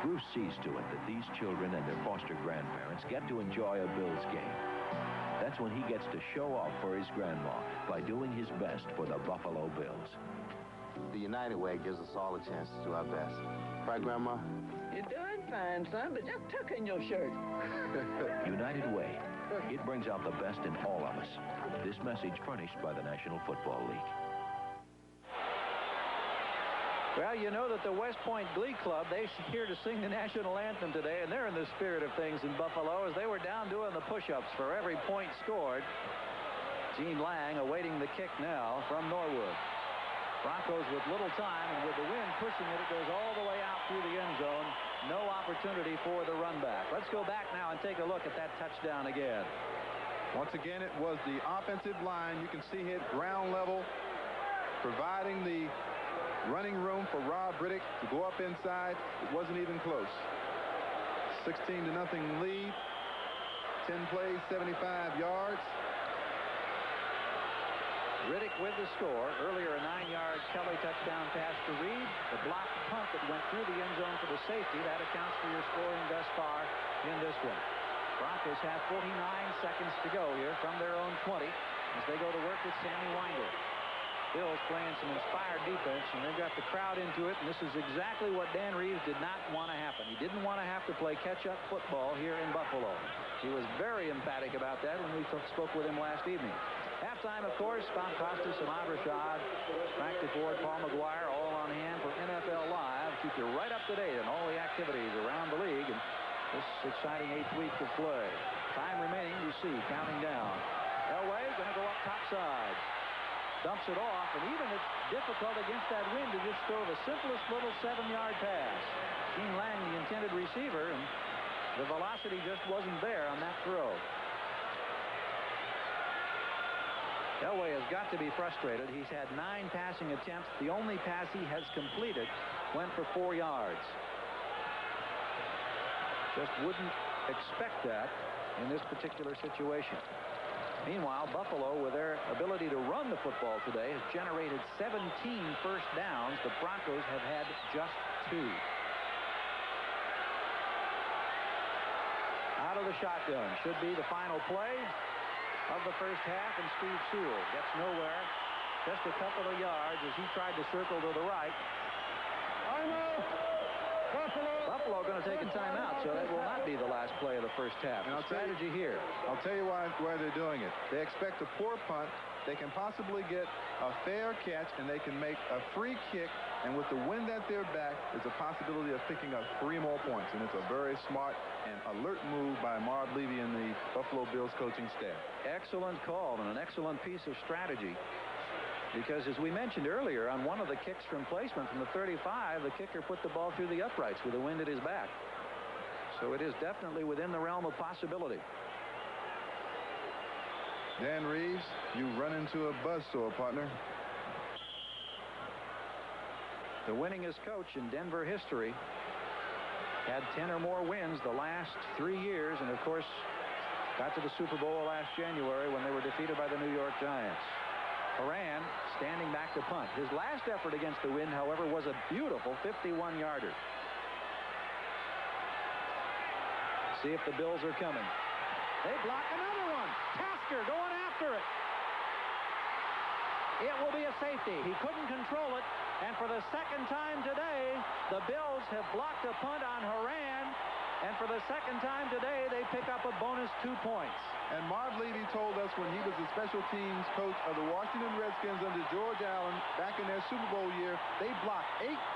Bruce sees to it that these children and their foster grandparents get to enjoy a Bills game. That's when he gets to show off for his grandma by doing his best for the Buffalo Bills. The United Way gives us all a chance to do our best. Right, Grandma? You're doing fine, son, but just tuck in your shirt. United Way. It brings out the best in all of us. This message furnished by the National Football League. Well, you know that the West Point Glee Club, they're here to sing the national anthem today, and they're in the spirit of things in Buffalo as they were down doing the push-ups for every point scored. Gene Lang awaiting the kick now from Norwood. Broncos with little time, and with the wind pushing it, it goes all the way out through the end zone. No opportunity for the run back. Let's go back now and take a look at that touchdown again. Once again, it was the offensive line. You can see it ground level, providing the running room for Rob Riddick to go up inside. It wasn't even close. 16-0 lead. 10 plays, 75 yards. Riddick with the score. Earlier, a 9-yard Kelly touchdown pass to Reed. The blocked punt that went through the end zone for the safety. That accounts for your scoring thus far in this one. Broncos have 49 seconds to go here from their own 20 as they go to work with Sammy Winder. Bills playing some inspired defense, and they've got the crowd into it, and this is exactly what Dan Reeves did not want to happen. He didn't want to have to play catch-up football here in Buffalo. He was very emphatic about that when we spoke with him last evening. Halftime, of course, Bob Costas, Ahmad Rashad, Frank DeFord, Paul McGuire, all on hand for NFL Live. Keep you right up to date on all the activities around the league and this exciting 8th week of play. Time remaining, you see, counting down. Elway going to go up topside. Dumps it off, and even it's difficult against that wind to just throw the simplest little 7-yard pass. Gene Lang, the intended receiver, and the velocity just wasn't there on that throw. Elway has got to be frustrated. He's had 9 passing attempts. The only pass he has completed went for 4 yards. Just wouldn't expect that in this particular situation. Meanwhile, Buffalo, with their ability to run the football today, has generated 17 first downs. The Broncos have had just 2. out of the shotgun. Should be the final play of the first half, and Steve Sewell gets nowhere. Just a couple of yards as he tried to circle to the right. Buffalo going to take a timeout, so that will not be the last play of the first half. And strategy here. I'll tell you why they're doing it. They expect a poor punt. They can possibly get a fair catch, and they can make a free kick. And with the wind at their back, there's a possibility of picking up 3 more points. And it's a very smart and alert move by Marv Levy and the Buffalo Bills coaching staff. Excellent call and an excellent piece of strategy. Because as we mentioned earlier, on one of the kicks from placement from the 35, the kicker put the ball through the uprights with the wind at his back. So it is definitely within the realm of possibility. Dan Reeves, you run into a buzzsaw, partner. The winningest coach in Denver history. Had 10 or more wins the last 3 years, and of course got to the Super Bowl last January when they were defeated by the New York Giants. Horan standing back to punt. His last effort against the wind, however, was a beautiful 51-yarder. See if the Bills are coming. They block another one. Tasker going after it. It will be a safety. He couldn't control it. And for the second time today, the Bills have blocked a punt on Horan. And for the second time today, they pick up a bonus 2 points. And Marv Levy told us when he was the special teams coach of the Washington Redskins under George Allen back in their Super Bowl year, they blocked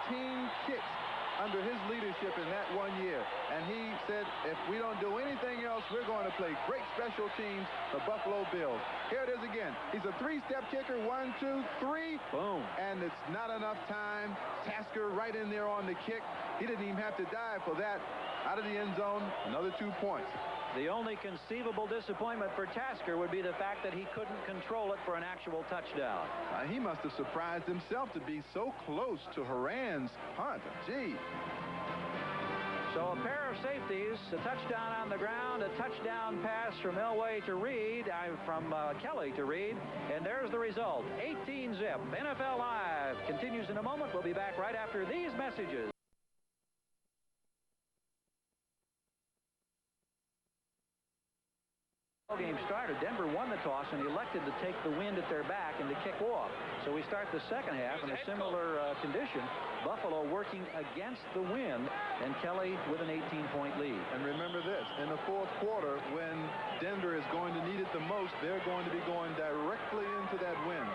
18 kicks under his leadership in that 1 year. And he said, if we don't do anything else, we're going to play great special teams, the Buffalo Bills. Here it is again. He's a 3-step kicker. 1, 2, 3. Boom. And it's not enough time. Tasker right in there on the kick. He didn't even have to dive for that. Out of the end zone, another 2 points. The only conceivable disappointment for Tasker would be the fact that he couldn't control it for an actual touchdown. He must have surprised himself to be so close to Horan's punt. Gee. So a pair of safeties, a touchdown on the ground, a touchdown pass from Elway to Reed, from Kelly to Reed, and there's the result. 18-zip. NFL Live continues in a moment. We'll be back right after these messages. Game started. Denver won the toss and elected to take the wind at their back and to kick off. So we start the second half in a similar condition. Buffalo working against the wind, and Kelly with an 18-point lead. And remember this, in the fourth quarter, when Denver is going to need it the most, they're going to be going directly into that wind.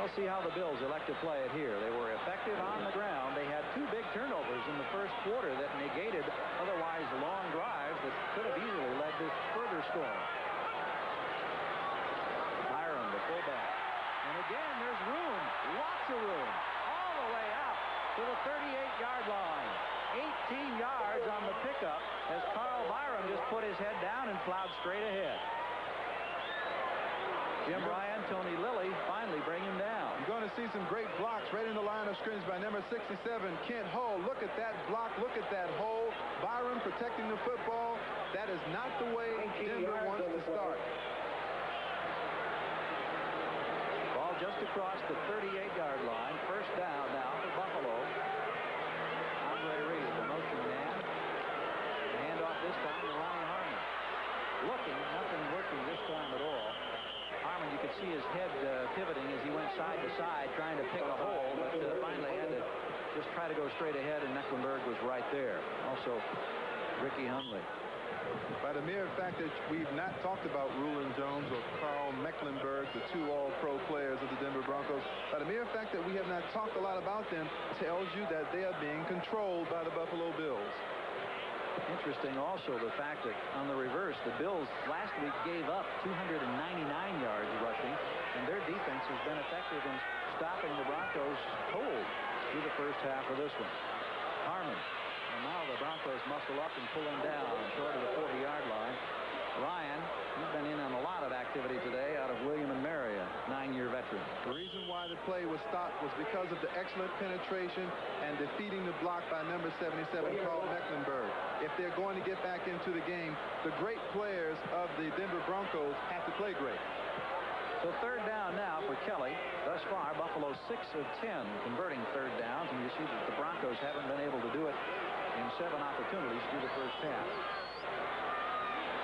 We'll see how the Bills elect to play it here. They were effective on the ground. They had 2 big turnovers in the first quarter that negated otherwise long drives that could have easily led to further scoring. Byron, the fullback. And again, there's room. Lots of room. All the way up to the 38-yard line. 18 yards on the pickup as Carl Byron just put his head down and plowed straight ahead. Jim Ryan, Tony Lilly finally bring him down. You're going to see some great blocks right in the line of scrimmage by number 67, Kent Hull. Look at that block. Look at that hole. Byron protecting the football. That is not the way Denver wants to start. Ball just across the 38-yard line. First down now for Buffalo. Andre Reed, the motion man. Handoff this time to Ronnie Harmon. Looking, nothing working this time at all. Harmon, you could see his head pivoting as he went side to side trying to pick a hole, but finally had to just try to go straight ahead, and Mecklenburg was right there. Also, Ricky Hundley. By the mere fact that we've not talked about Rulon Jones or Carl Mecklenburg, the 2 all-pro players of the Denver Broncos, by the mere fact that we have not talked a lot about them tells you that they are being controlled by the Buffalo Bills. Interesting also the fact that on the reverse, the Bills last week gave up 299 yards rushing, and their defense has been effective in stopping the Broncos cold through the first half of this one. Harmon, and now the Broncos muscle up and pull him down short of the 40-yard line. Ryan, he's been in on a lot of activity today out of William and Mary, a 9-year veteran. The reason why the play was stopped was because of the excellent penetration and defeating the block by number 77, Carl Mecklenburg. If they're going to get back into the game, the great players of the Denver Broncos have to play great. So third down now for Kelly. Thus far, Buffalo 6 of 10 converting third downs, and you see that the Broncos haven't been able to do it in 7 opportunities through the first half.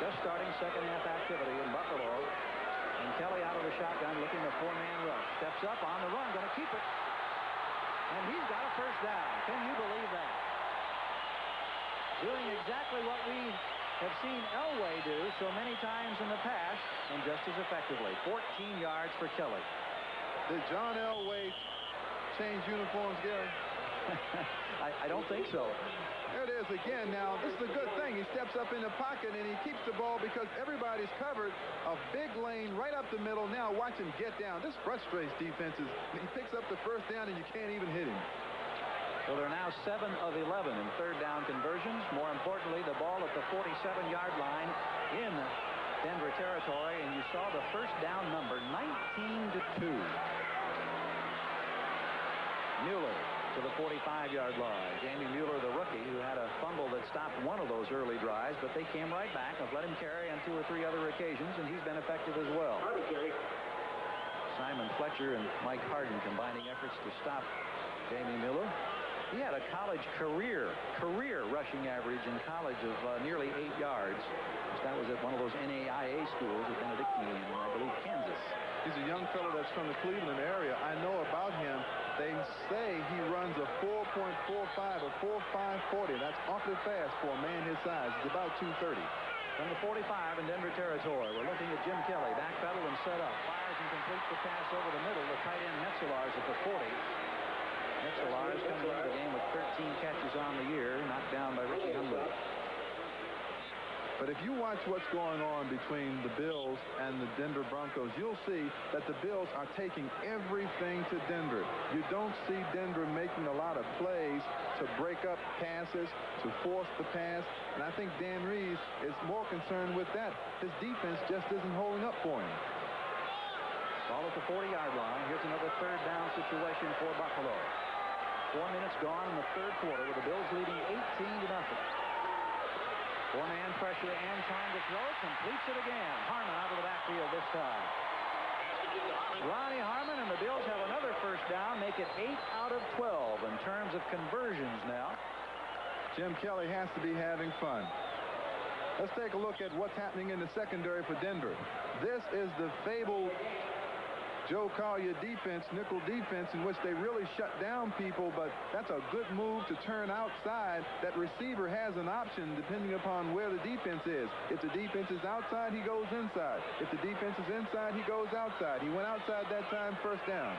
Just starting second half activity in Buffalo. And Kelly out of the shotgun looking a 4-man rush. Steps up on the run, going to keep it. And he's got a first down. Can you believe that? Doing exactly what we have seen Elway do so many times in the past, and just as effectively. 14 yards for Kelly. Did John Elway change uniforms, Gary? I don't think so. There it is again. Now, this is a good thing. He steps up in the pocket, and he keeps the ball because everybody's covered. A big lane right up the middle. Now watch him get down. This frustrates defenses. He picks up the first down, and you can't even hit him. So they're now 7 of 11 in third down conversions. More importantly, the ball at the 47-yard line in Denver territory, and you saw the first down number, 19-2. Mueller to the 45-yard line. Jamie Mueller, the rookie, who had a fumble that stopped one of those early drives, but they came right back. I've let him carry on 2 or 3 other occasions, and he's been effective as well. Simon Fletcher and Mike Harden combining efforts to stop Jamie Mueller. He had a college career rushing average in college of nearly 8 yards. That was at one of those NAIA schools at Benedictine in, I believe, Kansas. He's a young fellow that's from the Cleveland area. I know about him. They say he runs a 4.45 or 4.540. That's awfully fast for a man his size. He's about 230. From the 45 in Denver territory, we're looking at Jim Kelly. Backpedal and set up. Fires and completes the pass over the middle. The tight end Metzelaars at the 40. Metzelaars comes into the game with 13 catches on the year, knocked down by Richie Humble. But if you watch what's going on between the Bills and the Denver Broncos, you'll see that the Bills are taking everything to Denver. You don't see Denver making a lot of plays to break up passes, to force the pass. And I think Dan Reeves is more concerned with that. His defense just isn't holding up for him. Ball at the 40-yard line. Here's another third down situation for Buffalo. 4 minutes gone in the third quarter with the Bills leading 18-0. 4-man pressure and time to throw. Completes it again. Harmon out of the backfield this time. Ronnie Harmon, and the Bills have another first down. Make it 8 out of 12 in terms of conversions now. Jim Kelly has to be having fun. Let's take a look at what's happening in the secondary for Denver. This is the fabled Joe Collier defense, nickel defense, in which they really shut down people, but that's a good move to turn outside. That receiver has an option depending upon where the defense is. If the defense is outside, he goes inside. If the defense is inside, he goes outside. He went outside that time, first down.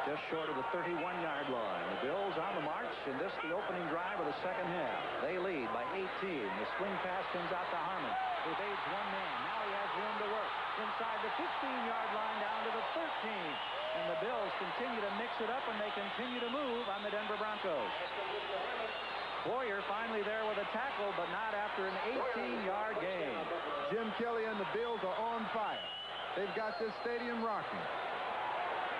Just short of the 31-yard line. The Bills on the march, and this the opening drive of the second half. They lead by 18. The swing pass comes out to Harmon. Evades one man. Now he has room to work. Inside the 15-yard line down to the 13. And the Bills continue to mix it up, and they continue to move on the Denver Broncos. Boyer finally there with a tackle, but not after an 18-yard gain. Jim Kelly and the Bills are on fire. They've got this stadium rocking.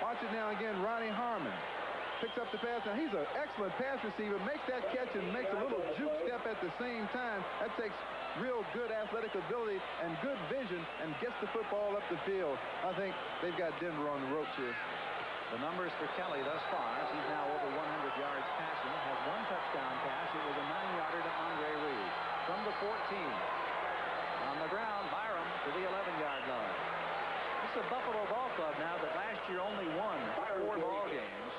Watch it now again. Ronnie Harmon picks up the pass. Now, he's an excellent pass receiver. Makes that catch and makes a little juke step at the same time. That takes real good athletic ability and good vision and gets the football up the field. I think they've got Denver on the ropes here. The numbers for Kelly thus far, he's now over 100 yards passing, has 1 touchdown pass. It was a 9-yarder to Andre Reed. From the 14. On the ground, Byram to the 11-yard line. This is a Buffalo ball club now that last year only won 4 ball games,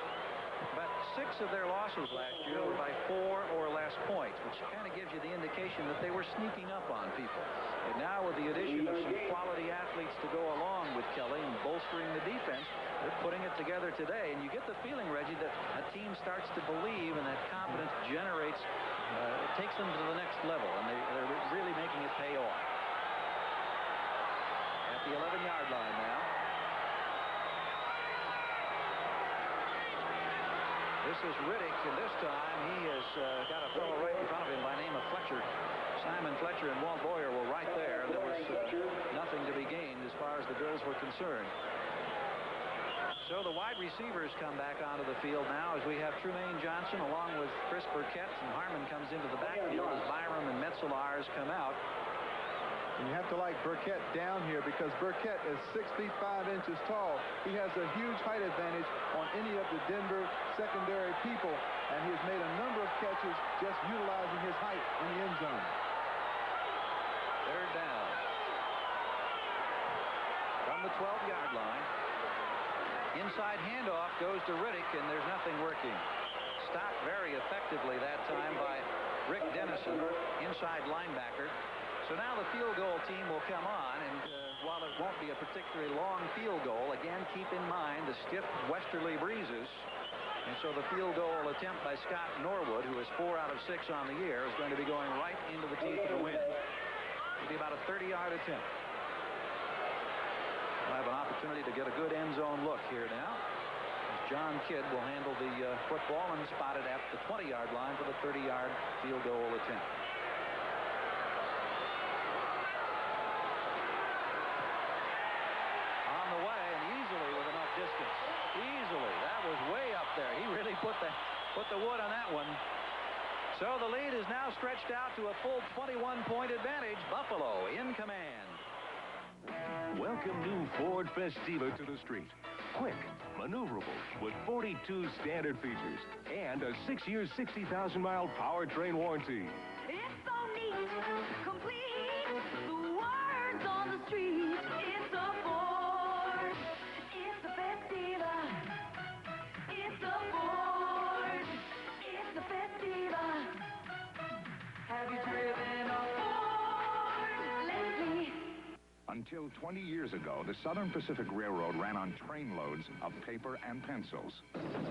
but 6 of their losses last year were by 4 or less points, which kind of gives you the indication that they were sneaking up on people. And now with the addition of some quality athletes to go along with Kelly and bolstering the defense, they're putting it together today. And you get the feeling, Reggie, that a team starts to believe, and that confidence generates, takes them to the next level, and they're really making it pay off. At the 11-yard line now. This is Riddick, and this time he has got a fellow right in front of him by name of Fletcher. Simon Fletcher and Walt Boyer were right there. There was nothing to be gained as far as the Bills were concerned. So the wide receivers come back onto the field now as we have Trumaine Johnson along with Chris Burkett, and Harmon comes into the backfield as Byram and Metzelaars come out. And you have to like Burkett down here because Burkett is 6 feet 5 inches tall. He has a huge height advantage on any of the Denver secondary people, and he has made a number of catches just utilizing his height in the end zone. Third down. From the 12-yard line. Inside handoff goes to Riddick, and there's nothing working. Stopped very effectively that time by Rick Dennison, inside linebacker. So now the field goal team will come on, and while it won't be a particularly long field goal, again, keep in mind the stiff westerly breezes. And so the field goal attempt by Scott Norwood, who is 4 out of 6 on the year, is going to be going right into the teeth of the wind. It'll be about a 30-yard attempt. We'll have an opportunity to get a good end zone look here now, as John Kidd will handle the football and spot it at the 20-yard line for the 30-yard field goal attempt. On the way, and easily with enough distance. Easily. That was way up there. He really put the wood on that one. So the lead is now stretched out to a full 21-point advantage. Buffalo in command. Welcome new Ford Festiva to the street. Quick, maneuverable, with 42 standard features and a 6-year, 60,000-mile powertrain warranty. It's so neat, complete, the words on the street. It's a Ford, it's a Festiva. It's a Ford, it's a Festiva. Have you driven a Ford lately? Until 20 years ago, the Southern Pacific Railroad ran on train loads of paper and pencils.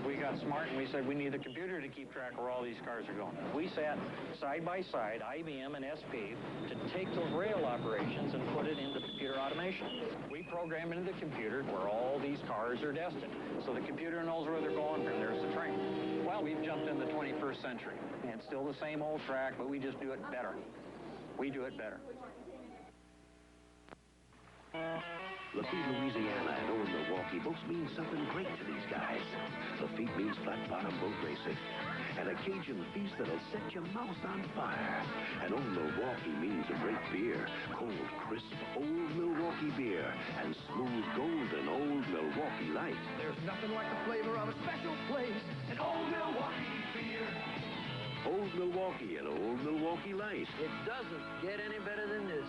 We got smart and we said we need a computer to keep track of where all these cars are going. We sat side by side, IBM and SP, to take those rail operations and put it into computer automation. We program into the computer where all these cars are destined. So the computer knows where they're going, and there's the train. Well, we've jumped in the 21st century. And it's still the same old track, but we just do it better. We do it better. Lafitte, Louisiana and Old Milwaukee both mean something great to these guys. Lafitte means flat-bottom boat racing and a Cajun feast that'll set your mouth on fire. And Old Milwaukee means a great beer, cold, crisp Old Milwaukee beer and smooth, golden Old Milwaukee Light. There's nothing like the flavor of a special place, an Old Milwaukee beer. Old Milwaukee and Old Milwaukee Light. It doesn't get any better than this.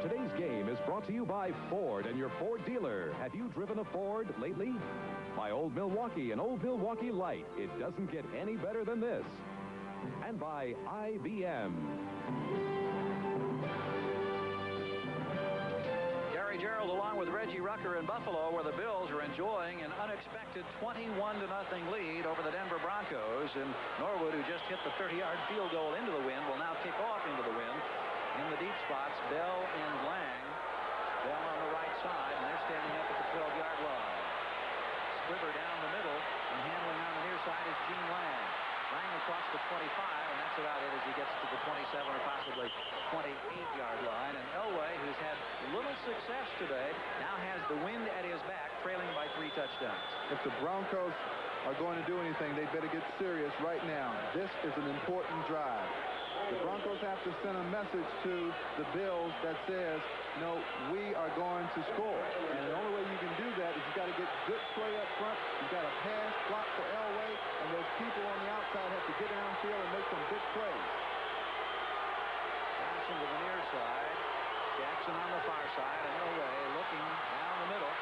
Today's game is brought to you by Ford and your Ford dealer. Have you driven a Ford lately? By Old Milwaukee and Old Milwaukee Light. It doesn't get any better than this. And by IBM. Gary Gerald along with Reggie Rucker in Buffalo, where the Bills are enjoying an unexpected 21-0 lead over the Denver Broncos. And Norwood, who just hit the 30-yard field goal into the wind, will now kick off into the wind. In the deep spots, Bell and Lang. Bell on the right side, and they're standing up at the 12-yard line. Squibber down the middle, and handling on the near side is Gene Lang. Lang across the 25, and that's about it as he gets to the 27 or possibly 28-yard line. And Elway, who's had little success today, now has the wind at his back, trailing by 3 touchdowns. If the Broncos are going to do anything, they better get serious right now. This is an important drive. The Broncos have to send a message to the Bills that says, no, we are going to score. And the only way you can do that is you've got to get good play up front. You've got to pass, block for Elway, and those people on the outside have to get downfield and make some big plays. Johnson to the near side. Jackson on the far side, and Elway looking down the middle.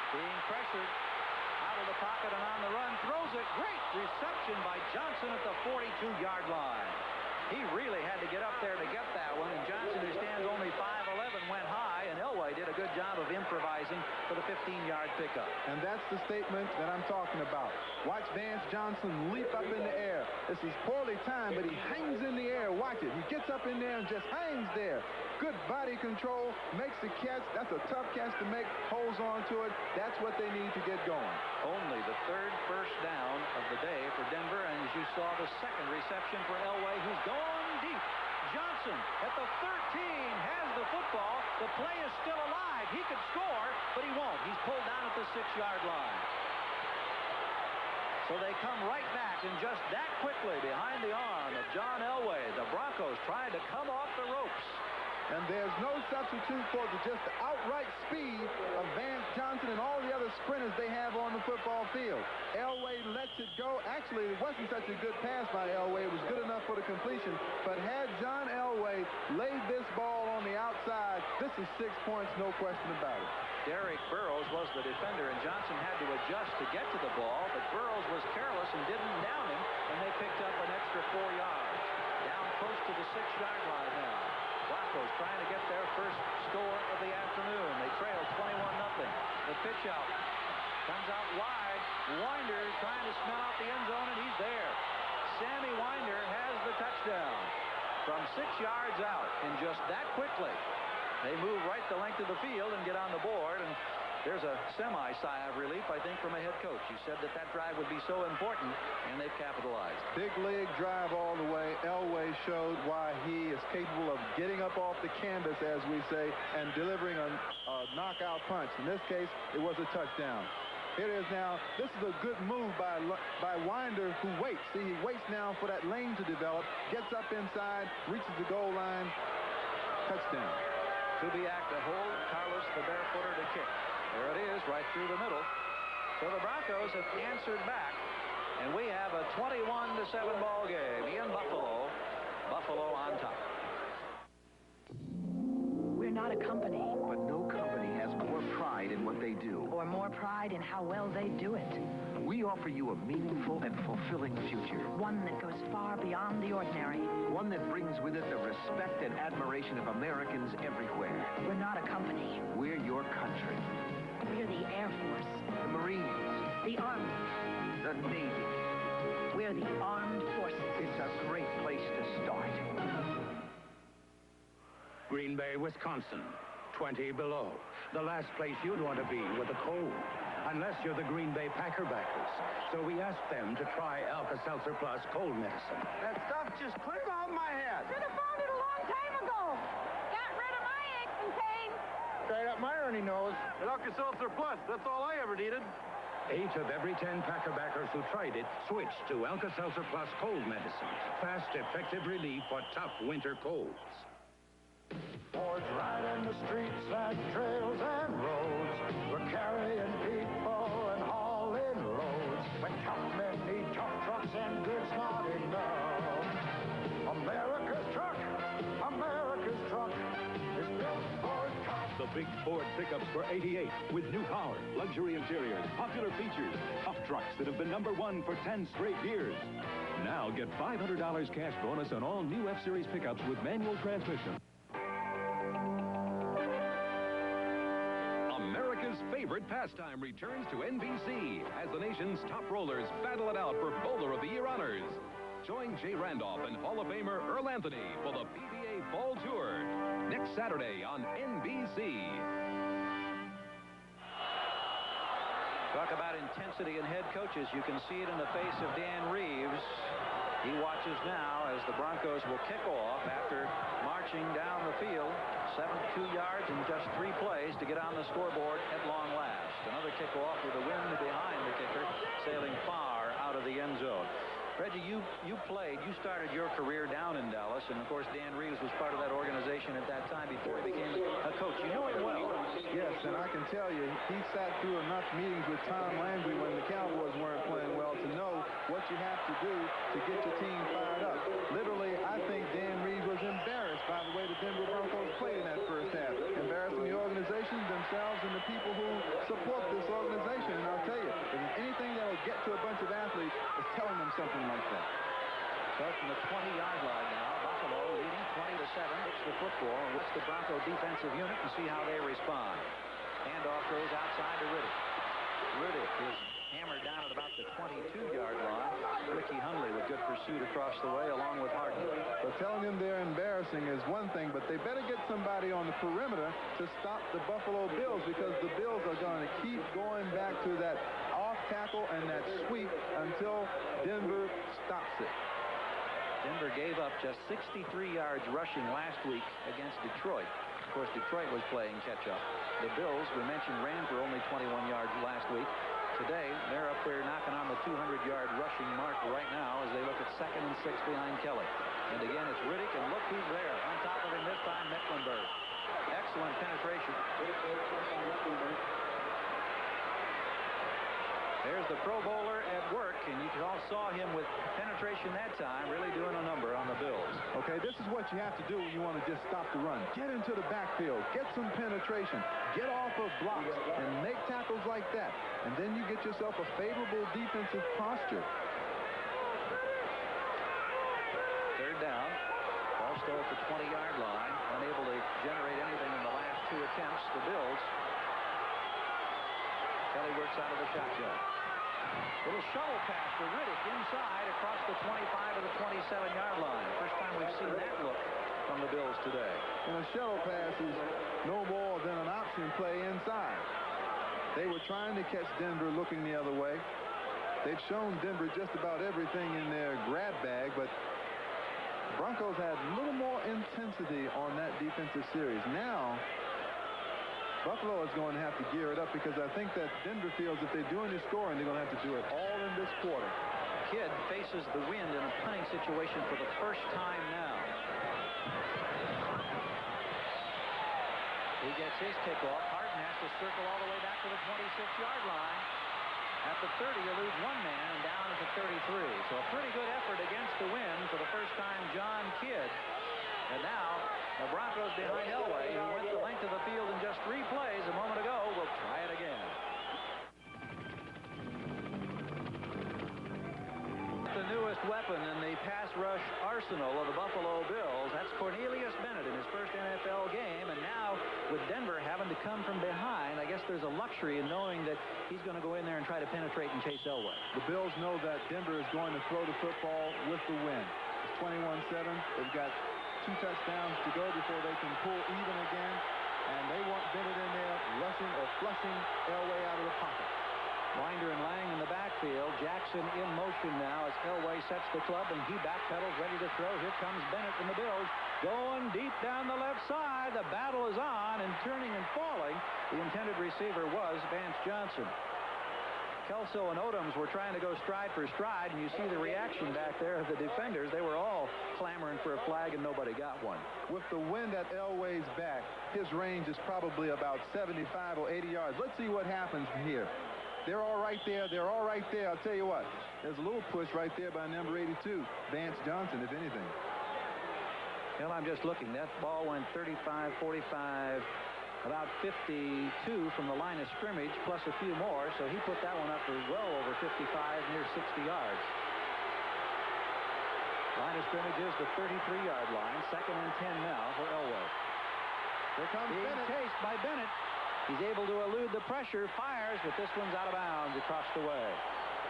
Being pressured out of the pocket and on the run. Throws it. Great reception by Johnson at the 42-yard line. He really had to get up there to get that one, and Johnson, who stands only 5'11", went high, and Elway did a good job of improvising for the 15-yard pickup. And that's the statement that I'm talking about. Watch Vance Johnson leap up in the air. This is poorly timed, but he hangs in the air. Watch it. He gets up in there and just hangs there. Good body control, makes the catch. That's a tough catch to make, holds on to it. That's what they need to get going. Only the 3rd first down of the day for Denver, and as you saw, the 2nd reception for Elway, who's going deep. Johnson at the 13 has the football. The play is still alive. He could score, but he won't. He's pulled down at the 6-yard line. So they come right back, and just that quickly behind the arm of John Elway, the Broncos trying to come off the ropes. And there's no substitute for just the outright speed of Vance Johnson and all the other sprinters they have on the football field. Elway lets it go. Actually, it wasn't such a good pass by Elway. It was good enough for the completion. But had John Elway laid this ball on the outside, this is 6 points, no question about it. Derek Burrows was the defender, and Johnson had to adjust to get to the ball, but Burrows was careless and didn't down him, and they picked up an extra 4 yards. Down close to the 6-yard line now. Broncos trying to get their first score of the afternoon. They trail 21-0. The pitch out. Comes out wide. Winder trying to smell out the end zone, and he's there. Sammy Winder has the touchdown. From 6 yards out, and just that quickly, they move right the length of the field and get on the board, and there's a semi-sigh of relief, I think, from a head coach. He said that drive would be so important, and they've capitalized. Big league drive all the way. Elway showed why he is capable of getting up off the canvas, as we say, and delivering a knockout punch. In this case, it was a touchdown. Here it is now. This is a good move by Winder, who waits. See, he waits now for that lane to develop, gets up inside, reaches the goal line. Touchdown. Kubiak to hold, Carlos the barefooter to kick. There it is, right through the middle. So the Broncos have answered back, and we have a 21-7 ball game in Buffalo. Buffalo on top. We're not a company. But no company has more pride in what they do. Or more pride in how well they do it. We offer you a meaningful and fulfilling future. One that goes far beyond the ordinary. One that brings with it the respect and admiration of Americans everywhere. We're not a company. We're your country. We're the Air Force. The Marines. The Army. The Navy. We're the Armed Forces. It's a great place to start. Green Bay, Wisconsin. 20 below. The last place you'd want to be with the cold. Unless you're the Green Bay Packer backers. So we asked them to try Alka-Seltzer Plus cold medicine. That stuff just cleared out of my head. Should have found it a long time ago. Got rid of my aches and pains. Straight up my Ernie nose. Alka-Seltzer Plus, that's all I ever needed. 8 of every 10 Packer backers who tried it switched to Alka-Seltzer Plus cold medicine. Fast, effective relief for tough winter colds. Boys riding the streets like trails and roads. We're carrying people and hauling loads. When tough men need tough trucks and goods not enough. America's truck is built for tough. The big Ford pickups for '88 with new power, luxury interiors, popular features, tough trucks that have been #1 for 10 straight years. Now get $500 cash bonus on all new F-Series pickups with manual transmission. America's favorite pastime returns to NBC as the nation's top rollers battle it out for Bowler of the Year honors. Join Jay Randolph and Hall of Famer Earl Anthony for the PBA Fall Tour next Saturday on NBC. Talk about intensity in head coaches. You can see it in the face of Dan Reeves. He watches now as the Broncos will kick off after marching down the field 72 yards in just 3 plays to get on the scoreboard at long last. Another kickoff with the wind behind the kicker, sailing far out of the end zone. Reggie, you started your career down in Dallas, and of course Dan Reeves was part of that organization at that time before he became a coach. You know him well. Yes, and I can tell you, he sat through enough meetings with Tom Landry when the Cowboys weren't playing well to know what you have to do to get your team fired up. Literally, I think Dan Reeves was embarrassed by the way the Denver Broncos played in that first half. Embarrassing the organization, themselves, and the people who support this organization. And I'll tell you, if there's anything that will get to a bunch of athletes, it's telling them something like that. But from the 20-yard line now, Buffalo leading 20-7. It's the football and watch the Bronco defensive unit and see how they respond. Handoff goes outside to Riddick. Riddick is hammered down at about the 22-yard line. Ricky Hundley with good pursuit across the way along with Harden. But telling them they're embarrassing is one thing, but they better get somebody on the perimeter to stop the Buffalo Bills, because the Bills are going to keep going back to that off tackle and that sweep until Denver stops it. Denver gave up just 63 yards rushing last week against Detroit. Of course, Detroit was playing catch-up. The Bills, we mentioned, ran for only 21 yards last week. today. They're up there knocking on the 200-yard rushing mark right now as they look at 2nd and 6 behind Kelly. And again, it's Riddick, and look who's there. On top of him this time, Mecklenburg. Excellent penetration. There's the Pro Bowler at work, and you all saw him with penetration that time, really doing a number on the Bills. Okay, this is what you have to do when you want to just stop the run. Get into the backfield, get some penetration, get off of blocks, and make tackles like that. And then you get yourself a favorable defensive posture. 3rd down. Ball still at the 20-yard line, unable to generate anything in the last 2 attempts. The Bills. Kelly works out of the shotgun. Little shuttle pass to Riddick inside across the 25 to the 27-yard line. First time we've seen that look from the Bills today. And a shuttle pass is no more than an option play inside. They were trying to catch Denver looking the other way. They've shown Denver just about everything in their grab bag, but Broncos had a little more intensity on that defensive series. Now, Buffalo is going to have to gear it up because I think that Denver feels if they do any scoring, they're going to have to do it all in this quarter. Kidd faces the wind in a punting situation for the first time now. He gets his kickoff. Harden has to circle all the way back to the 26-yard line. At the 30, you lose 1 man, and down at the 33. So a pretty good effort against the wind for the first time, John Kidd. And now the Broncos behind Elway, who went the length of the field in just 3 plays a moment ago, will try it again. The newest weapon in the pass rush arsenal of the Buffalo Bills. That's Cornelius Bennett in his first NFL game. And now with Denver having to come from behind, I guess there's a luxury in knowing that he's going to go in there and try to penetrate and chase Elway. The Bills know that Denver is going to throw the football with the win. It's 21-7. They've got 2 touchdowns to go before they can pull even again. And they want Bennett in there rushing or flushing Elway out of the pocket. Winder and Lang in the backfield. Jackson in motion now as Elway sets the club, and he backpedals, ready to throw. Here comes Bennett and the Bills going deep down the left side. The battle is on, and turning and falling. The intended receiver was Vance Johnson. Kelso and Odoms were trying to go stride for stride, and you see the reaction back there of the defenders. They were all clamoring for a flag, and nobody got one. With the wind at Elway's back, his range is probably about 75 or 80 yards. Let's see what happens here. They're all right there. They're all right there. I'll tell you what. There's a little push right there by number 82, Vance Johnson, if anything. Well, I'm just looking. That ball went 35, 45, about 52 from the line of scrimmage, plus a few more. So he put that one up for well over 55, near 60 yards. Line of scrimmage is the 33-yard line. 2nd and 10 now for Elway. Here comes Bennett. Chased by Bennett. He's able to elude the pressure, fires, but this one's out of bounds across the way.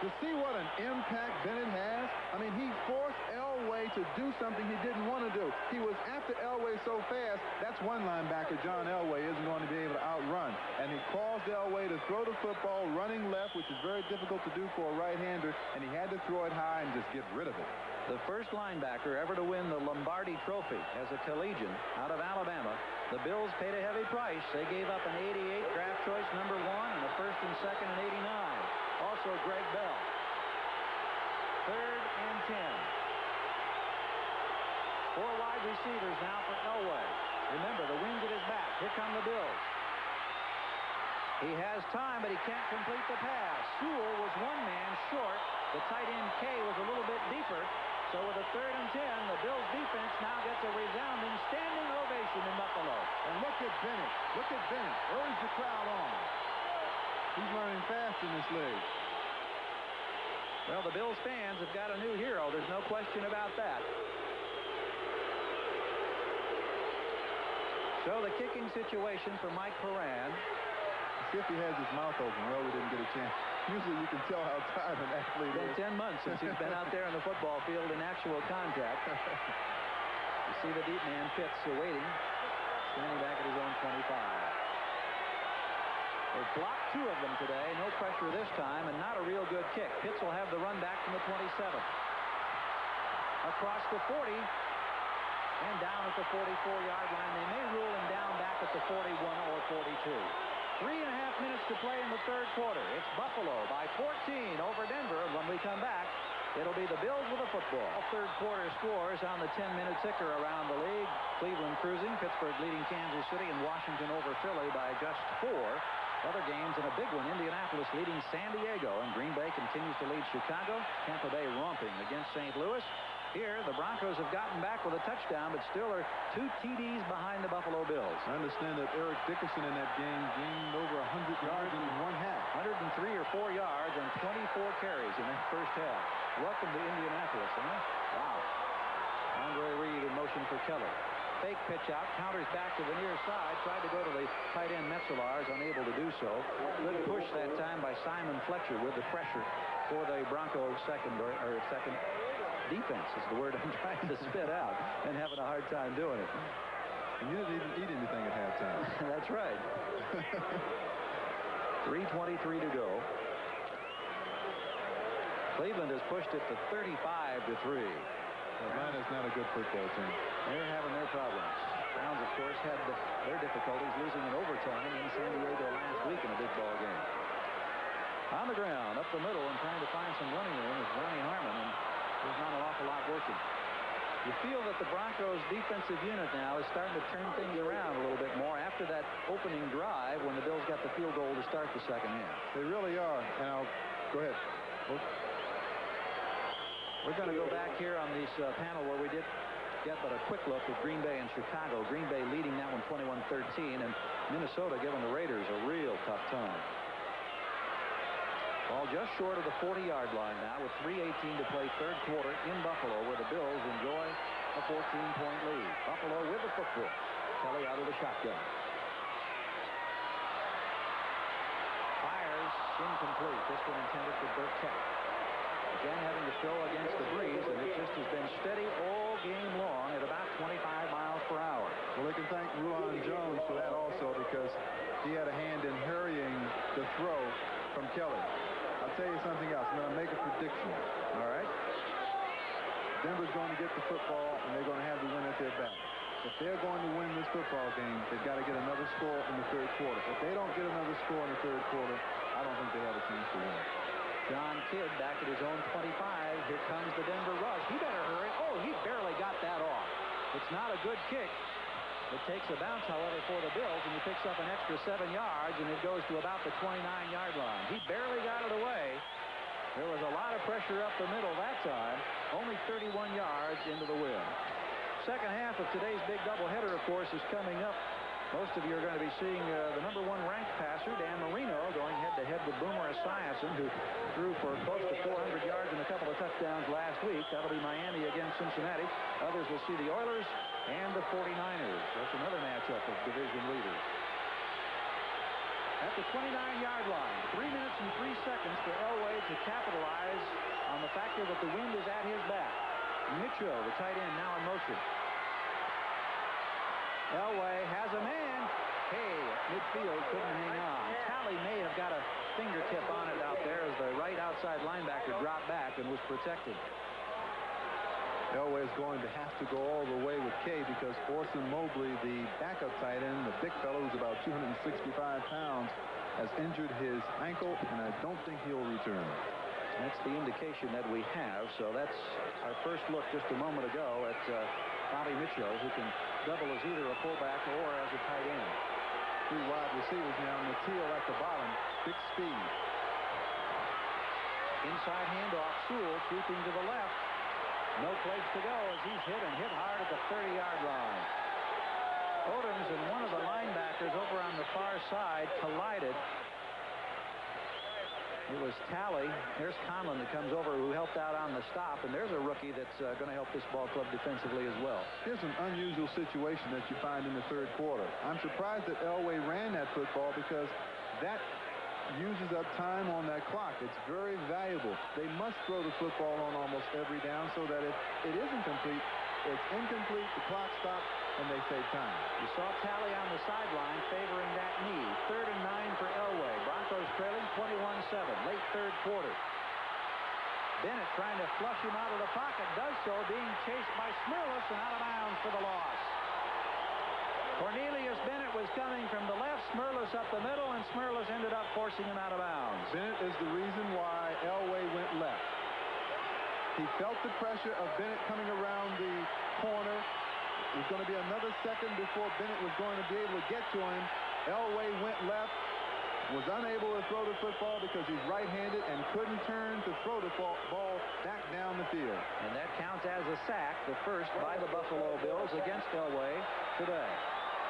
To see what an impact Bennett has, I mean, he forced Elway to do something he didn't want to do. He was after Elway so fast, that's one linebacker John Elway isn't going to be able to outrun. And he caused Elway to throw the football running left, which is very difficult to do for a right-hander, and he had to throw it high and just get rid of it. The first linebacker ever to win the Lombardi Trophy as a collegian out of Alabama. The Bills paid a heavy price. They gave up an 88 draft choice, number 1, and a 1st and 2nd and 89. Also Greg Bell. 3rd and 10. 4 wide receivers now for Elway. Remember, the wind's at his back. Here come the Bills. He has time, but he can't complete the pass. Sewell was 1 man short. The tight end K was a little bit deeper. So with a 3rd and 10, the Bills defense now gets a resounding standing ovation in Buffalo. And look at Bennett. Look at Bennett. Urge the crowd on. He's learning fast in this league. Well, the Bills fans have got a new hero. There's no question about that. So the kicking situation for Mike Horan. See if he has his mouth open. Well, we didn't get a chance. Usually you can tell how tired an athlete is. It's been 10 months since he's been out there on the football field in actual contact. You see the deep man, Pitts, waiting, standing back at his own 25. They've blocked 2 of them today. No pressure this time, and not a real good kick. Pitts will have the run back from the 27. Across the 40 and down at the 44-yard line. They may rule him down back at the 41 or 42. 3.5 minutes to play in the third quarter. It's Buffalo by 14 over Denver. When we come back, it'll be the Bills with the football. Third quarter scores on the 10-minute ticker around the league. Cleveland cruising, Pittsburgh leading Kansas City, and Washington over Philly by just 4. Other games and a big one, Indianapolis leading San Diego, and Green Bay continues to lead Chicago. Tampa Bay romping against St. Louis. Here, the Broncos have gotten back with a touchdown, but still are 2 TDs behind the Buffalo Bills. I understand that Eric Dickerson in that game gained over 100 yards in one half. 103 or 4 yards on 24 carries in that first half. Welcome to Indianapolis, huh? Wow. Andre Reed in motion for Keller. Fake pitch out, counters back to the near side, tried to go to the tight end Metzelars, unable to do so. Good push that time by Simon Fletcher with the pressure for the Broncos second defense is the word I'm trying to spit out, and having a hard time doing it. And you didn't even eat anything at halftime. That's right. 3:23 to go. Cleveland has pushed it to 35-3. Atlanta's not a good football team. They're having their problems. Browns, of course, had their difficulties losing in overtime in San Diego last week in a big ball game. On the ground, up the middle, and trying to find some running room is Ronnie Harmon, and there's not an awful lot working. You feel that the Broncos defensive unit now is starting to turn things around a little bit more after that opening drive when the Bills got the field goal to start the second half. They really are. Now, go ahead. We're going to go back here on this panel where we did get but a quick look at Green Bay and Chicago. Green Bay leading that one 21-13, and Minnesota giving the Raiders a real tough time. Ball just short of the 40-yard line now with 3:18 to play third quarter in Buffalo, where the Bills enjoy a 14-point lead. Buffalo with the football. Kelly out of the shotgun. Fires incomplete. This one intended for Burkett. Again having to throw against the breeze, and it just has been steady all game long at about 25 miles per hour. Well, they can thank Rulon Jones for that also, because he had a hand in hurrying the throw from Kelly. I'll tell you something else. I'm going to make a prediction. All right? Denver's going to get the football, and they're going to have the win at their back. If they're going to win this football game, they've got to get another score in the third quarter. If they don't get another score in the third quarter, I don't think they have a chance to win. John Kidd back at his own 25. Here comes the Denver rush. He better hurry. Oh, he barely got that off. It's not a good kick. It takes a bounce, however, for the Bills, and he picks up an extra 7 yards, and it goes to about the 29-yard line. He barely got it away. There was a lot of pressure up the middle that time. Only 31 yards into the win. Second half of today's big doubleheader, of course, is coming up. Most of you are going to be seeing the #1 ranked passer, Dan Marino, going head-to-head with Boomer Esiason, who threw for close to 400 yards and a couple of touchdowns last week. That'll be Miami against Cincinnati. Others will see the Oilers and the 49ers. That's another matchup of division leaders. At the 29-yard line, 3 minutes and 3 seconds for Elway to capitalize on the factor that the wind is at his back. Mitchell, the tight end, now in motion. Elway has a man. Hey, midfield couldn't hang on. Talley may have got a fingertip on it out there as the right outside linebacker dropped back and was protected. Elway is going to have to go all the way with K, because Orson Mobley, the backup tight end, the big fellow who's about 265 pounds, has injured his ankle, and I don't think he'll return. That's the indication that we have. So that's our first look just a moment ago at Bobby Mitchell, who can double as either a fullback or as a tight end. 2 wide receivers now, and Teal at the bottom. Big speed. Inside handoff. Sewell sweeping to the left. No place to go as he's hit hard at the 30-yard line. Odoms and one of the linebackers over on the far side collided. It was Talley. There's Conlon that comes over, who helped out on the stop, and there's a rookie that's going to help this ball club defensively as well. Here's an unusual situation that you find in the third quarter. I'm surprised that Elway ran that football, because that uses up time on that clock. It's very valuable. They must throw the football on almost every down, so that if it isn't complete, it's incomplete, the clock stops, and they save time. You saw Talley on the sideline favoring that knee. 3rd and 9 for Elway. Broncos trailing 21-7, late third quarter. Bennett trying to flush him out of the pocket, does so, being chased by Smirlis and out of bounds for the loss. Cornelius Bennett with was coming from the left, Smerlis up the middle, and Smerlis ended up forcing him out of bounds. Bennett is the reason why Elway went left. He felt the pressure of Bennett coming around the corner. It was going to be another second before Bennett was going to be able to get to him. Elway went left, was unable to throw the football because he's right-handed and couldn't turn to throw the ball back down the field. And that counts as a sack, the first by the Buffalo Bills against Elway today.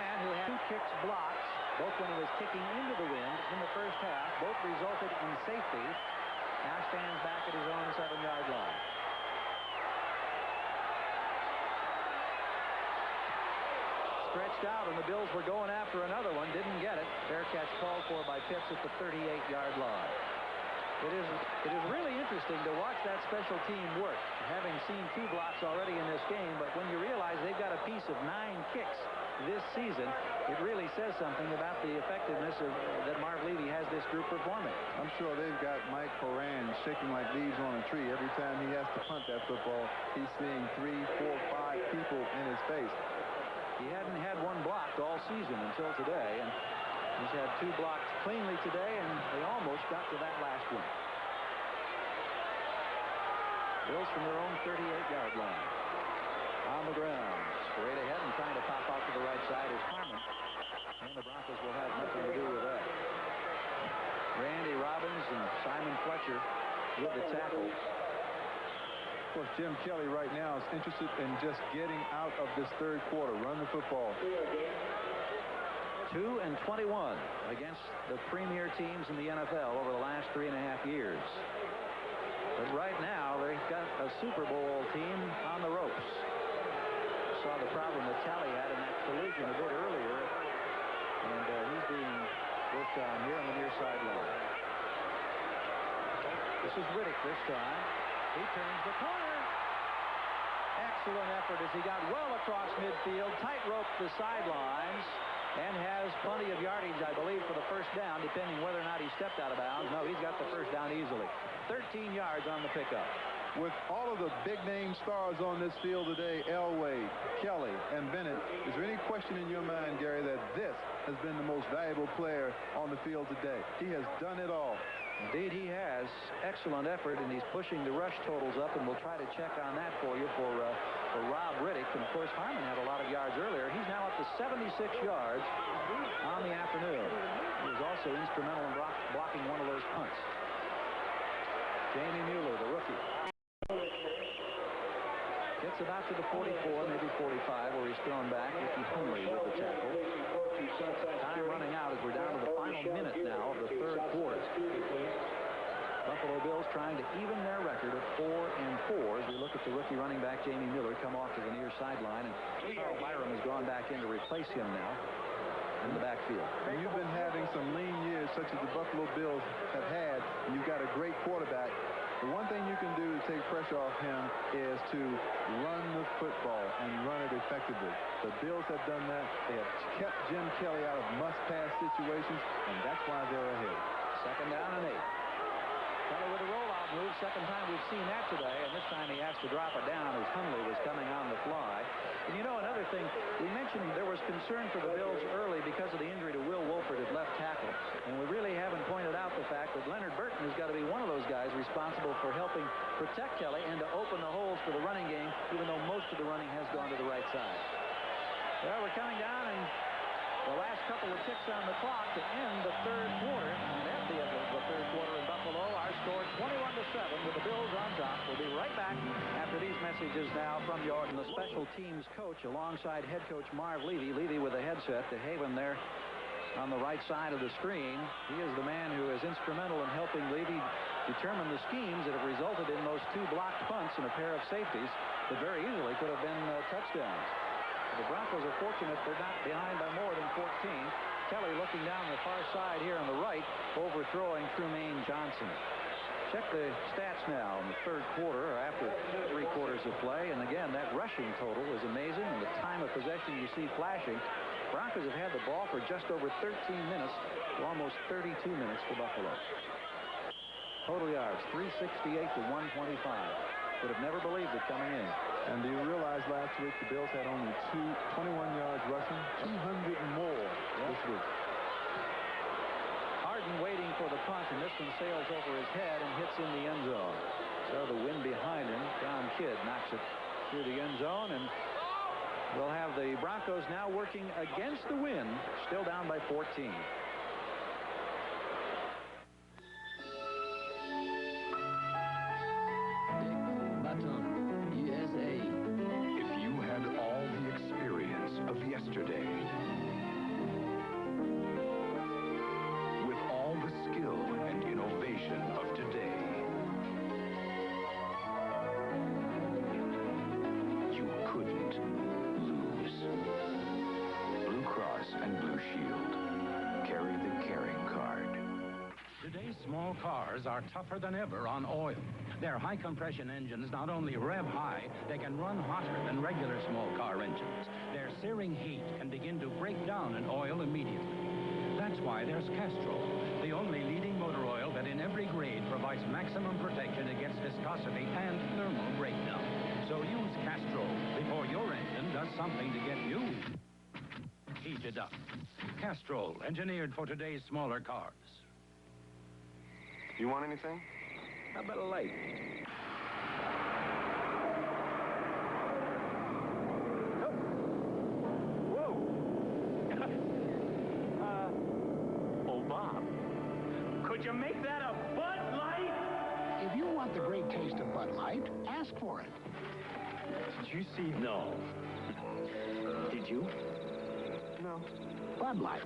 And who had 2 kicks blocks, both when he was kicking into the wind in the first half. Both resulted in safety. Now stands back at his own 7-yard line. Stretched out, and the Bills were going after another one. Didn't get it. Fair catch called for by Pitts at the 38-yard line. It is really interesting to watch that special team work, having seen 2 blocks already in this game. But when you realize they've got a piece of 9 kicks this season, it really says something about the effectiveness that Marv Levy has this group performing. I'm sure they've got Mike Horan shaking like leaves on a tree. Every time he has to punt that football, he's seeing 3, 4, 5 people in his face. He hadn't had 1 blocked all season until today, and he's had 2 blocked cleanly today, and they almost got to that last one. Bills from their own 38-yard line. On the ground, straight ahead and trying to pop out to the right side is Harmon, and the Broncos will have nothing to do with that. Randy Robbins and Simon Fletcher with the tackle. Of course, Jim Kelly right now is interested in just getting out of this 3rd quarter. Run the football. 2-21 against the premier teams in the NFL over the last 3.5 years. But right now, they've got a Super Bowl team on the ropes. Saw the problem that Talley had in that collision a bit earlier, and he's being worked on here on the near sideline. This is Riddick this time. He turns the corner. Excellent effort as he got well across midfield, tight-roped the sidelines, and has plenty of yardage, I believe, for the first down, depending whether or not he stepped out of bounds. No, he's got the first down easily. 13 yards on the pickup. With all of the big-name stars on this field today, Elway, Kelly, and Bennett, is there any question in your mind, Gary, that this has been the most valuable player on the field today? He has done it all. Indeed, he has. Excellent effort, and he's pushing the rush totals up, and we'll try to check on that for you for Rob Riddick. And, of course, Harmon had a lot of yards earlier. He's now up to 76 yards on the afternoon. He was also instrumental in blocking one of those punts. Jamie Mueller, the rookie. Gets about to the 44, maybe 45, where he's thrown back. Ricky Hunley with the tackle. Time running out as we're down to the final minute now of the 3rd quarter. Buffalo Bills trying to even their record of 4-4 as we look at the rookie running back Jamie Miller come off to the near sideline, and Carl Byram has gone back in to replace him now in the backfield. And you've been having some lean years such as the Buffalo Bills have had, and you've got a great quarterback. The one thing you can do to take pressure off him is to run the football and run it effectively. The Bills have done that. They have kept Jim Kelly out of must-pass situations, and that's why they're ahead. 2nd down and 8. Kelly with a rollout move. 2nd time we've seen that today, and this time he has to drop it down as Hunley was coming on the fly. And you know, another thing, we mentioned there was concern for the Bills early because of the injury to Will Wolford at left tackle. And we really haven't pointed out the fact that Leonard Burton has got to be one of those guys responsible for helping protect Kelly and to open the holes for the running game, even though most of the running has gone to the right side. Well, we're coming down, and the last couple of ticks on the clock to end the 3rd quarter. And at the end of the 3rd quarter in Buffalo, our score 21-7 with the Bills on top. We'll be right back after these messages now from Jordan, the special teams coach, alongside head coach Marv Levy. Levy with a headset to Haven there on the right side of the screen. He is the man who is instrumental in helping Levy determine the schemes that have resulted in those 2 blocked punts and a pair of safeties that very easily could have been touchdowns. The Broncos are fortunate they're not behind by more than 14. Kelly looking down the far side here on the right, overthrowing Trumaine Johnson. Check the stats now in the 3rd quarter, or after 3 quarters of play. And again, that rushing total is amazing, and the time of possession you see flashing. Broncos have had the ball for just over 13 minutes to almost 32 minutes for Buffalo. Total yards, 368 to 125. Would have never believed it coming in. And do you realize last week the Bills had only 21 yards rushing, 200 more Broncos now working against the wind, still down by 14. If you had all the experience of yesterday, with all the skill and innovation of today, you couldn't lose. Blue Cross and Blue Shield. Carry the caring card. Today's small cars are tougher than ever on oil. Their high-compression engines not only rev high, they can run hotter than regular small car engines. Their searing heat can begin to break down an oil immediately. That's why there's Castrol, the only leading motor oil that in every grade provides maximum protection against viscosity and thermal breakdown. So use Castrol before your engine does something to get you heated up. Castrol, engineered for today's smaller cars. You want anything? How about a light? Oh, Bob, could you make that a Bud Light? If you want the great taste of Bud Light, ask for it. Did you see? No. Did you? No. Bud Light.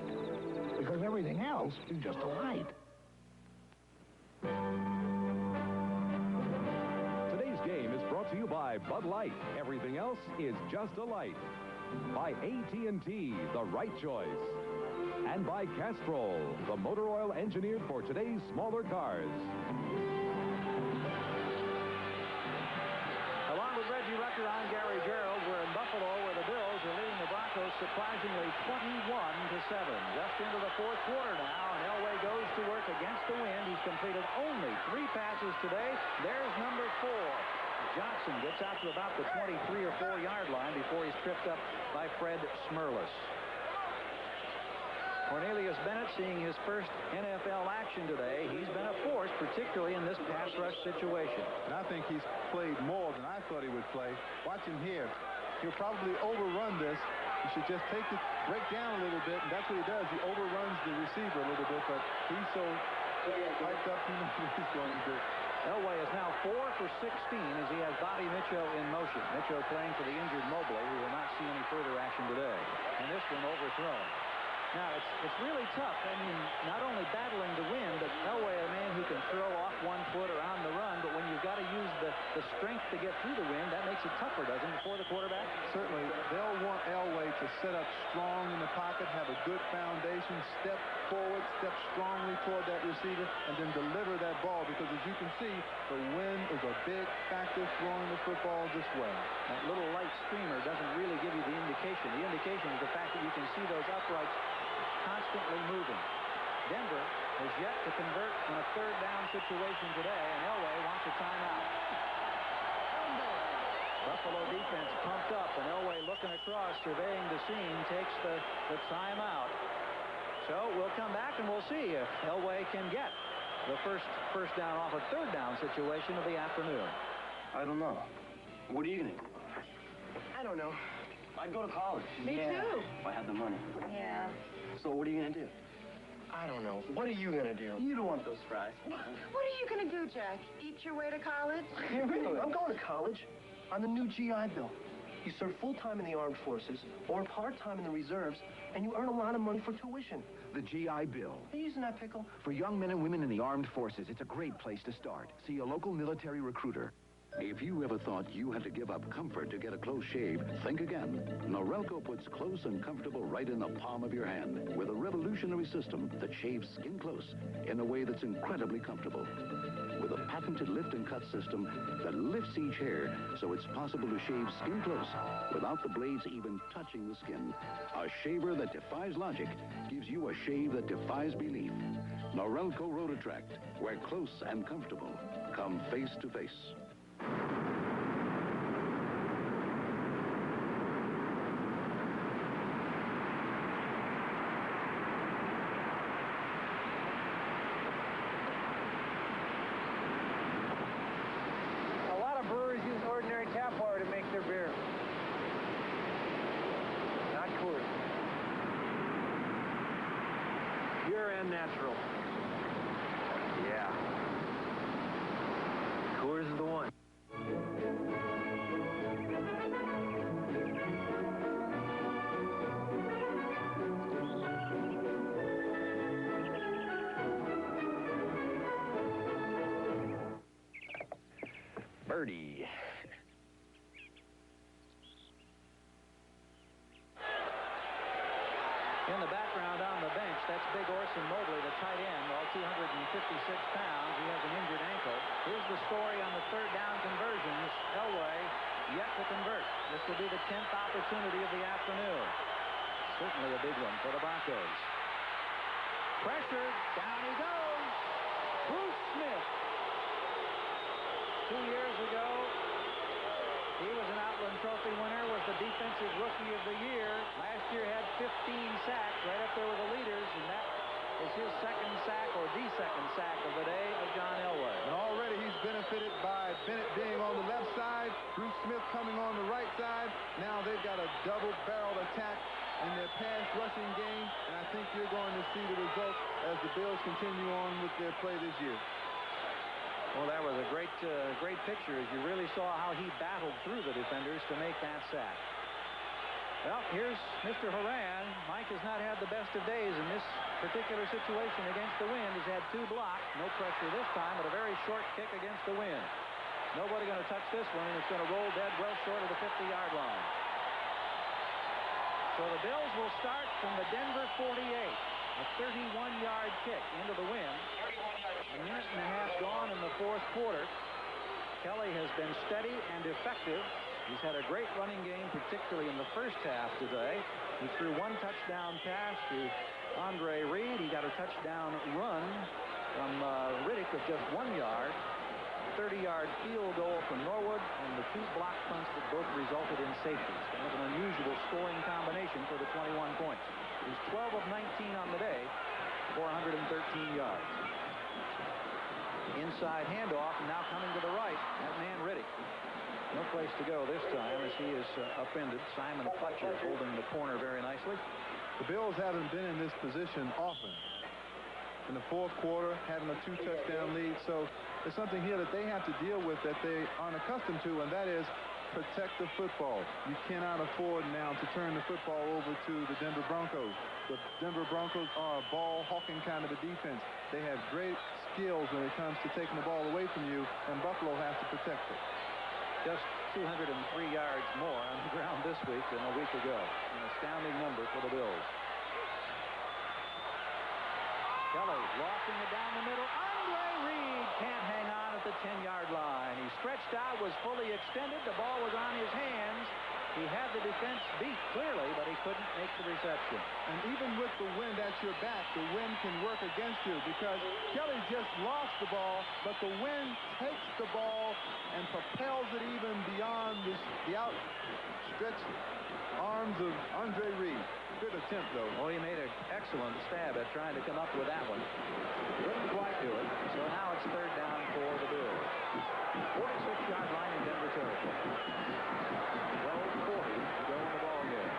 Because everything else is just a light. Today's game is brought to you by Bud Light. Everything else is just a light. By AT&T, the right choice. And by Castrol, the motor oil engineered for today's smaller cars. Along with Reggie Rucker, I'm Gary Gerald. We're in Buffalo, where the Bills are leading the Broncos surprisingly 21-7. Just into the fourth quarter now, and Elway goes to work against the wind. He's completed only 3 passes today. There's number 4. Johnson gets out to about the 23 or 4 yard line before he's tripped up by Fred Smerlas. Cornelius Bennett seeing his first NFL action today. He's been a force, particularly in this pass rush situation. And I think he's played more than I thought he would play. Watch him here. He'll probably overrun this. He should just break down a little bit, and that's what he does. He overruns the receiver a little bit, but he's so hyped up, he knows what he's going to do. Elway is now 4 for 16 as he has Bobby Mitchell in motion. Mitchell playing for the injured Mobley, who will not see any further action today. And this one overthrown. Now, it's really tough. I mean, not only battling the wind, but Elway, a man who can throw off 1 foot or on the run, but when you've got to use the strength to get through the wind, that makes it tougher, doesn't it, for the quarterback? Certainly. They'll want Elway to set up strong in the pocket, have a good foundation, step forward, step strongly toward that receiver, and then deliver that ball, because as you can see, the wind is a big factor throwing the football this way. That little light streamer doesn't really give you the indication. The indication is the fact that you can see those uprights constantly moving. Denver has yet to convert on a 3rd down situation today, and Elway wants a timeout. Buffalo defense pumped up, and Elway looking across, surveying the scene, takes the timeout. So we'll come back and we'll see if Elway can get the first down off a 3rd down situation of the afternoon. I don't know. What are you going to do? I don't know. I'd go to college. Me too. If I had the money. Yeah. So what are you going to do? I don't know. What are you going to do? You don't want those fries. What are you going to do, Jack? Eat your way to college? Hey, really? I'm going to college on the new GI Bill. You serve full-time in the armed forces or part-time in the reserves, and you earn a lot of money for tuition. The GI Bill. Are you using that pickle? For young men and women in the armed forces, it's a great place to start. See a local military recruiter. If you ever thought you had to give up comfort to get a close shave, think again. Norelco puts close and comfortable right in the palm of your hand with a revolutionary system that shaves skin close in a way that's incredibly comfortable. With a patented lift and cut system that lifts each hair so it's possible to shave skin close without the blades even touching the skin. A shaver that defies logic gives you a shave that defies belief. Norelco Rotatract, where close and comfortable come face to face. A lot of breweries use ordinary tap water to make their beer. Not Pure and natural. Yeah. Coors is the one. Birdie. In the background on the bench, that's Big Orson Mobley, the tight end, all 256 pounds. He has an injured ankle. Here's the story on the third down conversions. Elway yet to convert. This will be the 10th opportunity of the afternoon. Certainly a big one for the Broncos. Pressure, down he goes. Bruce Smith. 2 years ago, he was an Outland Trophy winner, was the Defensive Rookie of the Year. Last year had 15 sacks, right up there with the leaders, and that is his second sack, or the second sack of the day of John Elway. And already he's benefited by Bennett being on the left side, Bruce Smith coming on the right side. Now they've got a double-barreled attack in their pass rushing game, and I think you're going to see the results as the Bills continue on with their play this year. Well, that was a great picture as you really saw how he battled through the defenders to make that sack. Well, here's Mr. Horan. Mike has not had the best of days in this particular situation against the wind. He's had 2 blocks. No pressure this time, but a very short kick against the wind. Nobody going to touch this one, and it's going to roll dead well short of the 50-yard line. So the Bills will start from the Denver 48. A 31-yard kick into the wind. A minute and a half gone in the fourth quarter. Kelly has been steady and effective. He's had a great running game, particularly in the first half today. He threw 1 touchdown pass to Andre Reed. He got a touchdown run from Riddick of just 1 yard. 30-yard field goal from Norwood, and the 2 block punts that both resulted in safeties. Kind of an unusual scoring combination for the 21 points. He's 12 of 19 on the day, 413 yards. Inside handoff, and now coming to the right, that man Riddick. No place to go this time as he is upended. Simon Fletcher holding the corner very nicely. The Bills haven't been in this position often. In the fourth quarter, having a 2-touchdown lead, so there's something here that they have to deal with that they aren't accustomed to, and that is protect the football. You cannot afford now to turn the football over to the Denver Broncos. The Denver Broncos are a ball-hawking kind of a defense. They have great skills when it comes to taking the ball away from you, and Buffalo has to protect it. Just 203 yards more on the ground this week than a week ago. An astounding number for the Bills. Kelly lofting it down the middle. Andre Reed can't hang on at the 10-yard line. He stretched out, was fully extended. The ball was on his hands. He had the defense beat clearly, but he couldn't make the reception. And even with the wind at your back, the wind can work against you because Kelly just lost the ball, but the wind takes the ball and propels it even beyond the outstretched arms of Andre Reed. Good attempt, though. Oh, he made an excellent stab at trying to come up with that one. Couldn't quite do it. So now it's third down for the Bills. 46-yard line in Denver territory. 12:40 to go in the ball game.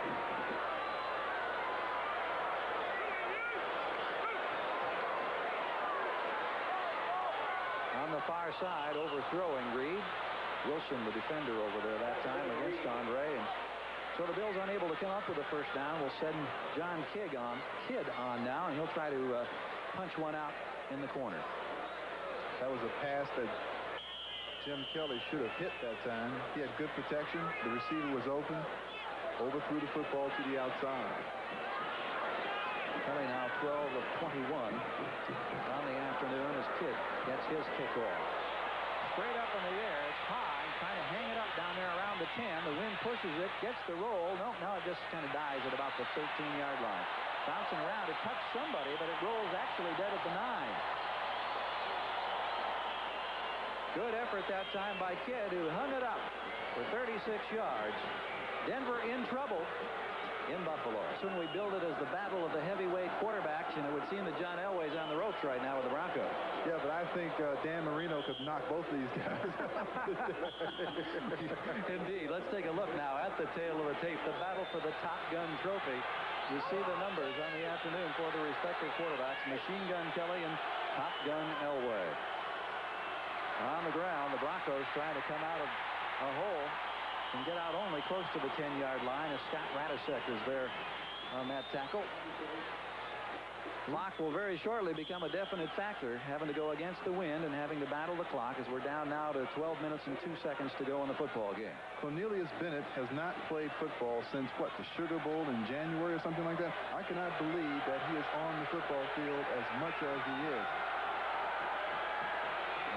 On the far side, overthrowing Reed. Wilson, the defender over there that time against Andre. And so the Bills unable to come up with a first down. Will send John Kidd on now, and he'll try to punch one out in the corner. That was a pass that Jim Kelly should have hit that time. He had good protection. The receiver was open. Overthrew the football to the outside. Kelly now 12 of 21 on the afternoon as Kidd gets his kickoff. Straight up in the air. It's high. Trying to hang it up down there around the 10. The wind pushes it. Gets the roll. No, now it just kind of dies at about the 13-yard line. Bouncing around. It touched somebody, but it rolls actually dead at the 9. Good effort that time by Kidd, who hung it up for 36 yards. Denver in trouble in Buffalo. Soon we build it as the battle of the heavyweight quarterbacks, and it would seem that John Elway's on the ropes right now with the Broncos. Yeah, but I think Dan Marino could knock both of these guys. Indeed. Let's take a look now at the tail of the tape. The battle for the Top Gun trophy You see the numbers on the afternoon for the respective quarterbacks, Machine Gun Kelly and Top Gun Elway. On the ground, the Broncos trying to come out of a hole and get out only close to the 10-yard line as Scott Radisek is there on that tackle. Clock will very shortly become a definite factor, having to go against the wind and having to battle the clock as we're down now to 12 minutes and 2 seconds to go in the football game. Cornelius Bennett has not played football since, what, the Sugar Bowl in January or something like that? I cannot believe that he is on the football field as much as he is.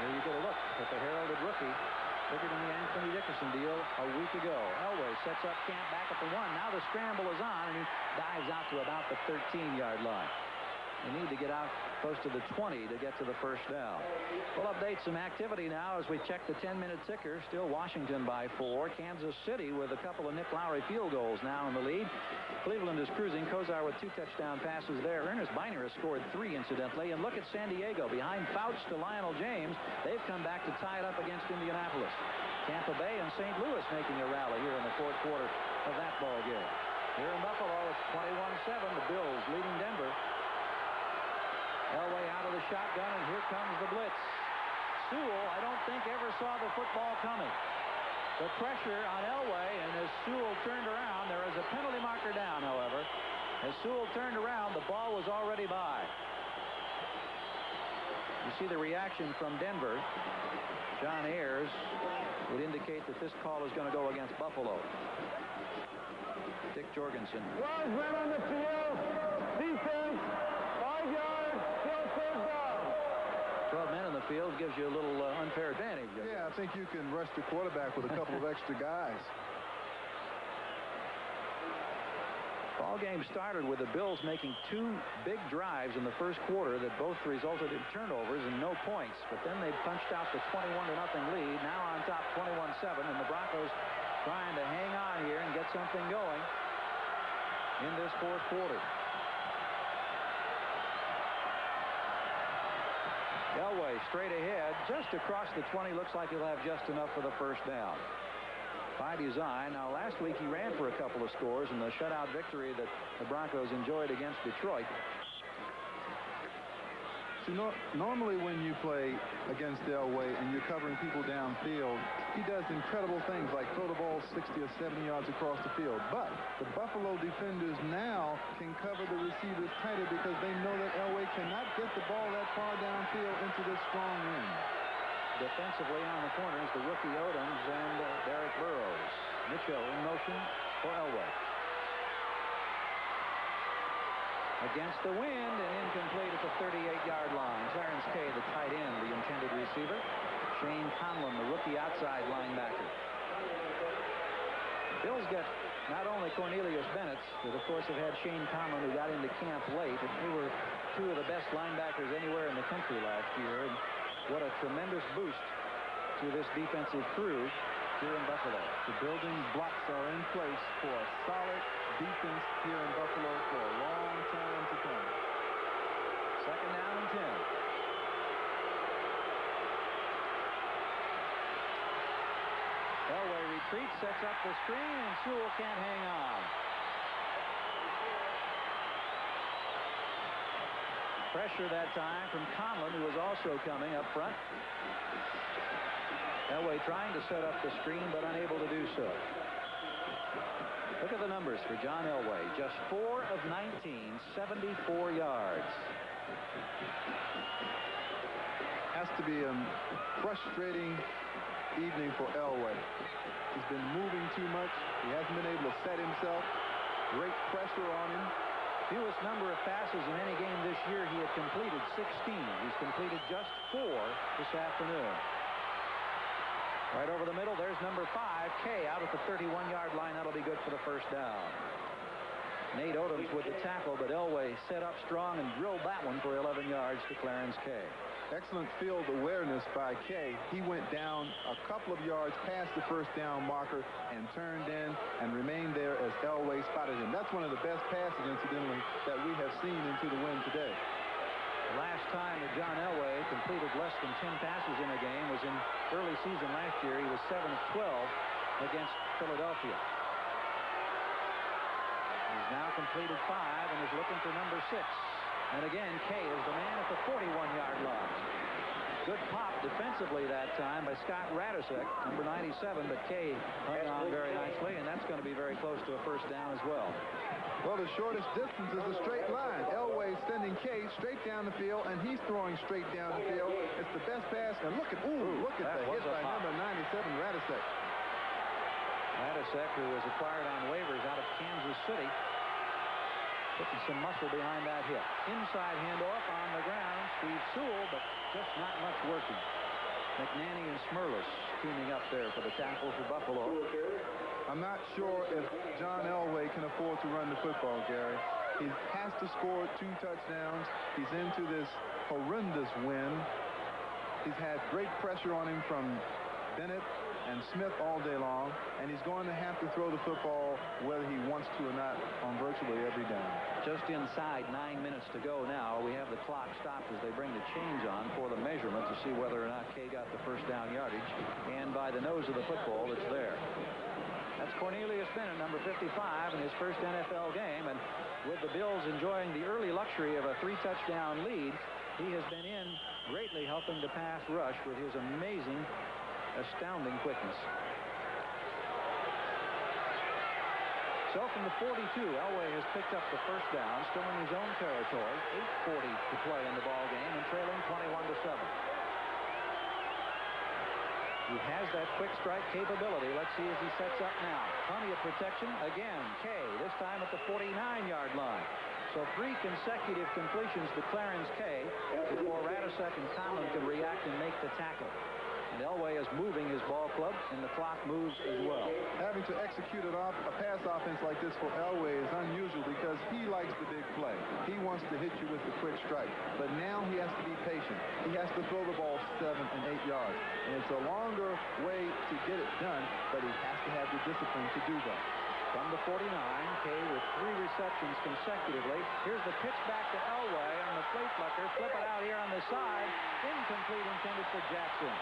There you get a look at the heralded rookie, bigger than the Anthony Dickerson deal a week ago. Elway sets up camp back at the 1. Now the scramble is on, and he dives out to about the 13-yard line. They need to get out close to the 20 to get to the first down. We'll update some activity now as we check the 10-minute ticker. Still Washington by 4. Kansas City with a couple of Nick Lowry field goals now in the lead. Cleveland is cruising. Kozar with 2 touchdown passes there. Ernest Biner has scored 3, incidentally. And look at San Diego behind Fouch to Lionel James. They've come back to tie it up against Indianapolis. Tampa Bay and St. Louis making a rally here in the fourth quarter of that ball game. Here in Buffalo, it's 21-7. The Bills leading Denver. Elway out of the shotgun, and here comes the blitz. Sewell, I don't think, ever saw the football coming. The pressure on Elway, and as Sewell turned around, there is a penalty marker down, however. As Sewell turned around, the ball was already by. You see the reaction from Denver. John Ayers would indicate that this call is going to go against Buffalo. Dick Jorgensen. 12 men on the field. Defense. 5 yards. Still third down. 12 men in the field gives you a little unfair advantage. Yeah, I think you can rush the quarterback with a couple of extra guys. Ball game started with the Bills making 2 big drives in the first quarter that both resulted in turnovers and no points. But then they punched out the 21-0 lead. Now on top 21-7, and the Broncos trying to hang on here and get something going in this fourth quarter. Elway straight ahead, just across the 20. Looks like he'll have just enough for the first down. By design. Now, last week he ran for a couple of scores in the shutout victory that the Broncos enjoyed against Detroit. See, normally when you play against Elway and you're covering people downfield, he does incredible things like throw the ball 60 or 70 yards across the field. But the Buffalo defenders now can cover the receivers tighter because they know that Elway cannot get the ball that far downfield into this strong wind. Defensively on the corners, the rookie Odoms and Derek Burrows. Mitchell in motion for Elway. Against the wind and incomplete at the 38-yard line. Clarence Kay, the tight end, the intended receiver. Shane Conlon, the rookie outside linebacker. Bills get not only Cornelius Bennett, but of course have had Shane Conlon, who got into camp late. And they were 2 of the best linebackers anywhere in the country last year. And what a tremendous boost to this defensive crew here in Buffalo. The building blocks are in place for a solid defense here in Buffalo for a long time to come. Second down and 10. Elway retreats, sets up the screen, and Sewell can't hang on. Pressure that time from Conlon, who was also coming up front. Elway trying to set up the screen, but unable to do so. Look at the numbers for John Elway. Just 4 of 19, 74 yards. Has to be a frustrating evening for Elway. He's been moving too much. He hasn't been able to set himself. Great pressure on him. Fewest number of passes in any game this year. He had completed 16. He's completed just 4 this afternoon. Right over the middle, there's number 5, Kay, out at the 31-yard line. That'll be good for the first down. Nate Odoms with the tackle, but Elway set up strong and drilled that one for 11 yards to Clarence Kay. Excellent field awareness by Kay. He went down a couple of yards past the first down marker and turned in and remained there as Elway spotted him. That's one of the best passes, incidentally, that we have seen into the wind today. The last time that John Elway completed less than 10 passes in a game was in early season last year. He was 7 of 12 against Philadelphia. He's now completed 5 and is looking for number 6. And again, Kay is the man at the 41-yard line. Good pop defensively that time by Scott Radisek, number 97, but Kay hung on very nicely, and that's going to be very close to a first down as well. Well, the shortest distance is a straight line. Elway sending Kay straight down the field, and he's throwing straight down the field. It's the best pass, and look at the hit by number 97, Radisek. Radisek, who was acquired on waivers out of Kansas City, putting some muscle behind that hit. Inside handoff on the ground. Steve Sewell, but just not much working. McNanny and Smirlis teaming up there for the tackle for Buffalo. I'm not sure if John Elway can afford to run the football, Gary. He has to score 2 touchdowns. He's into this horrendous win. He's had great pressure on him from Bennett and Smith all day long, and he's going to have to throw the football whether he wants to or not on virtually every down. Just inside 9 minutes to go now. We have the clock stopped as they bring the change on for the measurement to see whether or not Kay got the first down yardage, and by the nose of the football, it's there. That's Cornelius Bennett, number 55, in his first NFL game, and with the Bills enjoying the early luxury of a 3-touchdown lead, he has been in greatly helping the pass rush with his amazing, astounding quickness. So from the 42, Elway has picked up the first down, still in his own territory. 8:40 to play in the ball game, and trailing 21-7. He has that quick strike capability. Let's see as he sets up now. Plenty of protection. Again, Kay, this time at the 49-yard line. So 3 consecutive completions to Clarence Kay before Radisek and Conlon can react and make the tackle. And Elway is moving his ball club, and the clock moves as well. Having to execute a pass offense like this for Elway is unusual because he likes the big play. He wants to hit you with the quick strike. But now he has to be patient. He has to throw the ball 7 and 8 yards. And it's a longer way to get it done, but he has to have the discipline to do that. From the 49, Kay with 3 receptions consecutively. Here's the pitch back to Elway on the flea flicker. Flip it out here on the side. Incomplete, intended for Jackson.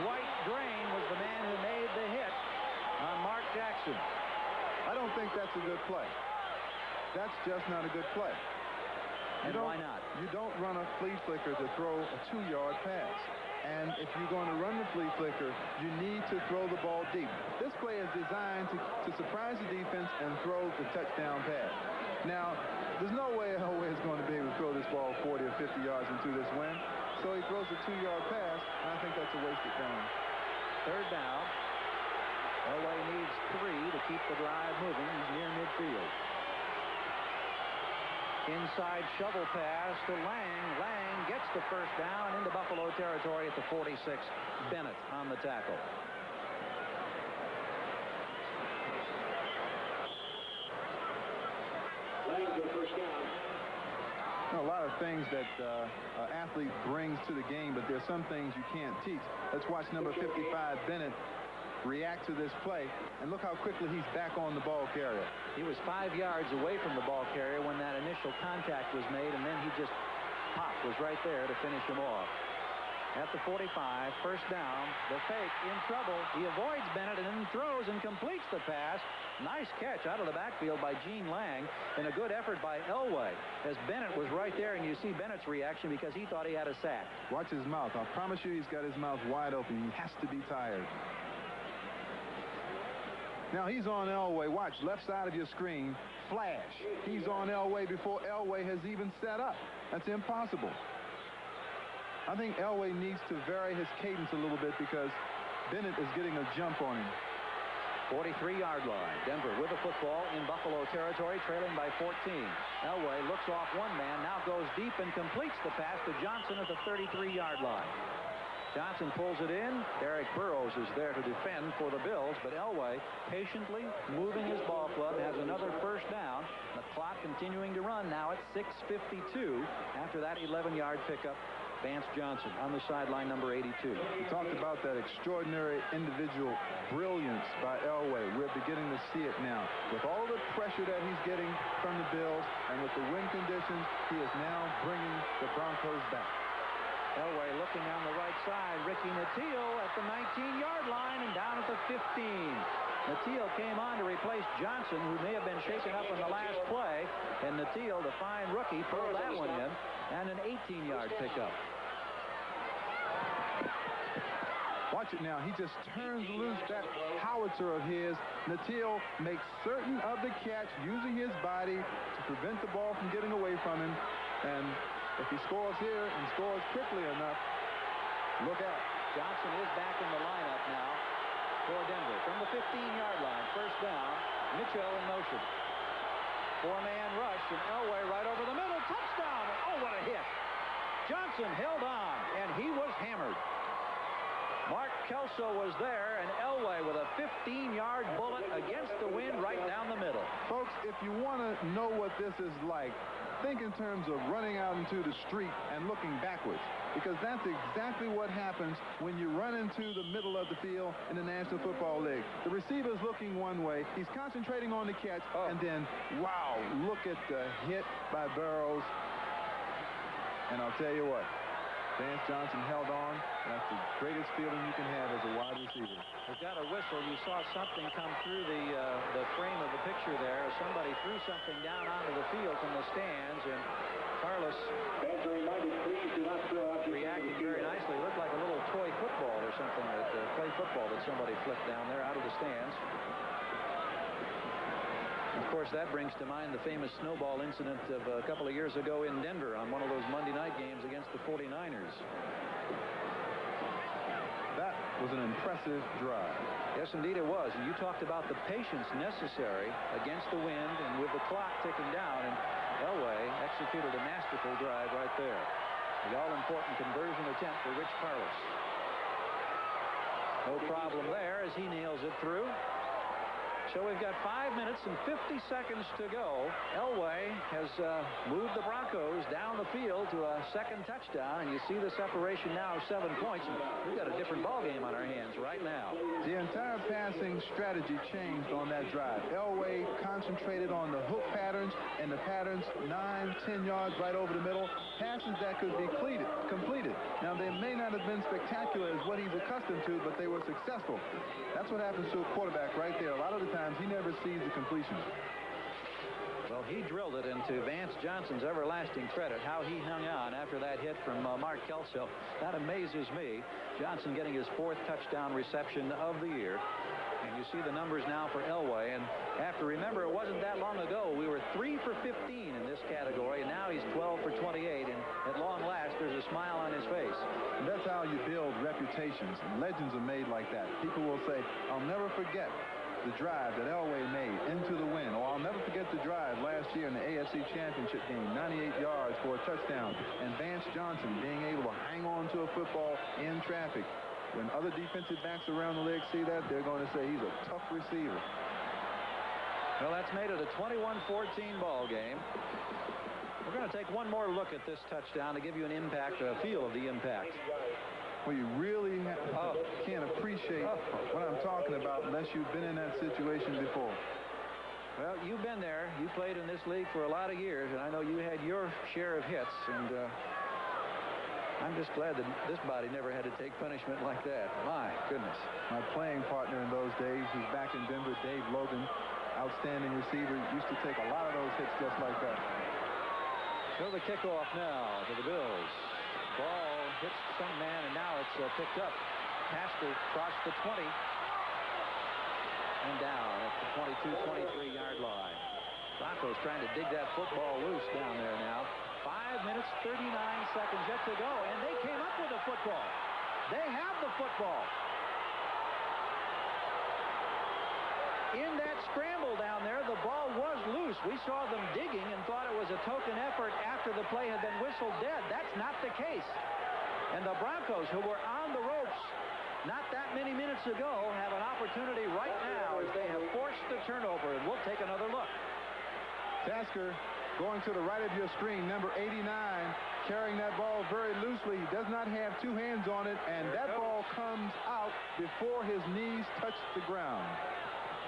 Dwight Drain was the man who made the hit on Mark Jackson. I don't think that's a good play. That's just not a good play. And why not? You don't run a flea flicker to throw a 2-yard pass. And if you're going to run the flea flicker, you need to throw the ball deep. This play is designed to surprise the defense and throw the touchdown pass. Now, there's no way Elway is going to be able to throw this ball 40 or 50 yards into this win. So he throws a 2-yard pass, and I think that's a wasted down. Third down. Elway needs 3 to keep the drive moving. He's near midfield. Inside shovel pass to Lang. Lang gets the first down into Buffalo territory at the 46. Bennett on the tackle. Lang for the first down. A lot of things that an athlete brings to the game, but there's some things you can't teach. Let's watch number 55, Bennett, react to this play, and look how quickly he's back on the ball carrier. He was 5 yards away from the ball carrier when that initial contact was made, and then he just popped, was right there to finish him off. At the 45, first down, the fake in trouble. He avoids Bennett and then throws and completes the pass. Nice catch out of the backfield by Gene Lang, and a good effort by Elway as Bennett was right there, and you see Bennett's reaction because he thought he had a sack. Watch his mouth. I promise you he's got his mouth wide open. He has to be tired. Now he's on Elway. Watch, left side of your screen. Flash. He's on Elway before Elway has even set up. That's impossible. I think Elway needs to vary his cadence a little bit because Bennett is getting a jump on him. 43-yard line. Denver with the football in Buffalo territory, trailing by 14. Elway looks off one man, now goes deep and completes the pass to Johnson at the 33-yard line. Johnson pulls it in. Derek Burrows is there to defend for the Bills, but Elway patiently moving his ball club has another first down. The clock continuing to run now at 6:52 after that 11-yard pickup. Vance Johnson on the sideline, number 82. We talked about that extraordinary individual brilliance by Elway. We're beginning to see it now. With all the pressure that he's getting from the Bills and with the wind conditions, he is now bringing the Broncos back. Elway looking on the right side. Ricky Nattiel at the 19-yard line and down at the 15. Natil came on to replace Johnson, who may have been shaken up in the last play. And Natil, the fine rookie, pulled that one in. And an 18-yard pickup. Watch it now. He just turns loose that howitzer of his. Natil makes certain of the catch using his body to prevent the ball from getting away from him. And if he scores here and scores quickly enough, look out. Johnson is back in the lineup now for Denver. From the 15-yard line, first down, Mitchell in motion. Four-man rush, and Elway right over the middle. Touchdown! Oh, what a hit. Johnson held on, and he was hammered. Mark Kelso was there, and Elway with a 15-yard bullet against the wind right down the middle. Folks, if you want to know what this is like, think in terms of running out into the street and looking backwards, because that's exactly what happens when you run into the middle of the field in the National Football League. The receiver's looking one way, he's concentrating on the catch, and then, wow, look at the hit by Burrows. And I'll tell you what, Vance Johnson held on. That's the greatest feeling you can have as a wide receiver. They got a whistle. You saw something come through the frame of the picture there. Somebody threw something down onto the field from the stands, and Carlos reacted very nicely. It looked like a little toy football or something, play football that somebody flipped down there out of the stands. Of course, that brings to mind the famous snowball incident of a couple of years ago in Denver on one of those Monday night games against the 49ers. That was an impressive drive. Yes, indeed it was. And you talked about the patience necessary against the wind and with the clock ticking down. And Elway executed a masterful drive right there. The all-important conversion attempt for Rich Carlos. No problem there as he nails it through. So we've got 5 minutes and 50 seconds to go. Elway has moved the Broncos down the field to a second touchdown, and you see the separation now of 7 points. We've got a different ball game on our hands right now. The entire passing strategy changed on that drive. Elway concentrated on the hook patterns and the patterns 9-10 yards right over the middle. Passes that could be completed. Now, they may not have been spectacular as what he's accustomed to, but they were successful. That's what happens to a quarterback right there. A lot of the times he never sees the completion. Well, he drilled it into Vance Johnson's everlasting credit, how he hung on after that hit from Mark Kelso. That amazes me. Johnson getting his 4th touchdown reception of the year. And you see the numbers now for Elway. And after, remember, it wasn't that long ago, we were 3 for 15 in this category, and now he's 12 for 28. And at long last, there's a smile on his face. And that's how you build reputations. Legends are made like that. People will say, I'll never forget the drive that Elway made into the wind. Or I'll never forget the drive last year in the AFC Championship game, 98 yards for a touchdown. And Vance Johnson being able to hang on to a football in traffic. When other defensive backs around the league see that, they're going to say he's a tough receiver. Well, that's made it a 21-14 ball game. We're going to take one more look at this touchdown to give you an impact, a feel of the impact. Well, you really can't appreciate what I'm talking about unless you've been in that situation before. Well, you've been there. You played in this league for a lot of years, and I know you had your share of hits, and I'm just glad that this body never had to take punishment like that. My goodness. My playing partner in those days, who's back in Denver, Dave Logan, outstanding receiver, used to take a lot of those hits just like that. So the kickoff now to the Bills. Ball hits some man, and now it's picked up. Pascal crossed the 20 and down at the 22-23-yard line. Broncos trying to dig that football loose down there now. 5 minutes, 39 seconds yet to go, and they came up with the football. They have the football. In that scramble down there, the ball was loose. We saw them digging and thought it was a token effort after the play had been whistled dead. That's not the case. And the Broncos, who were on the ropes not that many minutes ago, have an opportunity right now as they have forced the turnover, and we'll take another look. Tasker going to the right of your screen, number 89, carrying that ball very loosely. He does not have two hands on it, and that ball comes out before his knees touch the ground.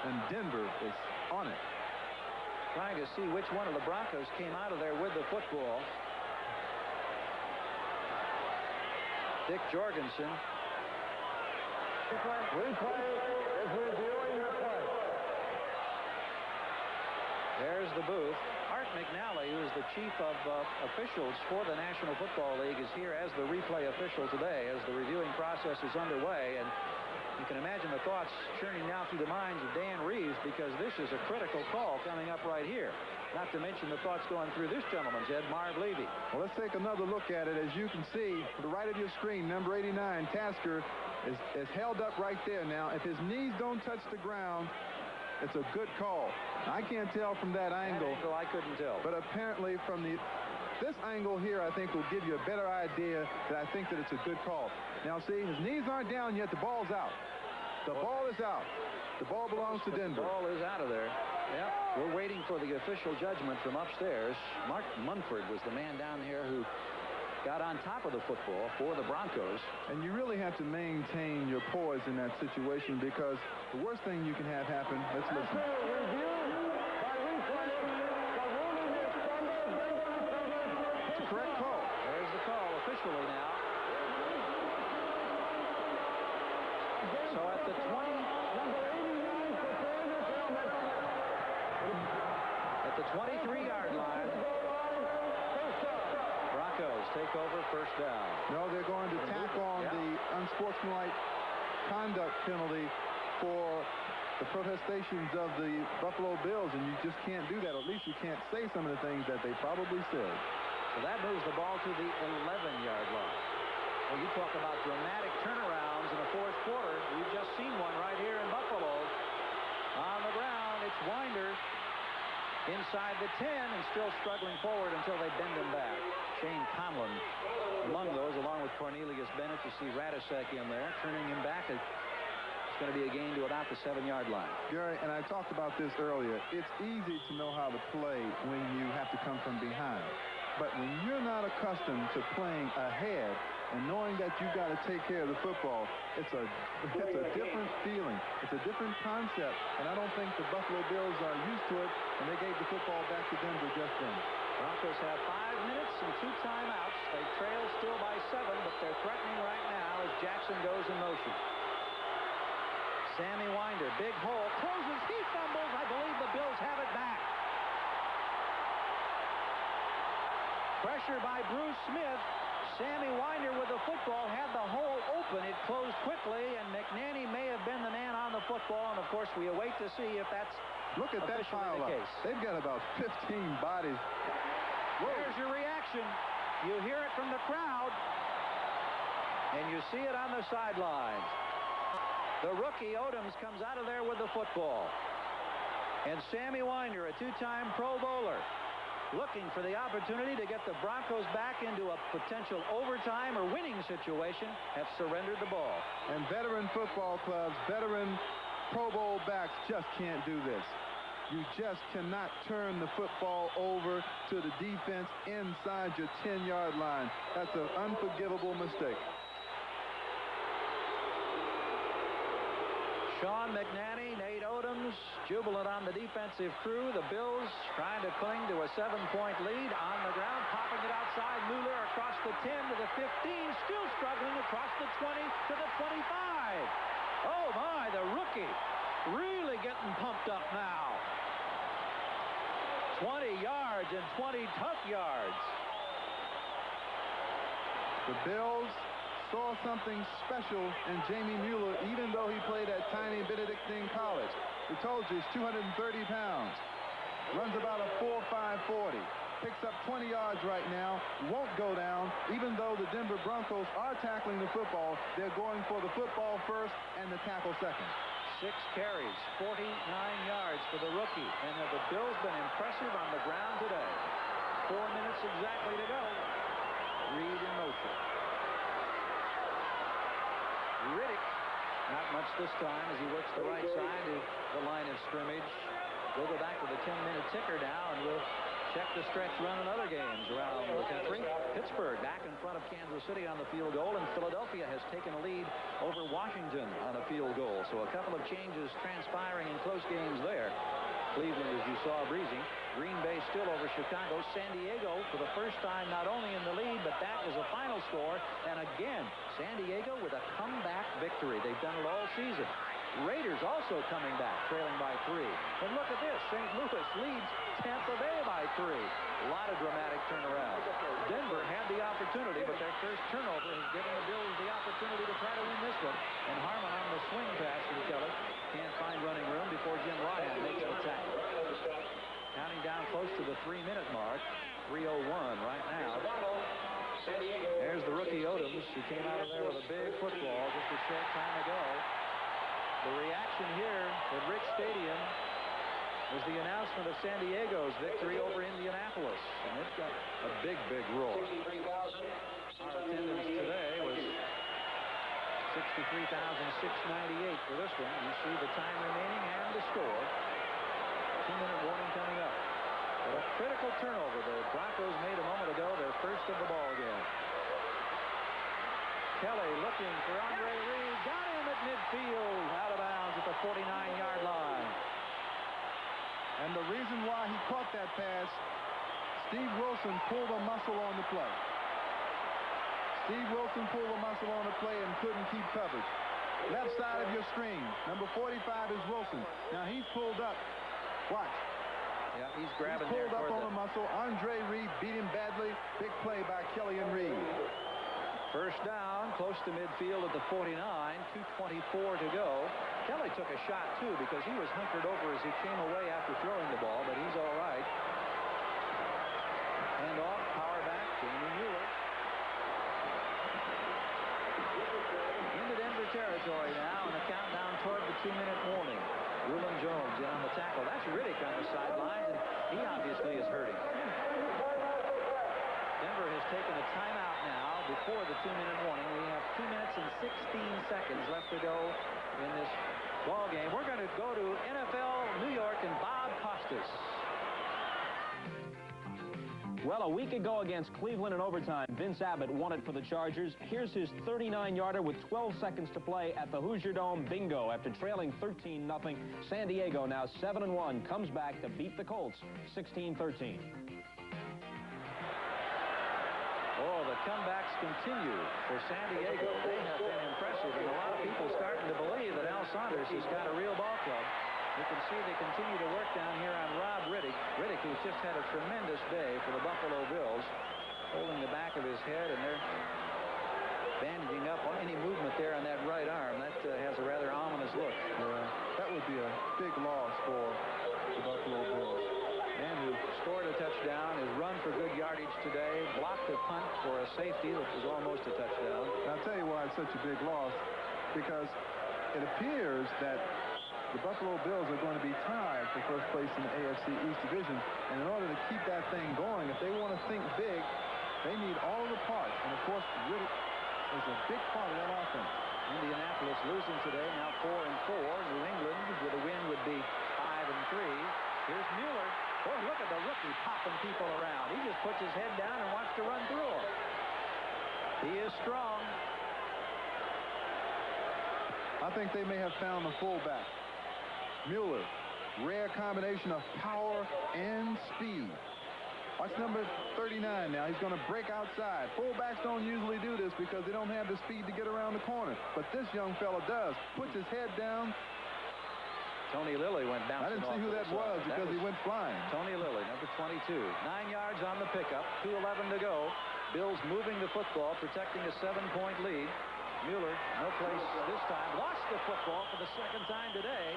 And Denver is on it. Trying to see which one of the Broncos came out of there with the football. Dick Jorgensen. Replay is reviewing the play. There's the booth. Art McNally, who is the chief of officials for the National Football League, is here as the replay official today as the reviewing process is underway. And you can imagine the thoughts churning now through the minds of Dan Reeves, because this is a critical call coming up right here. Not to mention the thoughts going through this gentleman's head, Marv Levy. Well, let's take another look at it. As you can see, to the right of your screen, number 89, Tasker, is held up right there. Now, if his knees don't touch the ground, it's a good call. I can't tell from that angle. I couldn't tell. But apparently from this angle here, I think will give you a better idea that I think that it's a good call. Now, see, his knees aren't down yet. The ball's out. The ball is out. The ball belongs to Denver. The ball is out of there. Yep. We're waiting for the official judgment from upstairs. Mark Munford was the man down here who got on top of the football for the Broncos. And you really have to maintain your poise in that situation, because the worst thing you can have happen, let's listen. It's a correct call. There's the call officially now. So at the 23-yard line, Broncos take over first down. No, they're going to tack on the unsportsmanlike conduct penalty for the protestations of the Buffalo Bills, and you just can't do that. At least you can't say some of the things that they probably said. So that moves the ball to the 11-yard line. Well, you talk about dramatic turnarounds in the fourth quarter. We've just seen one right here in Buffalo. On the ground, it's Winder inside the 10 and still struggling forward until they bend him back. Shane Conlon among those, along with Cornelius Bennett. You see Radisek in there, turning him back. It's going to be a gain to about the 7-yard line. Gary, and I talked about this earlier. It's easy to know how to play when you have to come from behind. But when you're not accustomed to playing ahead and knowing that you've got to take care of the football, it's a different feeling. It's a different concept. And I don't think the Buffalo Bills are used to it, and they gave the football back to Denver just then. Broncos have 5 minutes and 2 timeouts. They trail still by 7, but they're threatening right now as Jackson goes in motion. Sammy Winder, big hole, closes, he fumbles. I believe the Bills have it back. Pressure by Bruce Smith. Sammy Winder with the football had the hole open. It closed quickly, and McNanny may have been the man on the football. And of course, we await to see if that's Look at that pile up. They've got about 15 bodies. Whoa. There's your reaction. You hear it from the crowd, and you see it on the sidelines. The rookie Odoms comes out of there with the football, and Sammy Winder, a 2-time Pro Bowler, looking for the opportunity to get the Broncos back into a potential overtime or winning situation, have surrendered the ball. And veteran football clubs, veteran Pro Bowl backs just can't do this. You just cannot turn the football over to the defense inside your 10-yard line. That's an unforgivable mistake. Sean McNanny, Nate Odoms, jubilant on the defensive crew. The Bills trying to cling to a 7-point lead on the ground, popping it outside. Mueller across the 10 to the 15, still struggling across the 20 to the 25. Oh my, the rookie really getting pumped up now. 20 yards and 20 tough yards. The Bills saw something special in Jamie Mueller, even though he played at tiny Benedictine College. We told you he's 230 pounds. Runs about a 4.5 40. Picks up 20 yards right now. Won't go down. Even though the Denver Broncos are tackling the football, they're going for the football first and the tackle second. 6 carries, 49 yards for the rookie. And have the Bills been impressive on the ground today? 4 minutes exactly to go. Reed in motion. Riddick, not much this time as he works the right side to the line of scrimmage. We'll go back to the 10-minute ticker now, and we'll check the stretch run in other games around the country. Pittsburgh back in front of Kansas City on the field goal, and Philadelphia has taken a lead over Washington on a field goal. So a couple of changes transpiring in close games there. Cleveland, as you saw, breezing. Green Bay still over Chicago. San Diego for the first time not only in the lead, but that is a final score. And again, San Diego with a comeback victory. They've done it all season. Raiders also coming back, trailing by 3. And look at this. St. Louis leads Tampa Bay by 3. A lot of dramatic turnaround. Denver had the opportunity, but their first turnover has given the Bills the opportunity to try to win this one. And Harmon on the swing pass from Kelly. Can't find running room before Jim Ryan makes the tackle. Counting down close to the 3-minute mark. 3:01 right now. There's the rookie Odoms. He came out of there with a big football just a short time ago. The reaction here at Rick Stadium was the announcement of San Diego's victory over Indianapolis. And it's got a big, big roar. Our attendance today was 63,698 for this one. You see the time remaining and the score. 2-minute warning coming up. But a critical turnover the Broncos made a moment ago, their first of the ball game. Kelly looking for Andre Reed. Got him at midfield. Out of bounds at the 49-yard line. And the reason why he caught that pass, Steve Wilson pulled a muscle on the play. Steve Wilson pulled a muscle on the play and couldn't keep coverage. Left side of your screen. Number 45 is Wilson. Now he's pulled up. Watch. Yeah, he's grabbing pulled there up on a muscle. Andre Reed beat him badly. Big play by Killian Reed. First down, close to midfield at the 49. 2:24 to go. Kelly took a shot, too, because he was hunkered over as he came away after throwing the ball, but he's all right. Hand off, power back, Jamie Mueller. Into Denver territory now, and the countdown toward the 2-minute warning. Rulon Jones in on the tackle. That's Riddick on the sidelines, and he obviously is hurting. Denver has taken a timeout now before the 2-minute warning. We have 2 minutes and 16 seconds left to go in this ball game. We're going to go to NFL New York and Bob Costas. Well, a week ago against Cleveland in overtime, Vince Abbott won it for the Chargers. Here's his 39-yarder with 12 seconds to play at the Hoosier Dome bingo. After trailing 13-0, San Diego, now 7-1, comes back to beat the Colts 16-13. Oh, the comebacks continue for San Diego. They have been impressive, and a lot of people starting to believe that Al Saunders has got a real ball club. You can see they continue to work down here on Rob Riddick. Riddick, who's just had a tremendous day for the Buffalo Bills, holding the back of his head, and they're bandaging up on any movement there on that right arm. That has a rather ominous look. That would be a big loss for the Buffalo Bills. Man who scored a touchdown, has run for good yardage today, blocked a punt for a safety that was almost a touchdown. I'll tell you why it's such a big loss, because it appears that the Buffalo Bills are going to be tied for first place in the AFC East Division. And in order to keep that thing going, if they want to think big, they need all of the parts. And, of course, Riddick is a big part of that offense. Indianapolis losing today, now 4-4. New England with a win would be 5-3. Here's Mueller. Boy, look at the rookie popping people around. He just puts his head down and wants to run through them. He is strong. I think they may have found the fullback. Mueller, rare combination of power and speed. Watch number 39 now. He's going to break outside. Fullbacks don't usually do this because they don't have the speed to get around the corner. But this young fella does. Puts his head down. Tony Lilly went bouncing. I didn't see who that was because he went flying. Tony Lilly, number 22. 9 yards on the pickup. 2:11 to go. Bills moving the football, protecting a 7-point lead. Mueller, no place this time. Lost the football for the second time today.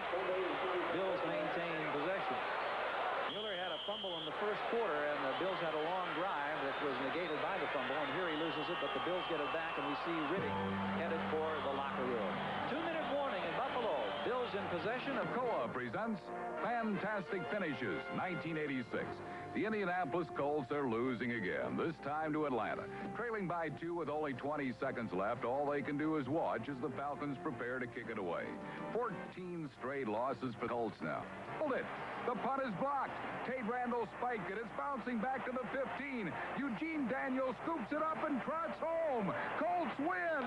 Bills maintain possession. Mueller had a fumble in the first quarter, and the Bills had a long drive that was negated by the fumble, and here he loses it, but the Bills get it back, and we see Riddick headed for the locker room. 2-minute warning in Buffalo. Bills in possession of Coa presents Fantastic Finishes, 1986. The Indianapolis Colts are losing again, this time to Atlanta. Trailing by 2 with only 20 seconds left, all they can do is watch as the Falcons prepare to kick it away. 14 straight losses for the Colts now. Hold it. The punt is blocked. Tate Randall spiked it. It's bouncing back to the 15. Eugene Daniels scoops it up and trots home. Colts win.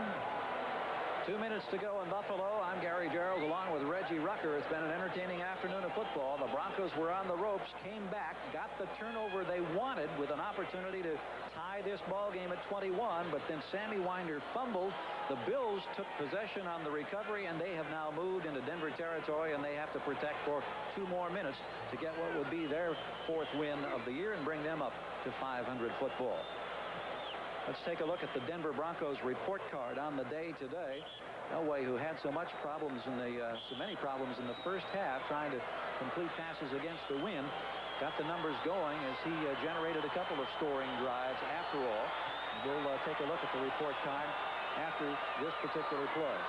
2 minutes to go in Buffalo. I'm Gary Gerald along with Reggie Rucker. It's been an entertaining afternoon of football. The Broncos were on the ropes, came back, got the turnover they wanted with an opportunity to tie tie this ball game at 21, but then Sammy Winder fumbled. The Bills took possession on the recovery, and they have now moved into Denver territory, and they have to protect for 2 more minutes to get what would be their 4th win of the year and bring them up to 500 football. Let's take a look at the Denver Broncos report card on the day today. Elway, who had so many problems in the first half trying to complete passes against the wind, got the numbers going as he generated a couple of scoring drives after all. We'll take a look at the report card after this particular play.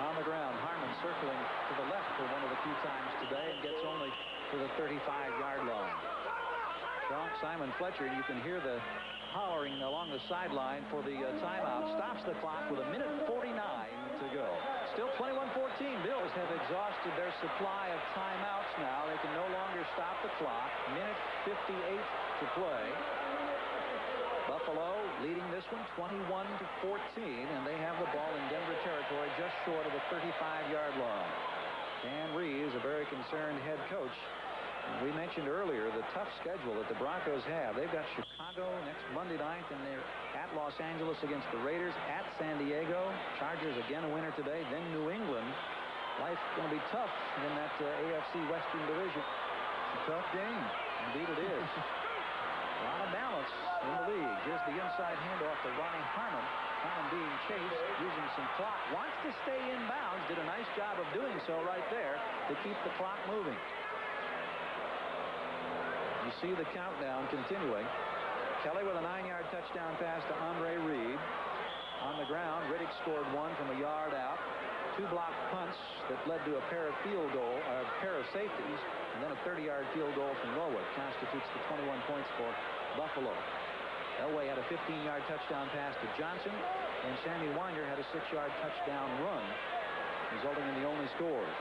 On the ground, Harmon circling to the left for one of the few times today and gets only to the 35-yard line. Simon Fletcher, and you can hear the hollering along the sideline for the timeout, stops the clock with 1:49 to go. Still 21-14. Bills have exhausted their supply of timeouts now. They can no longer stop the clock. 1:58 to play. Buffalo leading this one 21-14, and they have the ball in Denver territory just short of the 35-yard line. Dan Reeves, a very concerned head coach. We mentioned earlier the tough schedule that the Broncos have. They've got Chicago next Monday night, and they're at Los Angeles against the Raiders, at San Diego. Chargers again a winner today, then New England. Life's going to be tough in that AFC Western Division. It's a tough game. Indeed it is. A lot of balance in the league. Here's the inside handoff to Ronnie Harmon. Harmon being chased, using some clock. Wants to stay in bounds. Did a nice job of doing so right there to keep the clock moving. You see the countdown continuing. Kelly with a 9-yard touchdown pass to Andre Reed. On the ground, Riddick scored 1 from a yard out. 2 blocked punts that led to a pair of safeties, and then a 30-yard field goal from Norwood constitutes the 21 points for Buffalo. Elway had a 15-yard touchdown pass to Johnson, and Sammy Winder had a 6-yard touchdown run, resulting in the only scores.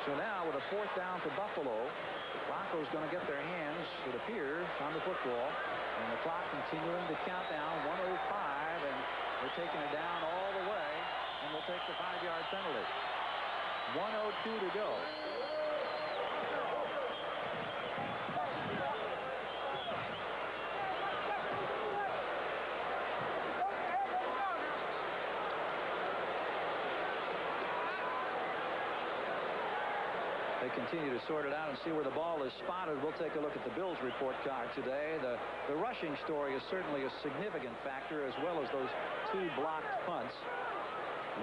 So now with a 4th down for Buffalo, the Broncos going to get their hands, it appears, on the football, and the clock continuing to count down. 1:05, and they're taking it down all the way, and we'll take the 5-yard penalty. 1:02 to go. They continue to sort it out and see where the ball is spotted. We'll take a look at the Bills report card today. The rushing story is certainly a significant factor, as well as those 2 blocked punts.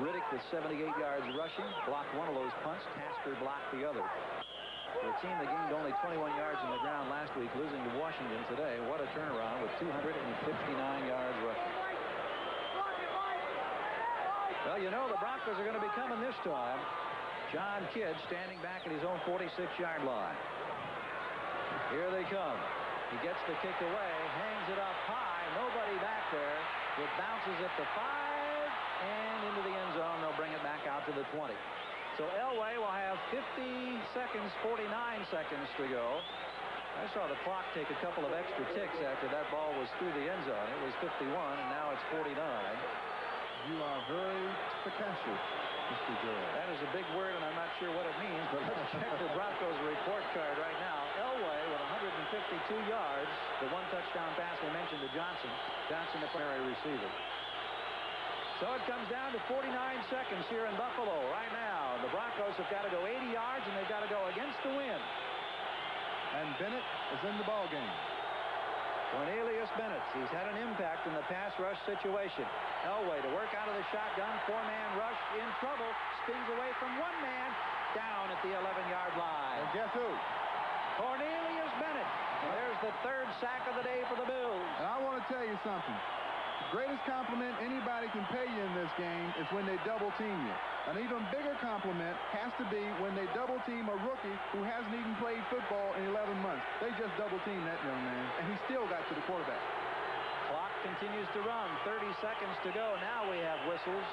Riddick with 78 yards rushing, blocked one of those punts. Tasker blocked the other. For a team that gained only 21 yards on the ground last week, losing to Washington today, what a turnaround with 259 yards rushing. Well, you know the Broncos are going to be coming this time. John Kidd standing back at his own 46-yard line. Here they come. He gets the kick away, hangs it up high. Nobody back there. It bounces at the 5 and into the end zone. They'll bring it back out to the 20. So Elway will have 50 seconds, 49 seconds to go. I saw the clock take a couple of extra ticks after that ball was through the end zone. It was 51, and now it's 49. You are very percassive, Mr. Joel. That is a big word, and I'm not sure what it means, but let's check the Broncos report card right now. Elway with 152 yards. The 1 touchdown pass we mentioned to Johnson. Johnson, the primary receiver. So it comes down to 49 seconds here in Buffalo right now. The Broncos have got to go 80 yards, and they've got to go against the wind. And Bennett is in the ball game. Cornelius Bennett, he's had an impact in the pass rush situation. Elway to work out of the shotgun, 4-man rush, in trouble, spins away from 1 man, down at the 11-yard line. And guess who? Cornelius Bennett. There's the 3rd sack of the day for the Bills. And I want to tell you something. The greatest compliment anybody can pay you in this game is when they double team you. An even bigger compliment has to be when they double team a rookie who hasn't even played football in 11 months. They just double teamed that young man, and he still got to the quarterback. Clock continues to run. 30 seconds to go. Now we have whistles,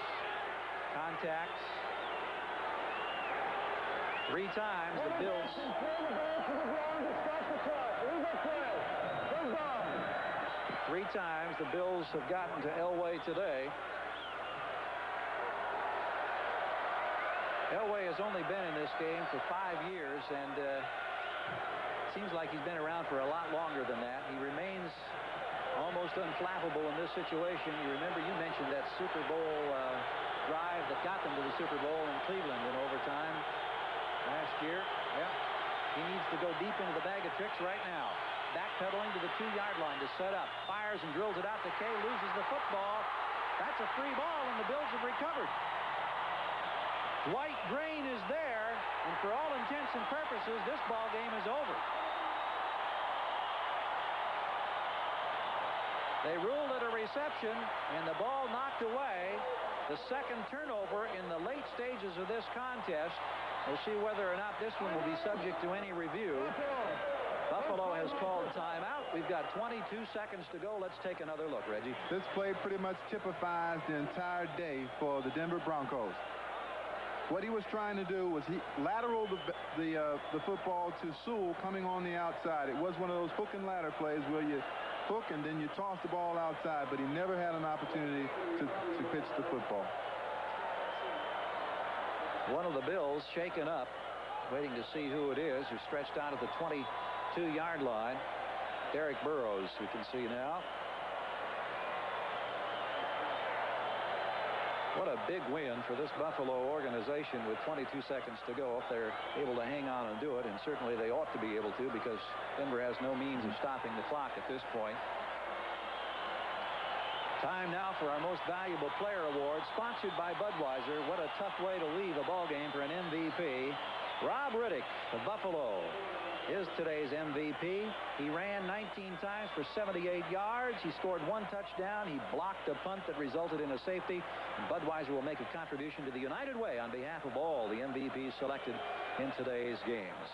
contacts. 3 times the Bills. 3 times the Bills have gotten to Elway today. Elway has only been in this game for 5 years, and seems like he's been around for a lot longer than that. He remains almost unflappable in this situation. You remember you mentioned that Super Bowl drive that got them to the Super Bowl in Cleveland in overtime last year. Yep. He needs to go deep into the bag of tricks right now. Backpedaling to the 2-yard line to set up. Fires and drills it out to Kay. Loses the football. That's a free ball, and the Bills have recovered. Dwight Drain is there, and for all intents and purposes, this ball game is over. They ruled it a reception, and the ball knocked away. The second turnover in the late stages of this contest. We'll see whether or not this one will be subject to any review. Buffalo has called timeout. We've got 22 seconds to go. Let's take another look, Reggie. This play pretty much typifies the entire day for the Denver Broncos. What he was trying to do was he lateraled the football to Sewell coming on the outside. It was one of those hook and ladder plays where you hook and then you toss the ball outside, but he never had an opportunity to pitch the football. One of the Bills shaken up, waiting to see who it is, who's stretched out at the 22-yard line. Derek Burrows, we can see now. What a big win for this Buffalo organization with 22 seconds to go, if they're able to hang on and do it, and certainly they ought to be able to, because Denver has no means of stopping the clock at this point. Time now for our Most Valuable Player Award, sponsored by Budweiser. What a tough way to leave a ball game for an MVP. Rob Riddick of Buffalo is today's MVP. He ran 19 times for 78 yards. He scored 1 touchdown. He blocked a punt that resulted in a safety. And Budweiser will make a contribution to the United Way on behalf of all the MVPs selected in today's games.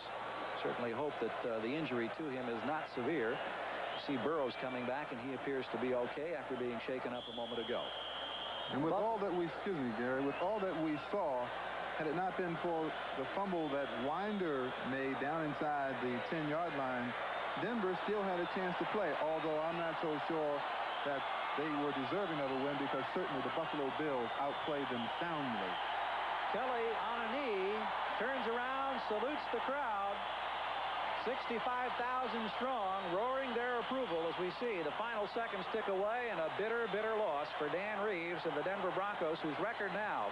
Certainly hope that the injury to him is not severe. You see Burrows coming back, and he appears to be okay after being shaken up a moment ago. And with all that we, excuse me, Gary, with all that we saw, had it not been for the fumble that Winder made down inside the 10-yard line, Denver still had a chance to play, although I'm not so sure that they were deserving of a win, because certainly the Buffalo Bills outplayed them soundly. Kelly on a knee, turns around, salutes the crowd. 65,000 strong, roaring their approval as we see the final seconds tick away, and a bitter, bitter loss for Dan Reeves and the Denver Broncos, whose record now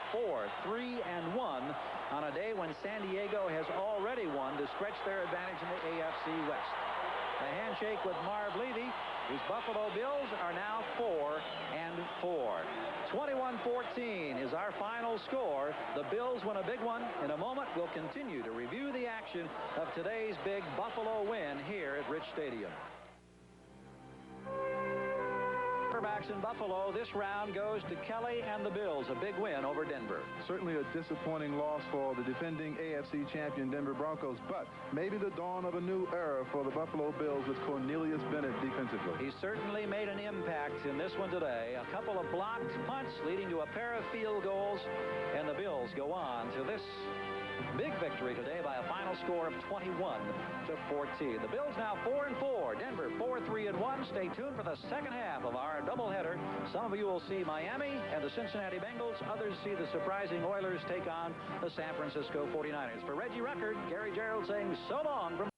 4-3-1 on a day when San Diego has already won to stretch their advantage in the AFC West. The handshake with Marv Levy, whose Buffalo Bills are now 4-4. 21-14 is our final score. The Bills win a big one. In a moment, we'll continue to review the action of today's big Buffalo win here at Rich Stadium. Quarterbacks in Buffalo, this round goes to Kelly and the Bills. A big win over Denver. Certainly a disappointing loss for the defending AFC champion Denver Broncos, but maybe the dawn of a new era for the Buffalo Bills with Cornelius Bennett defensively. He certainly made an impact in this one today. A couple of blocked punts leading to a pair of field goals, and the Bills go on to this big victory today by a final score of 21-14. The Bills now 4-4. Denver 4-3-1. Stay tuned for the second half of our doubleheader. Some of you will see Miami and the Cincinnati Bengals. Others see the surprising Oilers take on the San Francisco 49ers. For Reggie Ruckert, Gary Gerald saying so long from